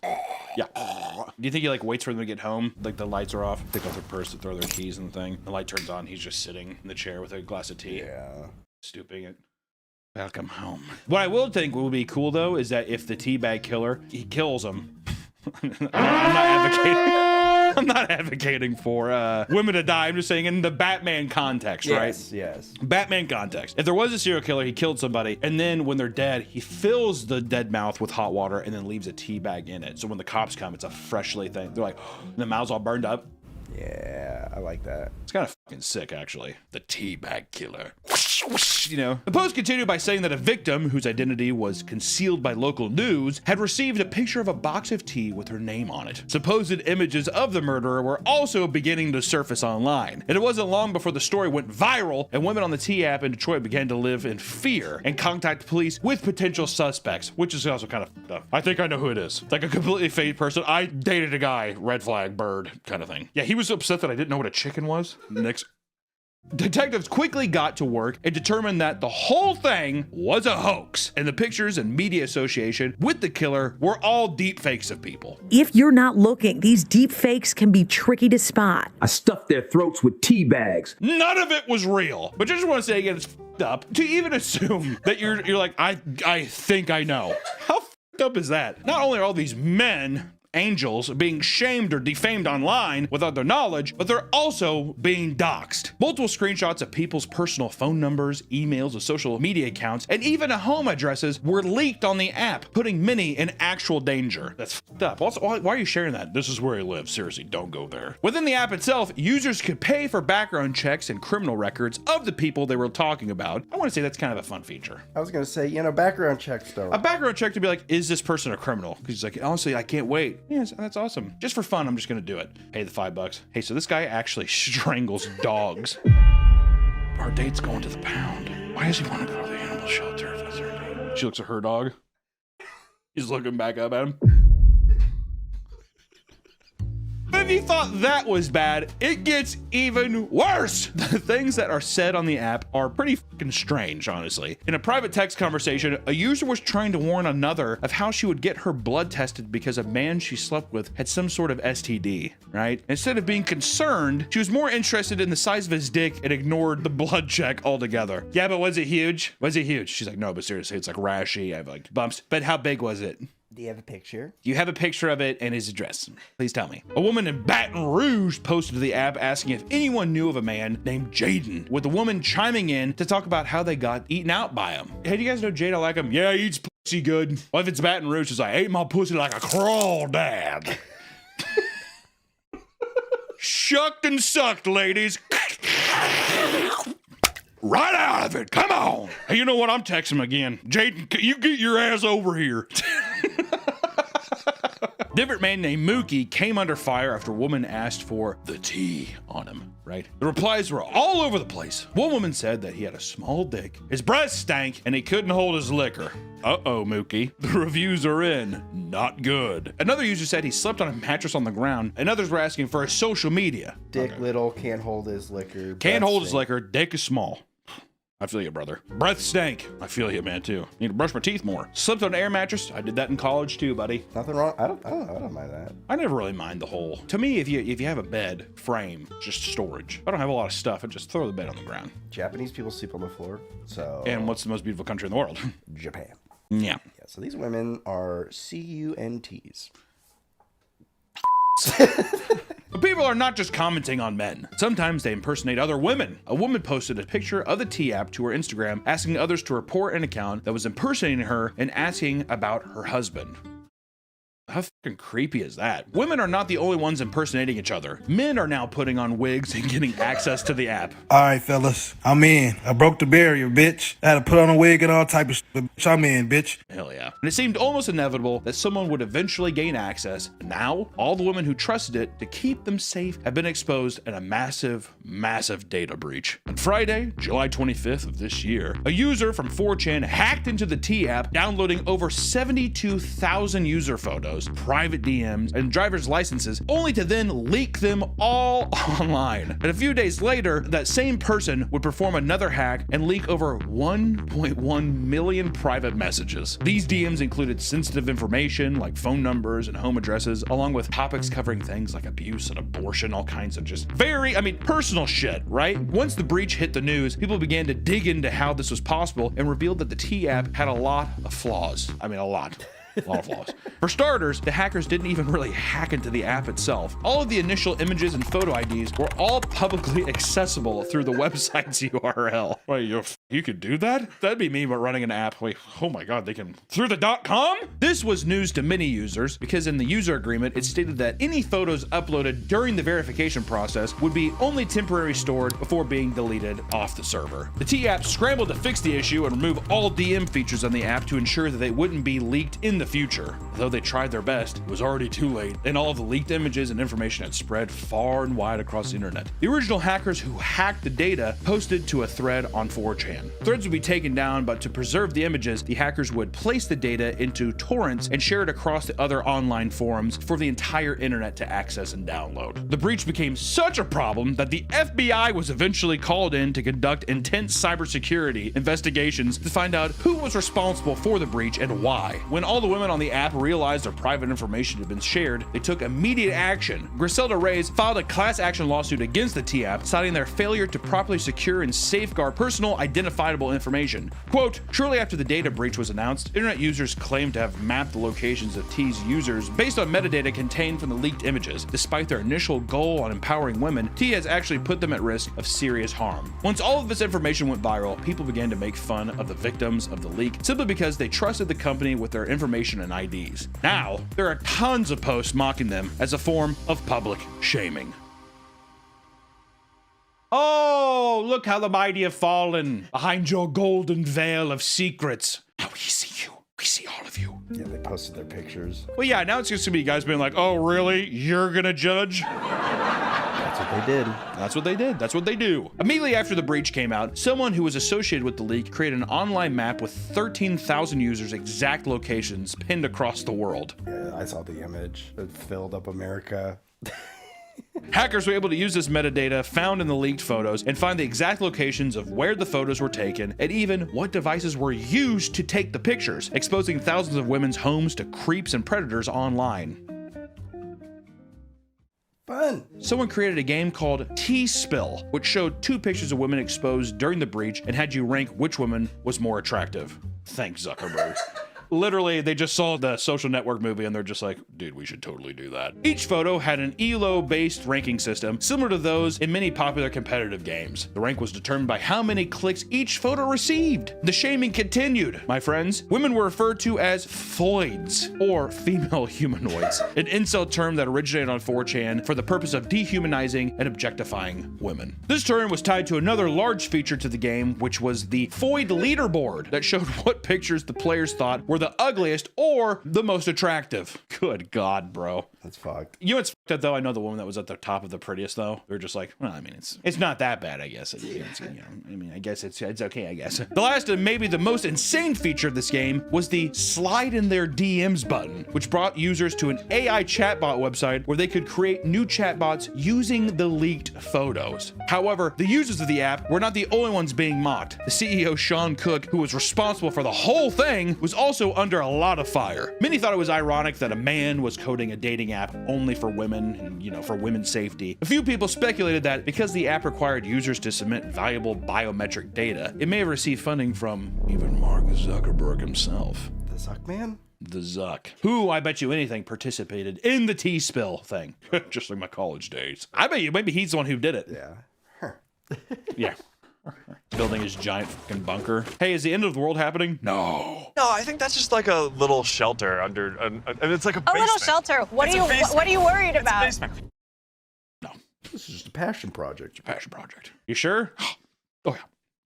Yeah. Do you think he like waits for them to get home? Like the lights are off, pick up their purse to throw their keys in the thing. The light turns on. He's just sitting in the chair with a glass of tea. Yeah. Stooping it. Welcome home. What I will think would be cool though is that if the Teabag Killer, he kills him. I'm not advocating for women to die. I'm just saying in the Batman context, right? Yes. Batman context. If there was a serial killer, he killed somebody, and then when they're dead, he fills the dead mouth with hot water and then leaves a tea bag in it. So when the cops come, it's a freshly thing. They're like, the mouth's all burned up. Yeah, I like that. It's kind of fucking sick, actually. The Teabag Killer. you know. The post continued by saying that a victim, whose identity was concealed by local news, had received a picture of a box of tea with her name on it. Supposed images of the murderer were also beginning to surface online, and it wasn't long before the story went viral and women on the tea app in Detroit began to live in fear and contact police with potential suspects, which is also kind of fucked up. I think I know who it is. It's like a completely fake person. I dated a guy, red flag, bird kind of thing. Yeah, he was upset that I didn't know what a chicken was. Next. Detectives quickly got to work and determined that the whole thing was a hoax, and the pictures and media association with the killer were all deep fakes of people. If you're not looking, these deep fakes can be tricky to spot. I stuffed their throats with tea bags. None of it was real. But I just want to say again, it's f***ed up to even assume that you're like, I think I know. How f***ed up is that? Not only are all these men angels being shamed or defamed online without their knowledge, but they're also being doxxed. Multiple screenshots of people's personal phone numbers, emails, and social media accounts, and even home addresses were leaked on the app, putting many in actual danger. That's fucked up. Also, why are you sharing that? This is where he lives. Seriously, don't go there. Within the app itself, users could pay for background checks and criminal records of the people they were talking about. I want to say that's kind of a fun feature. I was going to say, you know, background checks though. A background check to be like, is this person a criminal? Because he's like, honestly, I can't wait. Yes, that's awesome. Just for fun, I'm just gonna do it. Pay the $5. Hey, so this guy actually strangles dogs. Our date's going to the pound. Why does he want to go to the animal shelter if that's her date? She looks at her dog. He's looking back up at him. If you thought that was bad, it gets even worse. The things that are said on the app are pretty fucking strange, honestly. In a private text conversation, a user was trying to warn another of how she would get her blood tested because a man she slept with had some sort of STD, right? Instead of being concerned, she was more interested in the size of his dick and ignored the blood check altogether. Yeah, but was it huge? Was it huge? She's like, no, but seriously, it's like rashy. I have like bumps. But how big was it? Do you have a picture? You have a picture of it and his address. Please tell me. A woman in Baton Rouge posted to the app asking if anyone knew of a man named Jaden, with the woman chiming in to talk about how they got eaten out by him. Hey, do you guys know Jaden? I like him. Yeah, he eats pussy good. Well, if it's Baton Rouge, it's like, I ate my pussy like a crawdad. Shucked and sucked, ladies. Right out of it. Come on. Hey, you know what? I'm texting him again. Jaden, you get your ass over here. Different man named Mookie came under fire after a woman asked for the tea on him, right? The replies were all over the place. One woman said that he had a small dick, his breath stank, and he couldn't hold his liquor. Uh-oh, Mookie. The reviews are in. Not good. Another user said he slept on a mattress on the ground, and others were asking for his social media. Dick little, can't hold his liquor. Can't hold his liquor, dick is small. I feel you, brother. Breath stank. I feel you, man, too. Need to brush my teeth more. Slept on an air mattress. I did that in college, too, buddy. Nothing wrong. I don't mind that. I never really mind the whole. To me, if you have a bed frame, just storage. I don't have a lot of stuff. I just throw the bed on the ground. Japanese people sleep on the floor. So. And what's the most beautiful country in the world? Japan. Yeah. Yeah. So these women are CUNTs. People are not just commenting on men. Sometimes they impersonate other women. A woman posted a picture of the tea app to her Instagram, asking others to report an account that was impersonating her and asking about her husband. How fucking creepy is that? Women are not the only ones impersonating each other. Men are now putting on wigs and getting access to the app. All right, fellas, I'm in. I broke the barrier, bitch. I had to put on a wig and all type of shit, but bitch, I'm in, bitch. Hell yeah. And it seemed almost inevitable that someone would eventually gain access. And now, all the women who trusted it to keep them safe have been exposed in a massive, massive data breach. On Friday, July 25th of this year, a user from 4chan hacked into the T app, downloading over 72,000 user photos, private DMs, and driver's licenses, only to then leak them all online. And a few days later, that same person would perform another hack and leak over 1.1 million private messages. These DMs included sensitive information like phone numbers and home addresses, along with topics covering things like abuse and abortion, all kinds of just personal shit, right? Once the breach hit the news, people began to dig into how this was possible and revealed that the T app had a lot of flaws. I mean, a lot. A lot of flaws. For starters, the hackers didn't even really hack into the app itself. All of the initial images and photo IDs were all publicly accessible through the website's URL. Wait, you could do that? That'd be me, but running an app. Wait, oh my God, they can through the .com? This was news to many users because in the user agreement, it stated that any photos uploaded during the verification process would be only temporarily stored before being deleted off the server. The T-App scrambled to fix the issue and remove all DM features on the app to ensure that they wouldn't be leaked in the future. Though they tried their best, it was already too late, and all of the leaked images and information had spread far and wide across the internet. The original hackers who hacked the data posted to a thread on 4chan. Threads would be taken down, but to preserve the images, the hackers would place the data into torrents and share it across the other online forums for the entire internet to access and download. The breach became such a problem that the FBI was eventually called in to conduct intense cybersecurity investigations to find out who was responsible for the breach and why. When all the women on the app realized their private information had been shared, they took immediate action. Griselda Reyes filed a class action lawsuit against the T-App, citing their failure to properly secure and safeguard personal identifiable information. Quote, shortly after the data breach was announced, internet users claimed to have mapped the locations of T's users based on metadata contained from the leaked images. Despite their initial goal on empowering women, T has actually put them at risk of serious harm. Once all of this information went viral, people began to make fun of the victims of the leak simply because they trusted the company with their information and IDs. Now, there are tons of posts mocking them as a form of public shaming. Oh, look how the mighty have fallen behind your golden veil of secrets. Now we see you. We see all of you. Yeah, they posted their pictures. Well, yeah, now it's just gonna be guys being like, oh, really? You're gonna judge? That's what they did. That's what they did. That's what they do. Immediately after the breach came out, someone who was associated with the leak created an online map with 13,000 users' exact locations pinned across the world. Yeah, I saw the image. It filled up America. Hackers were able to use this metadata found in the leaked photos and find the exact locations of where the photos were taken and even what devices were used to take the pictures, exposing thousands of women's homes to creeps and predators online. Fun. Someone created a game called T-Spill, which showed 2 pictures of women exposed during the breach and had you rank which woman was more attractive. Thanks, Zuckerberg. Literally, they just saw the Social Network movie and they're just like, dude, we should totally do that. Each photo had an ELO-based ranking system similar to those in many popular competitive games. The rank was determined by how many clicks each photo received. The shaming continued. My friends, women were referred to as foids, or female humanoids, an incel term that originated on 4chan for the purpose of dehumanizing and objectifying women. This term was tied to another large feature to the game, which was the foid leaderboard that showed what pictures the players thought were the ugliest or the most attractive. Good God, bro. That's fucked. You know what's fucked up though? I know the woman that was at the top of the prettiest though. They're just like, well, I mean, it's not that bad, I guess. I guess it's okay, I guess. The last and maybe the most insane feature of this game was the slide in their DMs button, which brought users to an AI chatbot website where they could create new chatbots using the leaked photos. However, the users of the app were not the only ones being mocked. The CEO, Sean Cook, who was responsible for the whole thing, was also under a lot of fire. Many thought it was ironic that a man was coding a dating app only for women and, for women's safety. A few people speculated that because the app required users to submit valuable biometric data, it may have received funding from even Mark Zuckerberg himself. The Zuckman? The Zuck, who, I bet you anything, participated in the T-Spill thing. Just like my college days. I bet you maybe he's the one who did it. Yeah. Yeah. Building his giant fucking bunker. Hey, is the end of the world happening? No. No, I think that's just like a little shelter under, and it's like a basement. little shelter. What are you worried about? No. This is just a passion project. It's a passion project. You sure? Oh, yeah.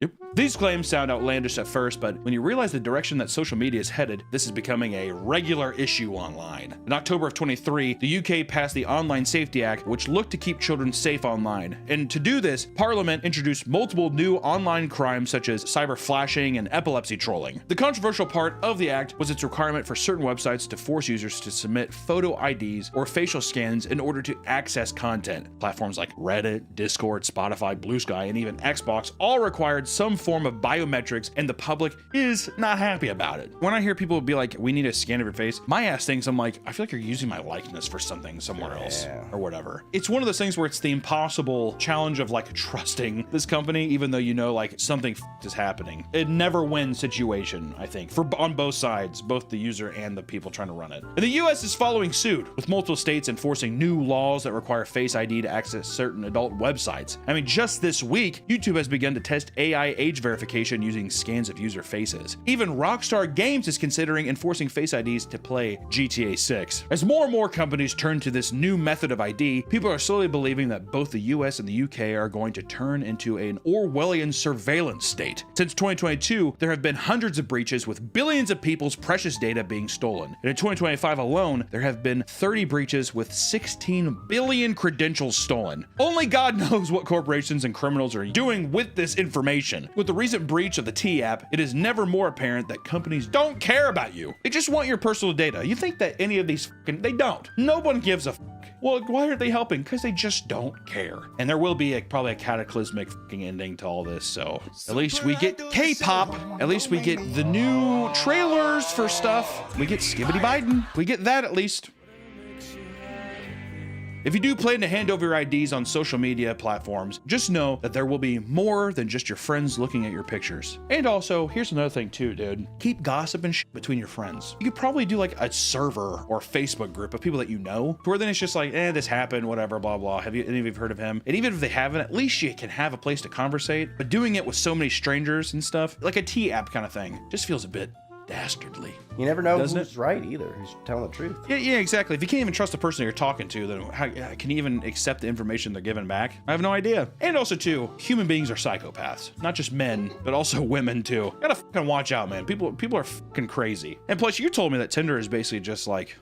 Yep. These claims sound outlandish at first, but when you realize the direction that social media is headed, this is becoming a regular issue online. In October of 23, the UK passed the Online Safety Act, which looked to keep children safe online. And to do this, Parliament introduced multiple new online crimes such as cyber flashing and epilepsy trolling. The controversial part of the act was its requirement for certain websites to force users to submit photo IDs or facial scans in order to access content. Platforms like Reddit, Discord, Spotify, Blue Sky, and even Xbox all required required some form of biometrics, and the public is not happy about it. When I hear people be like, we need a scan of your face, my ass thinks, I'm like, I feel like you're using my likeness for something somewhere else or whatever. It's one of those things where it's the impossible challenge of like trusting this company, even though you know like something is happening. It never win situation, I think, on both sides, both the user and the people trying to run it. And the US is following suit, with multiple states enforcing new laws that require Face ID to access certain adult websites. I mean, just this week, YouTube has begun to test AI age verification using scans of user faces. Even Rockstar Games is considering enforcing Face IDs to play GTA 6. As more and more companies turn to this new method of ID, people are slowly believing that both the US and the UK are going to turn into an Orwellian surveillance state. Since 2022, there have been hundreds of breaches with billions of people's precious data being stolen. And in 2025 alone, there have been 30 breaches with 16 billion credentials stolen. Only God knows what corporations and criminals are doing with this information. With the recent breach of the T app, it is never more apparent that companies don't care about you. They just want your personal data. You think that any of these they don't. No one gives a well, why aren't they helping? Because they just don't care. And there will be probably a cataclysmic ending to all this. So at least we get K-pop. At least we get the new trailers for stuff. We get Skibbity Biden. We get that at least. If you do plan to hand over your IDs on social media platforms, just know that there will be more than just your friends looking at your pictures. And also, here's another thing too, dude. Keep gossip and shit between your friends. You could probably do like a server or Facebook group of people that you know, where then it's just like, this happened, whatever, blah, blah. Have you any of you heard of him? And even if they haven't, at least you can have a place to conversate. But doing it with so many strangers and stuff, like a T app kind of thing, just feels a bit dastardly. You never know Doesn't who's right either, who's telling the truth. Yeah, exactly. If you can't even trust the person you're talking to, then how can you even accept the information they're giving back? I have no idea. And also too, human beings are psychopaths. Not just men, but also women too. Gotta fucking watch out, man. People are fucking crazy. And plus, you told me that Tinder is basically just like,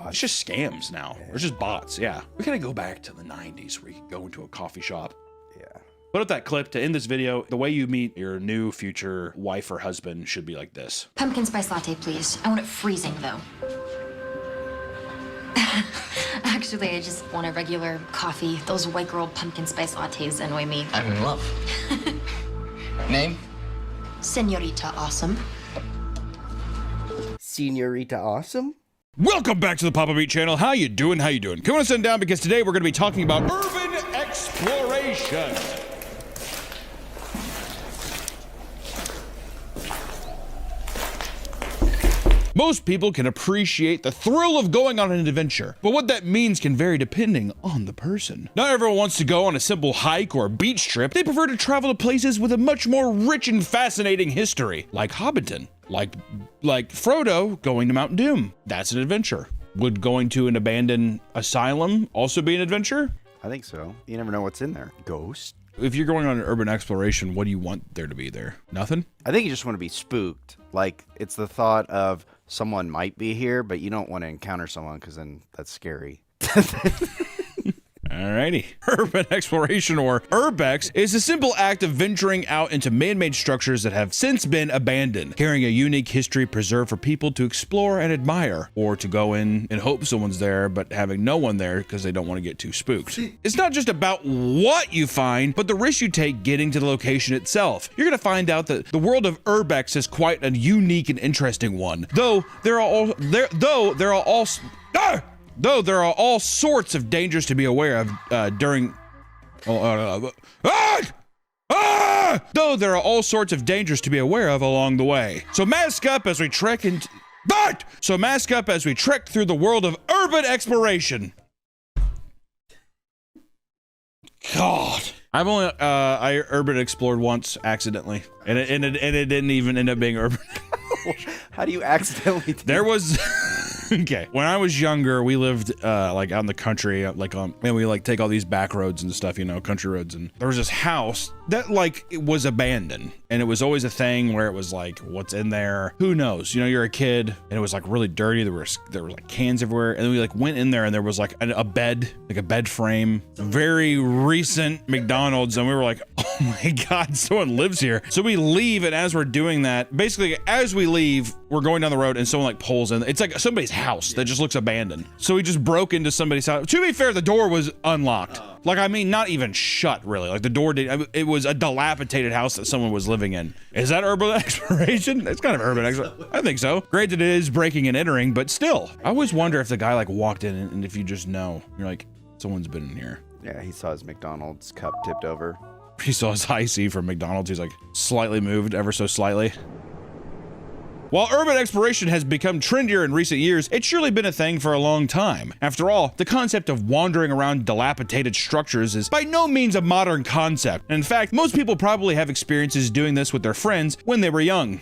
it's just scams now. It's just bots, yeah. We gotta go back to the 90s where you could go into a coffee shop. Put up that clip to end this video. The way you meet your new future wife or husband should be like this. Pumpkin spice latte, please. I want it freezing, though. Actually, I just want a regular coffee. Those white girl pumpkin spice lattes annoy me. I'm in love. Name? Senorita Awesome. Senorita Awesome? Welcome back to the Papa Beat channel. How you doing? How you doing? Come on and sit down because today we're going to be talking about urban exploration. Most people can appreciate the thrill of going on an adventure, but what that means can vary depending on the person. Not everyone wants to go on a simple hike or beach trip. They prefer to travel to places with a much more rich and fascinating history, like Hobbiton, like Frodo going to Mount Doom. That's an adventure. Would going to an abandoned asylum also be an adventure? I think so. You never know what's in there. Ghost. If you're going on an urban exploration, what do you want there to be there? Nothing? I think you just want to be spooked. Like, it's the thought of someone might be here, but you don't want to encounter someone because then that's scary. Alrighty. Urban exploration, or urbex, is a simple act of venturing out into man-made structures that have since been abandoned, carrying a unique history preserved for people to explore and admire, or to go in and hope someone's there, but having no one there because they don't want to get too spooked. It's not just about what you find, but the risk you take getting to the location itself. You're going to find out that the world of urbex is quite a unique and interesting one, though there are all sorts of dangers to be aware of during. Though there are all sorts of dangers to be aware of along the way. So mask up as we trek through the world of urban exploration. God. I've only I urban explored once accidentally, and it didn't even end up being urban. How do you accidentally? There was. Okay, when I was younger, we lived like out in the country, and we like take all these back roads and stuff, you know, country roads, and there was this house that like it was abandoned, and it was always a thing where it was like, what's in there? Who knows? You know, you're a kid, and it was like really dirty. There were like cans everywhere, and then we like went in there, and there was like a bed, like a bed frame, very recent McDonald's, and we were like, Oh my God, someone lives here. So we leave, and as we're doing that, basically as we leave, we're going down the road and someone like pulls in. It's like somebody's house that just looks abandoned. So we just broke into somebody's house. To be fair, the door was unlocked. Like, I mean, not even shut really. Like the door did, it was a dilapidated house that someone was living in. Is that urban exploration? It's kind of urban exploration. I think so. Granted, it is breaking and entering, but still. I always wonder if the guy like walked in and if you just know, you're like, someone's been in here. Yeah, he saw his McDonald's cup tipped over. He saw his high C from McDonald's. He's like slightly moved, ever so slightly. While urban exploration has become trendier in recent years, it's surely been a thing for a long time. After all, the concept of wandering around dilapidated structures is by no means a modern concept. And in fact, most people probably have experiences doing this with their friends when they were young.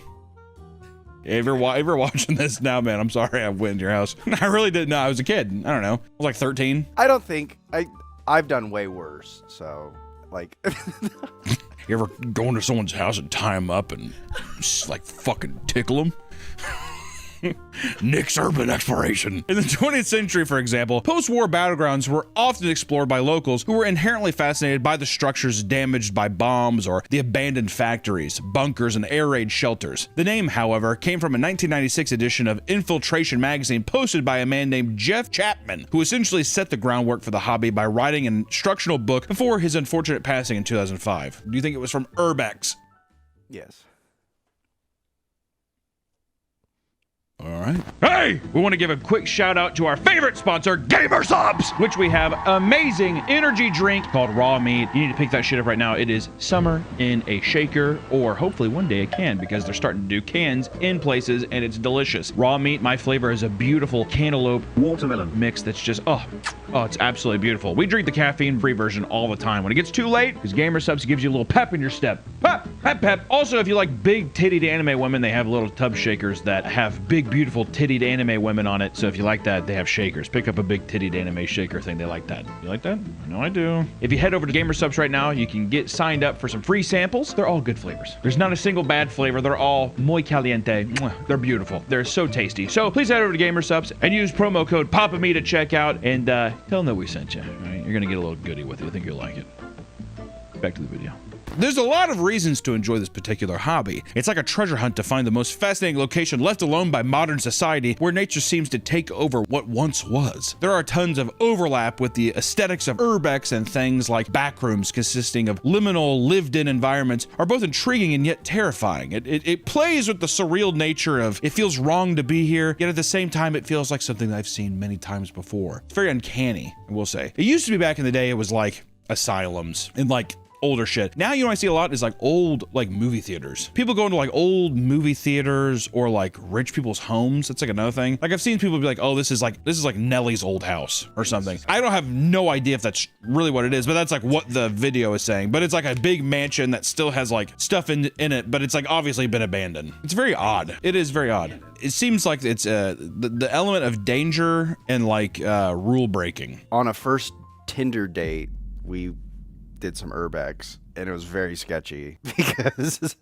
If you're watching this now, man, I'm sorry I went to your house. I really didn't know. I was a kid. I don't know. I was like 13. I don't think I've done way worse. So, like, you ever go into someone's house and tie them up and just like fucking tickle them? Nick's urban exploration. In the 20th century, for example, post-war battlegrounds were often explored by locals who were inherently fascinated by the structures damaged by bombs or the abandoned factories, bunkers, and air raid shelters. The name, however, came from a 1996 edition of Infiltration magazine posted by a man named Jeff Chapman, who essentially set the groundwork for the hobby by writing an instructional book before his unfortunate passing in 2005. Do you think it was from Urbex? Yes. All right. Hey, we want to give a quick shout out to our favorite sponsor, Gamer Subs, which we have amazing energy drink called Raw Meat. You need to pick that shit up right now. It is summer in a shaker, or hopefully one day a can, because they're starting to do cans in places, and it's delicious. Raw Meat, my flavor is a beautiful cantaloupe watermelon mix that's just, oh, it's absolutely beautiful. We drink the caffeine-free version all the time. When it gets too late, because Gamer Subs gives you a little pep in your step. Pep, pep, pep. Also, if you like big tittied anime women, they have little tub shakers that have big, beautiful tittied anime women on it. So if you like that, they have shakers. Pick up a big tittied anime shaker thing. They like that. You like that? I know I do. If you head over to Gamer Subs right now, you can get signed up for some free samples. They're all good flavors. There's not a single bad flavor. They're all muy caliente. They're beautiful. They're so tasty. So please head over to Gamer Subs and use promo code PAPAME to check out and tell them that we sent you. All right? You're gonna get a little goodie with it. I think you'll like it. Back to the video. There's a lot of reasons to enjoy this particular hobby. It's like a treasure hunt to find the most fascinating location left alone by modern society where nature seems to take over what once was. There are tons of overlap with the aesthetics of urbex, and things like backrooms consisting of liminal, lived-in environments are both intriguing and yet terrifying. It plays with the surreal nature of it feels wrong to be here, yet at the same time it feels like something that I've seen many times before. It's very uncanny, I will say. It used to be back in the day, it was like asylums and like older shit. Now you know what I see a lot is like old like movie theaters. People go into like old movie theaters or like rich people's homes. That's like another thing. Like I've seen people be like, oh, this is like Nellie's old house or something. I don't have no idea if that's really what it is, but that's like what the video is saying. But it's like a big mansion that still has like stuff in it, but it's like obviously been abandoned. It's very odd. It is very odd. It seems like it's the element of danger and like rule breaking. On a first Tinder date, we did some urbex, and it was very sketchy because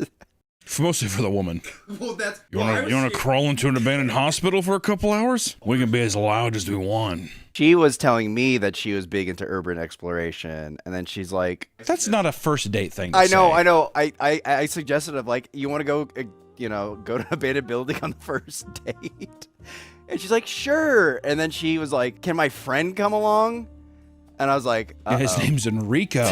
mostly for the woman. Well, that's you want to crawl into an abandoned hospital for a couple hours? We can be as loud as we want. She was telling me that she was big into urban exploration, and then she's like, "That's not a first date thing." I know. I suggested of like, you want to go, go to an abandoned building on the first date, and she's like, "Sure." And then she was like, "Can my friend come along?" And I was like, yeah, his name's Enrico.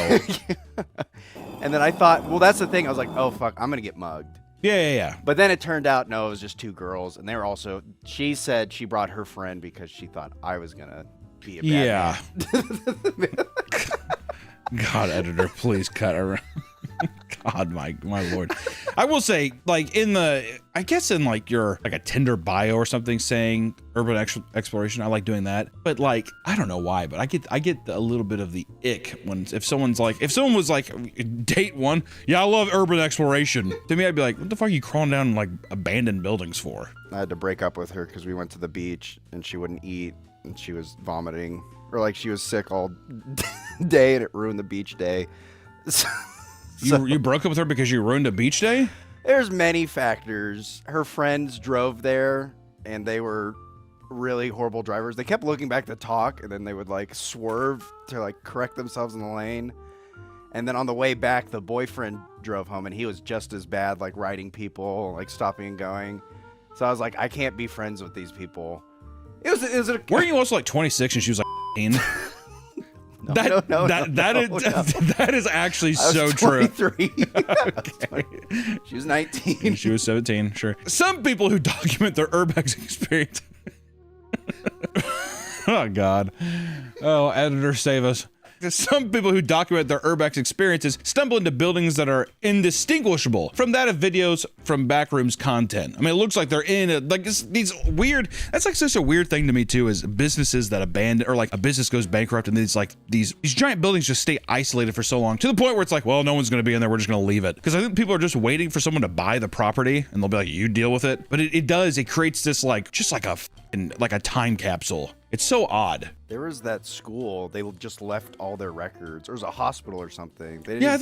And then I thought, well, that's the thing. I was like, oh, fuck, I'm going to get mugged. Yeah. But then it turned out, no, it was just two girls. And they were also, she said she brought her friend because she thought I was going to be a bad man. God, editor, please cut her. God, my lord. I will say, like I guess in like your like a Tinder bio or something saying urban exploration, I like doing that. But like, I don't know why, but I get a little bit of the ick when if someone was like date one, yeah, I love urban exploration. To me, I'd be like, what the fuck are you crawling down like abandoned buildings for? I had to break up with her because we went to the beach and she wouldn't eat and she was vomiting, or like she was sick all day and it ruined the beach day. You broke up with her because you ruined a beach day? There's many factors. Her friends drove there, and they were really horrible drivers. They kept looking back to talk, and then they would like swerve to like correct themselves in the lane. And then on the way back, the boyfriend drove home, and he was just as bad, like riding people, like stopping and going. So I was like, I can't be friends with these people. Weren't you also like 26 and she was like 18? That is actually so true. 23. Okay. She was 19. She was 17, sure. Some people who document their urbex experience. Oh, God. Oh, editor, save us. Some people who document their urbex experiences stumble into buildings that are indistinguishable from that of videos from Backrooms content. I mean, it looks like they're in these weird, that's like such a weird thing to me too, is businesses that abandon, or like a business goes bankrupt and these giant buildings just stay isolated for so long to the point where it's like, well, no one's going to be in there. We're just going to leave it. Because I think people are just waiting for someone to buy the property and they'll be like, you deal with it. But it creates this just like a time capsule. It's so odd. There was that school. They just left all their records. Or it was a hospital or something. They didn't Yeah,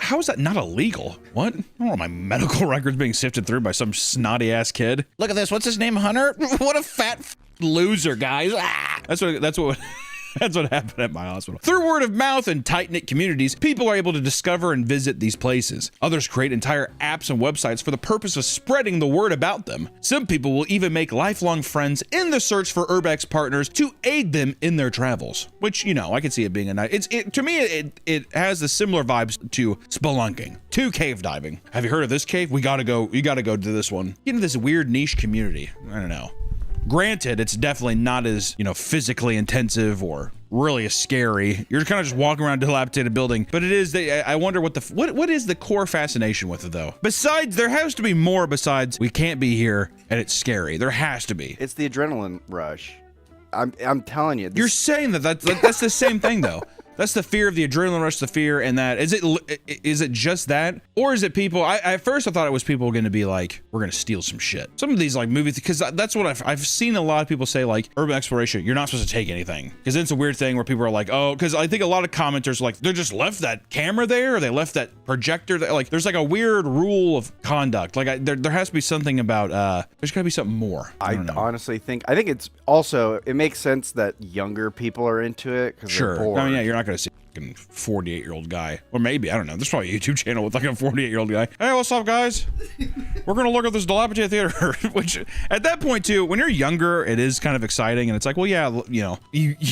how is that not illegal? What? I don't want my medical records being sifted through by some snotty ass kid. Look at this. What's his name? Hunter? What a fat loser, guys. Ah! That's what happened at my hospital. Through word of mouth and tight-knit communities, people are able to discover and visit these places. Others create entire apps and websites for the purpose of spreading the word about them. Some people will even make lifelong friends in the search for urbex partners to aid them in their travels. Which, I can see it being a nice. To me, it has the similar vibes to spelunking, to cave diving. Have you heard of this cave? You gotta go to this one. Get into this weird niche community. I don't know. Granted, it's definitely not as, physically intensive or really as scary. You're kind of just walking around a dilapidated building, but it is, I wonder what is the core fascination with it though? Besides, there has to be more besides we can't be here and it's scary. There has to be. It's the adrenaline rush. I'm telling you. You're saying that's the same thing though. That's the fear of the adrenaline rush, the fear, and that is it just that, or is it people? At first I thought it was people going to be like, we're going to steal some shit. Some of these like movies, because that's what I've seen a lot of people say, like urban exploration, you're not supposed to take anything, because it's a weird thing where people are like, oh, because I think a lot of commenters are like, they just left that camera there, or they left that projector there. Like there's like a weird rule of conduct. Like there has to be something about there's got to be something more. I honestly think it's also, it makes sense that younger people are into it because sure. They're bored. I mean, yeah, you're not going to see a 48-year-old guy, or maybe, I don't know, there's probably a YouTube channel with like a 48-year-old guy. Hey, what's up, guys? We're gonna look at this dilapidated theater. Which at that point too, when you're younger, it is kind of exciting, and it's like, well, yeah,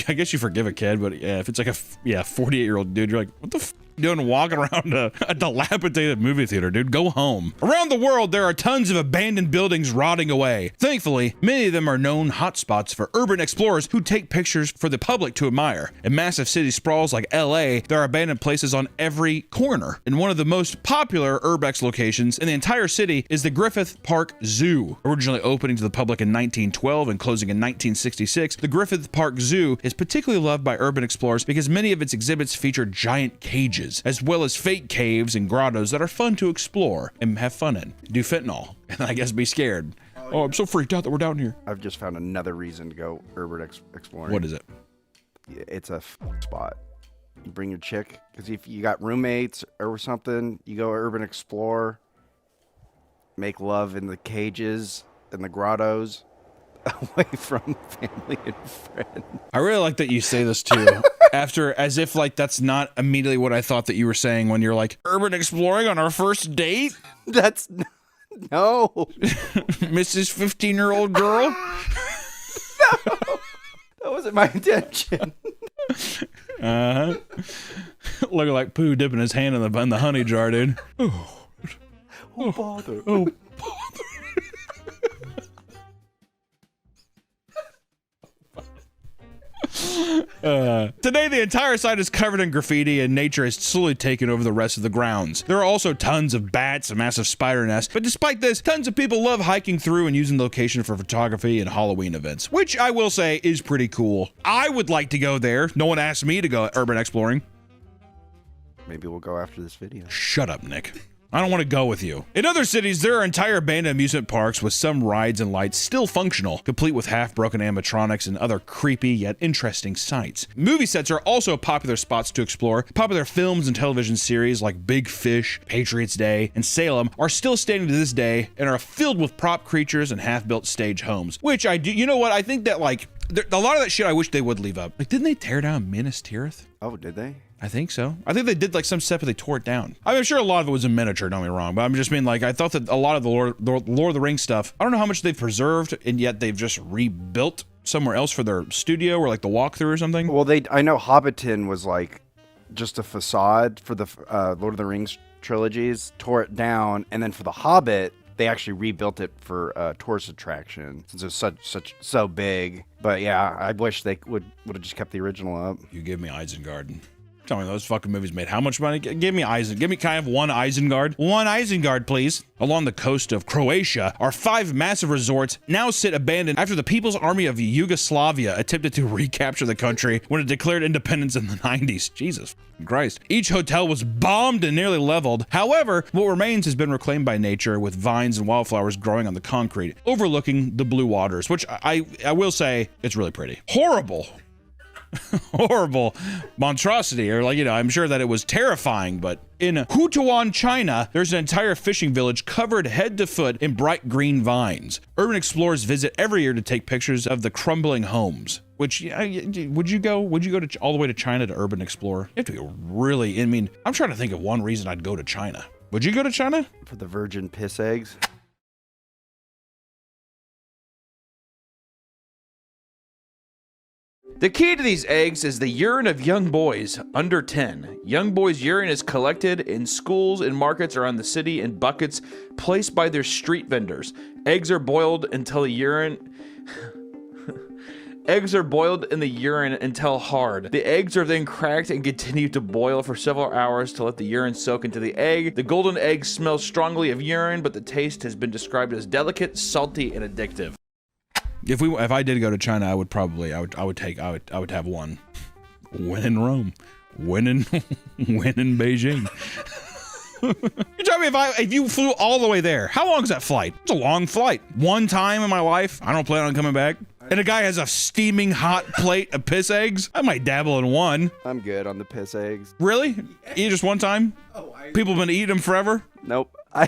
I guess you forgive a kid, but yeah, if it's like a 48-year-old dude, you're like, what the f doing walking around a dilapidated movie theater, dude? Go home. Around the world, there are tons of abandoned buildings rotting away. Thankfully, many of them are known hotspots for urban explorers who take pictures for the public to admire. In massive city sprawls like LA, there are abandoned places on every corner. And one of the most popular urbex locations in the entire city is the Griffith Park Zoo. Originally opening to the public in 1912 and closing in 1966, the Griffith Park Zoo is particularly loved by urban explorers because many of its exhibits feature giant cages, as well as fake caves and grottos that are fun to explore and have fun in. Do fentanyl, and I guess be scared. Oh, I'm so freaked out that we're down here. I've just found another reason to go urban exploring. What is it? It's a spot. You bring your chick, because if you got roommates or something, you go urban explore, make love in the cages and the grottos, away from family and friends. I really like that you say this too. After, as if like that's not immediately what I thought that you were saying when you're like, urban exploring on our first date? That's no. Mrs. 15-year-old girl? No, that wasn't my intention. Looking like Pooh dipping his hand in the honey jar, dude. Oh bother. Oh bother. Today, the entire site is covered in graffiti and nature has slowly taken over the rest of the grounds. There are also tons of bats and massive spider nests, but despite this, tons of people love hiking through and using the location for photography and Halloween events, which I will say is pretty cool. I would like to go there. No one asked me to go urban exploring. Maybe we'll go after this video. Shut up, Nick. I don't want to go with you. In other cities, there are entire abandoned amusement parks with some rides and lights still functional, complete with half-broken animatronics and other creepy yet interesting sights. Movie sets are also popular spots to explore. Popular films and television series like Big Fish, Patriots Day, and Salem are still standing to this day and are filled with prop creatures and half-built stage homes, which I do, you know what, I think that like, a lot of that shit I wish they would leave up. Like, didn't they tear down Minas Tirith? Oh, did they? I think so. I think they did like some set, but they tore it down. I mean, I'm sure a lot of it was in miniature, don't get me wrong, but I'm just mean like, I thought that a lot of the Lord of the Rings stuff, I don't know how much they've preserved, and yet they've just rebuilt somewhere else for their studio or like the walkthrough or something. Well, I know Hobbiton was like just a facade for the Lord of the Rings trilogies, tore it down, and then for The Hobbit, they actually rebuilt it for a tourist attraction since it was so big. But yeah, I wish they would have just kept the original up. You give me Isengard. Tell me those fucking movies made how much money? Give me kind of one Isengard. One Isengard, please. Along the coast of Croatia are 5 massive resorts now sit abandoned after the People's Army of Yugoslavia attempted to recapture the country when it declared independence in the 90s. Jesus Christ. Each hotel was bombed and nearly leveled. However, what remains has been reclaimed by nature with vines and wildflowers growing on the concrete, overlooking the blue waters, which I will say, it's really pretty. Horrible monstrosity, or like, you know, I'm sure that it was terrifying, but in Hutuan, China, there's an entire fishing village covered head to foot in bright green vines. Urban explorers visit every year to take pictures of the crumbling homes. Which, would you go all the way to China to urban explore? You have to be really, I mean, I'm trying to think of one reason I'd go to China. Would you go to China? For the virgin piss eggs? The key to these eggs is the urine of young boys under 10. Young boys' urine is collected in schools and markets around the city in buckets placed by their street vendors. Eggs are boiled until the urine... Eggs are boiled in the urine until hard. The eggs are then cracked and continue to boil for several hours to let the urine soak into the egg. The golden egg smells strongly of urine, but the taste has been described as delicate, salty, and addictive. If I did go to China, I would have one. When in Rome, when in Beijing. You tell me if you flew all the way there, how long is that flight? It's a long flight. One time in my life, I don't plan on coming back. And a guy has a steaming hot plate of piss eggs. I might dabble in one. I'm good on the piss eggs. Really? Eat just one time? People have been eating them forever? Nope. I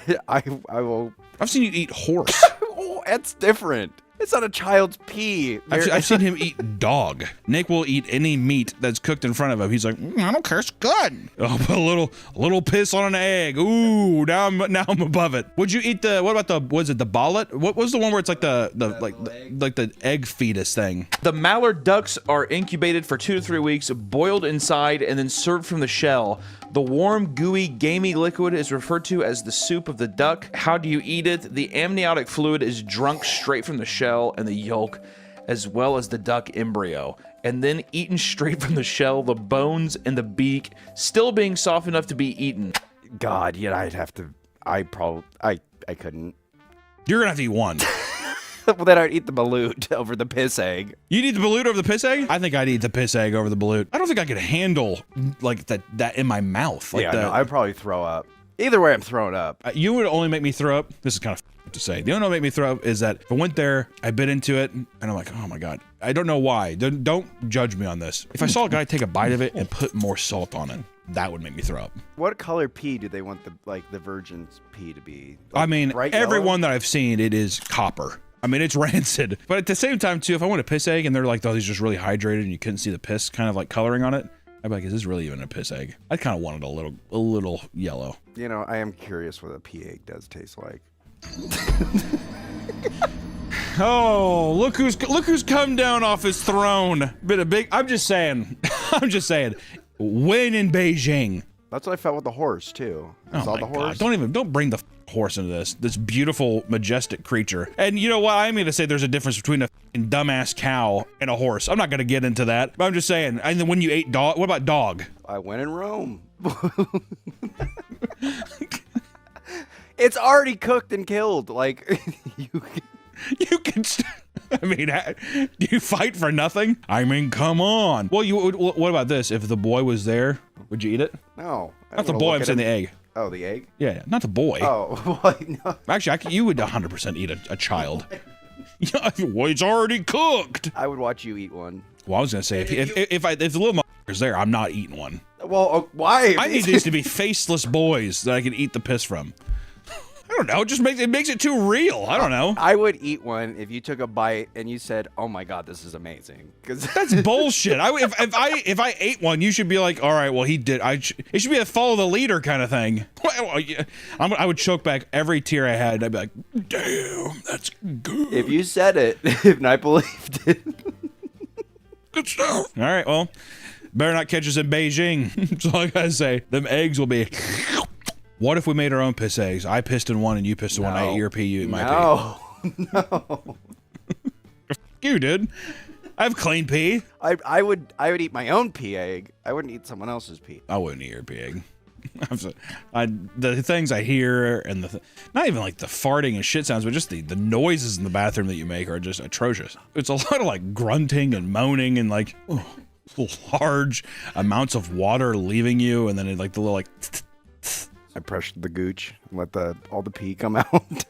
will. I've seen you eat horse. Oh, that's different. It's not a child's pee. I've seen him eat dog. Nick will eat any meat that's cooked in front of him. He's like, I don't care, it's good. Oh, put a little piss on an egg. Ooh, now I'm above it. Would you eat what about the bollet? What was the one where it's like the egg fetus thing? The mallard ducks are incubated for 2 to 3 weeks, boiled inside, and then served from the shell. The warm, gooey, gamey liquid is referred to as the soup of the duck. How do you eat it? The amniotic fluid is drunk straight from the shell and the yolk, as well as the duck embryo, and then eaten straight from the shell, the bones and the beak still being soft enough to be eaten. God, yeah, I couldn't. You're gonna have to eat one. Well, then I'd eat the balut over the piss egg. You'd eat the balut over the piss egg? I think I'd eat the piss egg over the balut. I don't think I could handle like that in my mouth. Like no, I'd probably throw up. Either way, I'm throwing up. You would only make me throw up. This is kind of to say. The only way to make me throw up is that if I went there, I bit into it, and I'm like, oh my God. I don't know why. Don't judge me on this. If I saw a guy take a bite of it and put more salt on it, that would make me throw up. What color pee do they want the virgin's pee to be? Like, I mean, everyone that I've seen, it is copper. I mean, it's rancid. But at the same time, too, if I want a piss egg and they're like, oh, these are just really hydrated and you couldn't see the piss kind of like coloring on it, I'd be like, is this really even a piss egg? I kind of want it a little yellow. You know, I am curious what a pee egg does taste like. Oh, look who's come down off his throne. I'm just saying, when in Beijing. That's what I felt with the horse too. I saw the horse. God. Don't bring the horse into this beautiful, majestic creature. And you know what? I'm going to say there's a difference between a dumbass cow and a horse. I'm not going to get into that, but I'm just saying. And then when you ate dog, what about dog? I went in Rome. It's already cooked and killed. Like you can. I mean, do you fight for nothing? I mean, come on. Well, what about this? If the boy was there, would you eat it? No. Not the boy, I'm saying the egg. Oh, the egg? Yeah, not the boy. Oh, well, no. Actually, you would 100% eat a child. Well, it's already cooked. I would watch you eat one. Well, I was going to say, if the little motherfucker's there, I'm not eating one. Well, why? I need these to be faceless boys that I can eat the piss from. I don't know. It makes it too real. I don't know. I would eat one if you took a bite and you said, "Oh my god, this is amazing." Because that's bullshit. If I ate one, you should be like, all right, well he did. It should be a follow the leader kind of thing. I would choke back every tear I had. I'd be like, damn, that's good. If you said it, and I believed it. Good stuff. All right, well, better not catch us in Beijing. That's all I gotta say. Them eggs will be. What if we made our own piss eggs? I pissed in one and you pissed in one. I ate your pee, you ate my pee. No. You did. I have clean pee. I would eat my own pee egg. I wouldn't eat someone else's pee. I wouldn't eat your pee egg. The things I hear and not even like the farting and shit sounds, but just the noises in the bathroom that you make are just atrocious. It's a lot of like grunting and moaning and like large amounts of water leaving you, and then it, like the little like. I pressured the gooch and let all the pee come out.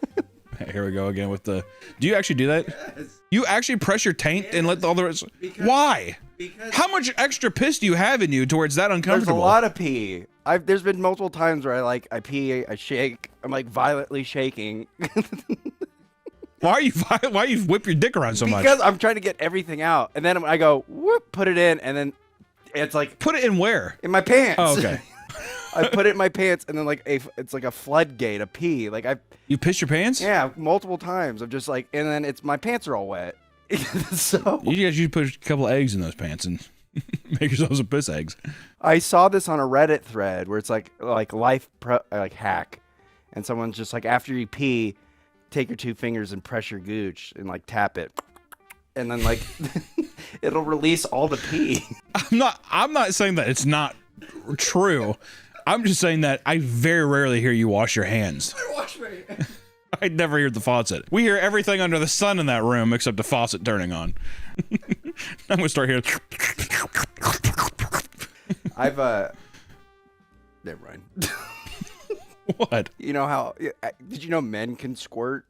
Here we go again with the. Do you actually do that? Yes. You actually press your taint and let all the rest. Why? Because how much extra piss do you have in you to where it's that uncomfortable? There's a lot of pee. There's been multiple times where I pee, I shake, I'm like violently shaking. Why you whip your dick around so much? Because I'm trying to get everything out, and then I go whoop, put it in, and then it's like put it in where? In my pants. Oh, okay. I put it in my pants, and then like it's like a floodgate of pee. Like You piss your pants? Yeah, multiple times. I'm just like, and then my pants are all wet. So you guys should put a couple eggs in those pants and make yourselves some piss eggs. I saw this on a Reddit thread where it's like life hack, and someone's just like, after you pee, take your 2 fingers and press your gooch and like tap it, and then like it'll release all the pee. I'm not saying that it's not true. I'm just saying that I very rarely hear you wash your hands. I wash my hands. I never hear the faucet. We hear everything under the sun in that room except the faucet turning on. I'm gonna start hearing. I've never mind. What? You know how? Did you know men can squirt?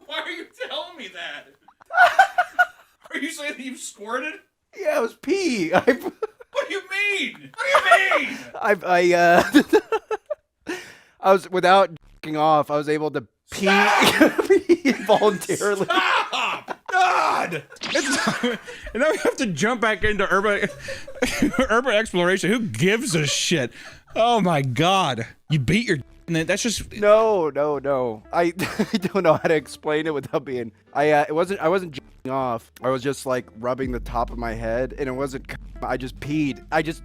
Why are you telling me that? Are you saying that you've squirted? Yeah, it was pee. What do you mean? What do you mean? I was without ***ing off. I was able to pee voluntarily. Stop! God! And now we have to jump back into urban exploration. Who gives a shit? Oh my God! You beat your. That's just no. I don't know how to explain it without being. I wasn't ***ing off. I was just like rubbing the top of my head, and it wasn't. I just peed. I just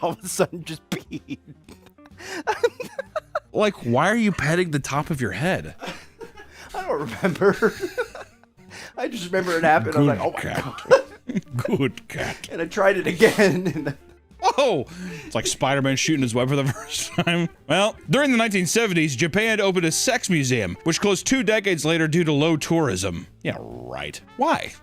all of a sudden just peed. Like, why are you petting the top of your head? I don't remember. I just remember it happened. Good I was like, oh my cat. God. Good cat. And I tried it again. And whoa! It's like Spider-Man shooting his web for the first time. Well, during the 1970s, Japan opened a sex museum, which closed 2 decades later due to low tourism. Yeah, right. Why?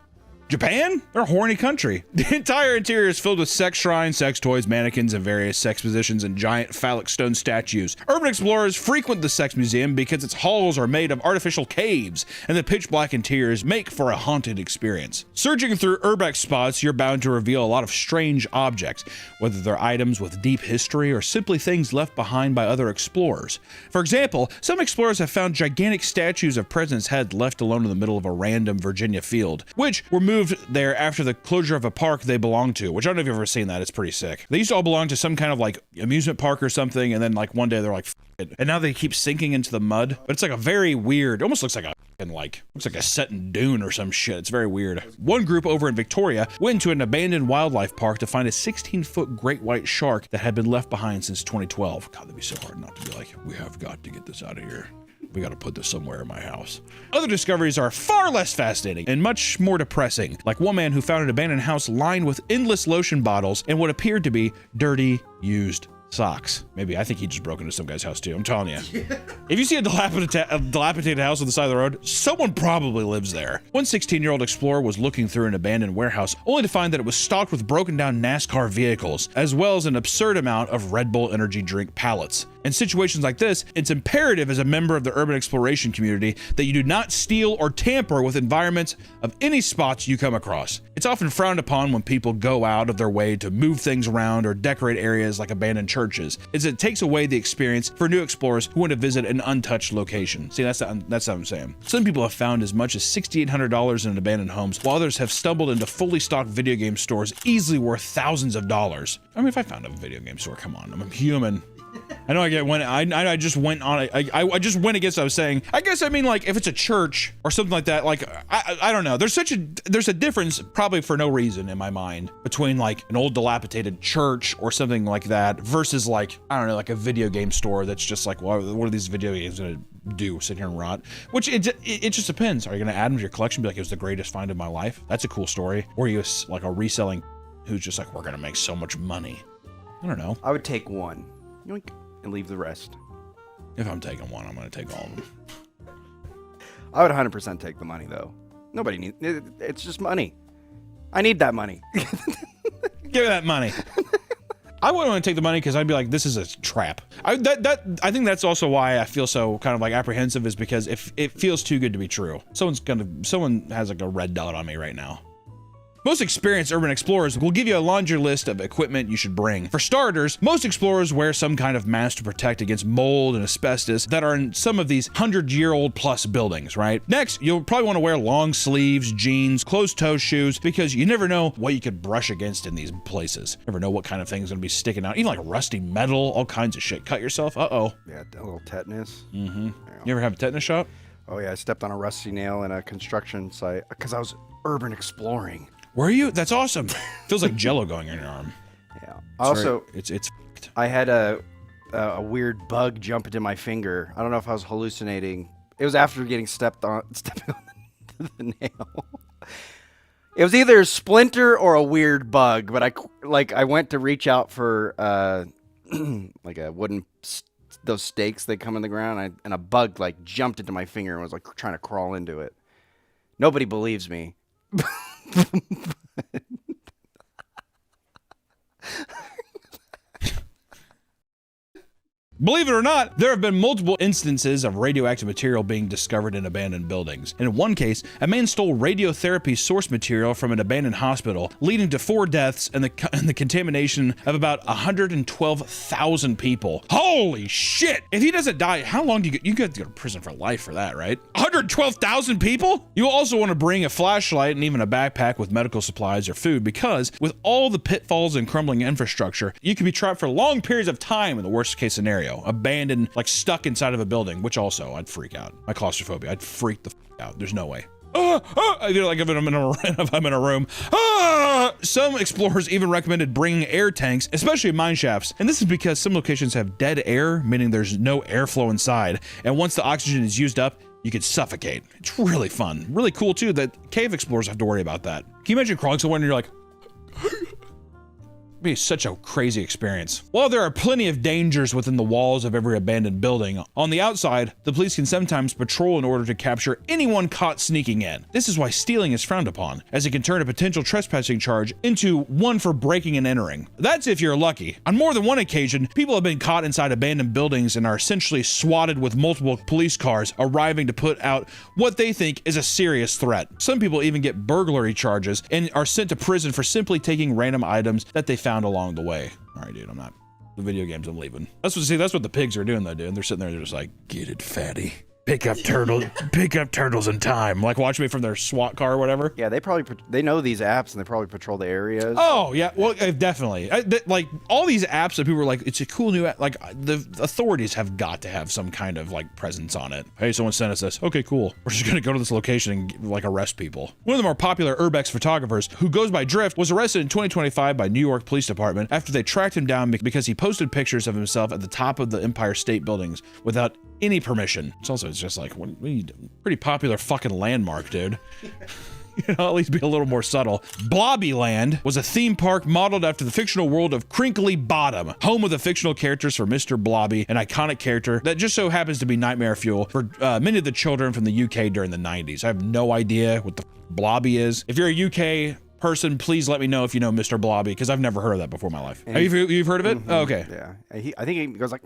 Japan? They're a horny country. The entire interior is filled with sex shrines, sex toys, mannequins, and various sex positions and giant phallic stone statues. Urban explorers frequent the sex museum because its halls are made of artificial caves, and the pitch black interiors make for a haunted experience. Searching through urbex spots, you're bound to reveal a lot of strange objects, whether they're items with deep history or simply things left behind by other explorers. For example, some explorers have found gigantic statues of President's head left alone in the middle of a random Virginia field, which were moved there after the closure of a park they belonged to, which I don't know if you've ever seen that. It's pretty sick. They used to all belong to some kind of like amusement park or something, and then like one day they're like, F it. And now they keep sinking into the mud. But it's like a very weird, almost looks like a looks like a set in Dune or some shit. It's very weird. One group over in Victoria went to an abandoned wildlife park to find a 16-foot great white shark that had been left behind since 2012. God, that'd be so hard not to be like, we have got to get this out of here. We gotta put this somewhere in my house. Other discoveries are far less fascinating and much more depressing, like one man who found an abandoned house lined with endless lotion bottles and what appeared to be dirty, used socks. Maybe I think he just broke into some guy's house too. I'm telling you. If you see a dilapidated house on the side of the road, someone probably lives there. One 16-year-old explorer was looking through an abandoned warehouse only to find that it was stocked with broken down NASCAR vehicles, as well as an absurd amount of Red Bull energy drink pallets. In situations like this, it's imperative as a member of the urban exploration community that you do not steal or tamper with environments of any spots you come across. It's often frowned upon when people go out of their way to move things around or decorate areas like abandoned churches, as it takes away the experience for new explorers who want to visit an untouched location. See, that's what I'm saying. Some people have found as much as $6,800 in abandoned homes, while others have stumbled into fully stocked video game stores easily worth thousands of dollars. I mean, if I found a video game store, come on, I'm a human. I know I just went on I just went against what I was saying. I guess I mean, like, if it's a church or something like that, like I don't know. There's a difference, probably for no reason in my mind, between like an old dilapidated church or something like that versus like, I don't know, like a video game store that's just like, well, what are these video games gonna do? Sit here and rot? Which it just depends. Are you gonna add them to your collection? Be like, it was the greatest find of my life? That's a cool story. Or are you like a reselling who's just like, we're gonna make so much money? I don't know. I would take one. Yoink, and leave the rest. If I'm taking one, I'm going to take all of them. I would 100% take the money, though. Nobody needs it. It's just money. I need that money. Give me that money. I wouldn't want to take the money because I'd be like, this is a trap. I think that's also why I feel so kind of like apprehensive, is because if it feels too good to be true. Someone has like a red dot on me right now. Most experienced urban explorers will give you a laundry list of equipment you should bring. For starters, most explorers wear some kind of mask to protect against mold and asbestos that are in some of these 100-year-old plus buildings, right? Next, you'll probably want to wear long sleeves, jeans, closed-toe shoes, because you never know what you could brush against in these places. Never know what kind of thing's gonna be sticking out. Even like rusty metal, all kinds of shit. Cut yourself, uh-oh. Yeah, a little tetanus. Mm-hmm. You ever have a tetanus shot? Oh yeah, I stepped on a rusty nail in a construction site because I was urban exploring. Were you? That's awesome. Feels like jello going in your arm. Yeah. Also, it's I had a weird bug jump into my finger. I don't know if I was hallucinating. It was after getting stepping on the nail. It was either a splinter or a weird bug, but I went to reach out for like a wooden those stakes that come in the ground, and a bug like jumped into my finger and was like trying to crawl into it. Nobody believes me. Believe it or not, there have been multiple instances of radioactive material being discovered in abandoned buildings. In one case, a man stole radiotherapy source material from an abandoned hospital, leading to 4 deaths and the contamination of about 112,000 people. Holy shit! If he doesn't die, how long do you get to go to prison for life for that, right? 112,000 people? You'll also want to bring a flashlight and even a backpack with medical supplies or food, because with all the pitfalls and crumbling infrastructure, you could be trapped for long periods of time in the worst case scenario. Abandoned, like stuck inside of a building, which also I'd freak out. My claustrophobia, I'd freak the out. There's no way. I feel like if I'm in a room. Some explorers even recommended bringing air tanks, especially mine shafts. And this is because some locations have dead air, meaning there's no airflow inside. And once the oxygen is used up, you could suffocate. It's really fun. Really cool too that cave explorers have to worry about that. Can you imagine crawling somewhere and you're like, be such a crazy experience. While there are plenty of dangers within the walls of every abandoned building, on the outside, the police can sometimes patrol in order to capture anyone caught sneaking in. This is why stealing is frowned upon, as it can turn a potential trespassing charge into one for breaking and entering. That's if you're lucky. On more than one occasion, people have been caught inside abandoned buildings and are essentially swatted with multiple police cars arriving to put out what they think is a serious threat. Some people even get burglary charges and are sent to prison for simply taking random items that they found along the way. All right, dude, I'm not. The video games, I'm leaving. That's what the pigs are doing though, dude. They're sitting there, they're just like, get it, fatty. Pick up turtles in time. Like, watch me from their SWAT car or whatever. Yeah, they know these apps and they probably patrol the areas. Oh yeah, well, definitely. Like all these apps that people are like, it's a cool new app. Like the authorities have got to have some kind of like presence on it. Hey, someone sent us this. Okay, cool. We're just gonna go to this location and like arrest people. One of the more popular urbex photographers, who goes by Drift, was arrested in 2025 by New York Police Department after they tracked him down because he posted pictures of himself at the top of the Empire State Buildings without any permission. It's just like, what are you doing? Pretty popular fucking landmark, dude. You know, at least be a little more subtle. Blobbyland was a theme park modeled after the fictional world of Crinkly Bottom, home of the fictional characters for Mr. Blobby, an iconic character that just so happens to be nightmare fuel for many of the children from the UK during the 90s. I have no idea what the Blobby is. If you're a UK person, please let me know if you know Mr. Blobby, because I've never heard of that before in my life. Have you've heard of it? Oh, okay. Yeah. I think he goes like.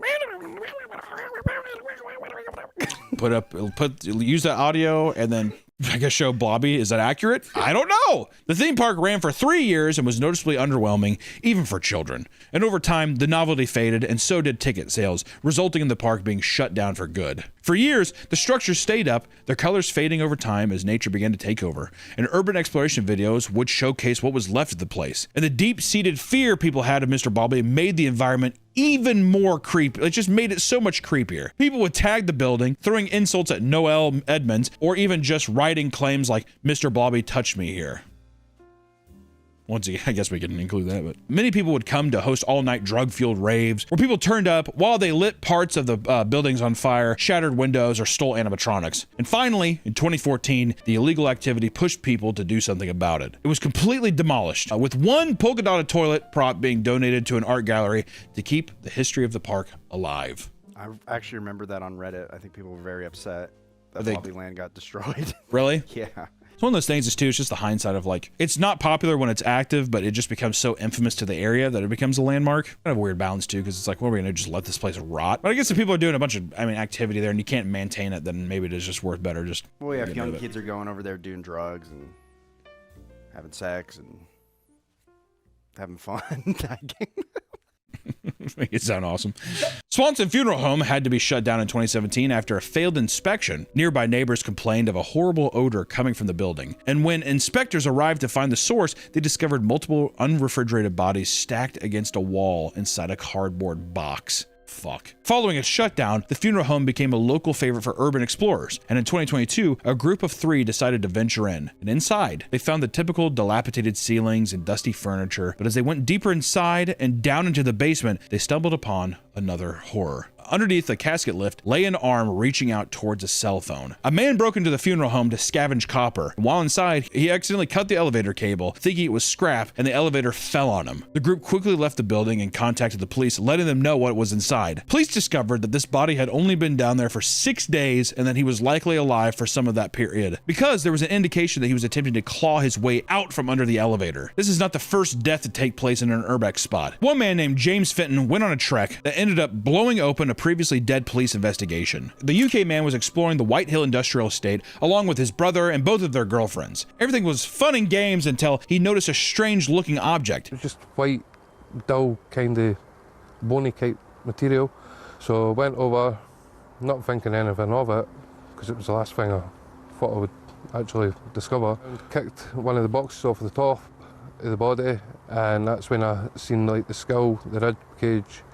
Use that audio and then I guess show Blobby. Is that accurate? I don't know. The theme park ran for 3 years and was noticeably underwhelming, even for children. And over time, the novelty faded and so did ticket sales, resulting in the park being shut down for good. For years, the structure stayed up, their colors fading over time as nature began to take over, and urban exploration videos would showcase what was left of the place. And the deep-seated fear people had of Mr. Blobby made the environment even more creepy. It just made it so much creepier. People would tag the building, throwing insults at Noel Edmonds, or even just writing claims like, Mr. Blobby touched me here. Once again, I guess we can include that, but many people would come to host all-night drug-fueled raves where people turned up while they lit parts of the buildings on fire, shattered windows, or stole animatronics. And finally, in 2014, the illegal activity pushed people to do something about it. It was completely demolished, with one polka-dotted toilet prop being donated to an art gallery to keep the history of the park alive. I actually remember that on Reddit. I think people were very upset that Blobby Land got destroyed. Really? Yeah. It's one of those things is too, it's just the hindsight of like, it's not popular when it's active, but it just becomes so infamous to the area that it becomes a landmark. Kind of a weird balance too, because it's like, what are we gonna just let this place rot? But I guess if people are doing a bunch of, activity there and you can't maintain it, then maybe it is just worth better just. Well, yeah, if young kids are going over there doing drugs and having sex and having fun. Make it sound awesome. Swanson Funeral Home had to be shut down in 2017 after a failed inspection. Nearby neighbors complained of a horrible odor coming from the building. And when inspectors arrived to find the source, they discovered multiple unrefrigerated bodies stacked against a wall inside a cardboard box. Fuck. Following its shutdown, the funeral home became a local favorite for urban explorers, and in 2022, a group of 3 decided to venture in. And inside, they found the typical dilapidated ceilings and dusty furniture, but as they went deeper inside and down into the basement, they stumbled upon another horror. Underneath the casket lift lay an arm reaching out towards a cell phone. A man broke into the funeral home to scavenge copper. While inside, he accidentally cut the elevator cable, thinking it was scrap, and the elevator fell on him. The group quickly left the building and contacted the police, letting them know what was inside. Police discovered that this body had only been down there for 6 days and that he was likely alive for some of that period, because there was an indication that he was attempting to claw his way out from under the elevator. This is not the first death to take place in an urbex spot. One man named James Fenton went on a trek that ended up blowing open a previously dead police investigation. The UK man was exploring the White Hill Industrial Estate along with his brother and both of their girlfriends. Everything was fun and games until he noticed a strange looking object. It was just white, dull, kind of bony type material. So I went over, not thinking anything of it, because it was the last thing I thought I would actually discover. I kicked one of the boxes off the top of the body, and that's when I seen like the skull, the rib cage,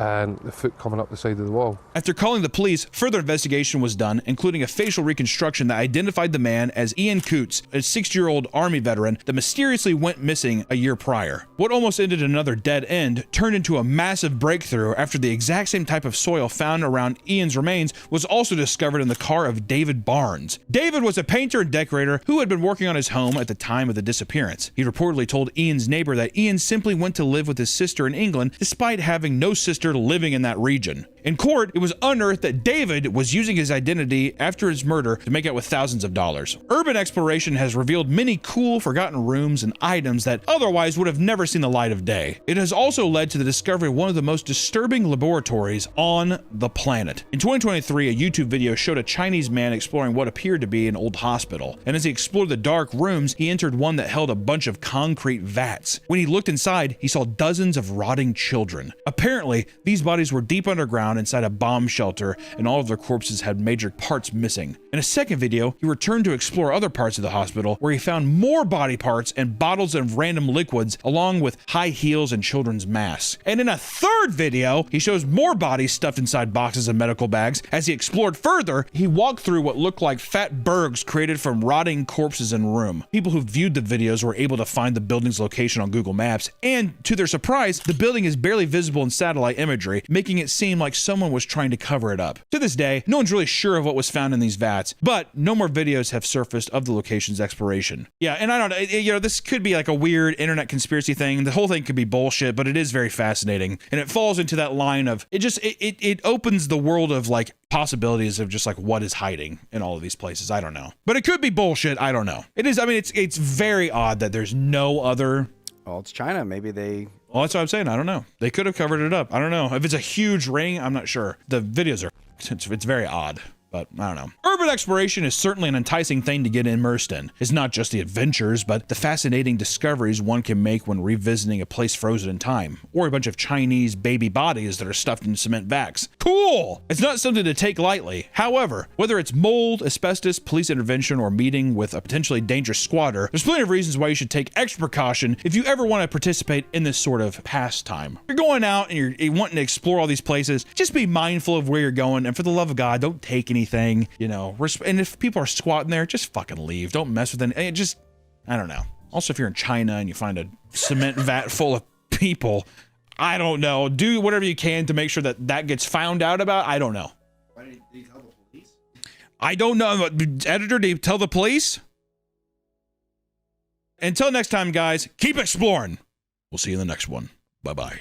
and the foot coming up the side of the wall. After calling the police, further investigation was done, including a facial reconstruction that identified the man as Ian Coots, a 60-year-old Army veteran that mysteriously went missing a year prior. What almost ended another dead end turned into a massive breakthrough after the exact same type of soil found around Ian's remains was also discovered in the car of David Barnes. David was a painter and decorator who had been working on his home at the time of the disappearance. He reportedly told Ian's neighbor that Ian simply went to live with his sister in England despite having no sister living in that region. In court, it was unearthed that David was using his identity after his murder to make out with thousands of dollars. Urban exploration has revealed many cool, forgotten rooms and items that otherwise would have never seen the light of day. It has also led to the discovery of one of the most disturbing laboratories on the planet. In 2023, a YouTube video showed a Chinese man exploring what appeared to be an old hospital. And as he explored the dark rooms, he entered one that held a bunch of concrete vats. When he looked inside, he saw dozens of rotting children. Apparently, these bodies were deep underground inside a bomb shelter, and all of their corpses had major parts missing. In a second video, he returned to explore other parts of the hospital, where he found more body parts and bottles of random liquids, along with high heels and children's masks. And in a third video, he shows more bodies stuffed inside boxes and medical bags. As he explored further, he walked through what looked like fat bergs created from rotting corpses in a room. People who viewed the videos were able to find the building's location on Google Maps, and to their surprise, the building is barely visible in satellite imagery, making it seem like someone was trying to cover it up. To this day, no one's really sure of what was found in these vats, but no more videos have surfaced of the location's exploration. Yeah, and I don't know, you know, this could be like a weird internet conspiracy thing. The whole thing could be bullshit, but it is very fascinating. And it falls into that line of, it opens the world of like possibilities of just like what is hiding in all of these places. I don't know. But it could be bullshit. I don't know. It is, I mean, it's very odd that there's no other. Well, it's China. Maybe they. Well, that's what I'm saying. I don't know. They could have covered it up. I don't know. If it's a huge ring, I'm not sure. The videos are, it's very odd. But I don't know. Urban exploration is certainly an enticing thing to get immersed in. It's not just the adventures, but the fascinating discoveries one can make when revisiting a place frozen in time, or a bunch of Chinese baby bodies that are stuffed in cement vats. Cool! It's not something to take lightly. However, whether it's mold, asbestos, police intervention, or meeting with a potentially dangerous squatter, there's plenty of reasons why you should take extra precaution if you ever want to participate in this sort of pastime. You're going out and you're wanting to explore all these places, just be mindful of where you're going, and for the love of God, don't take anything, you know. And if people are squatting there, just fucking leave. Don't mess with it. Just, I don't know. Also, if you're in China and you find a cement vat full of people, I don't know. Do whatever you can to make sure that that gets found out about. I don't know. Why did you tell the police? I don't know. Editor, do you tell the police? Until next time, guys, keep exploring. We'll see you in the next one. Bye-bye.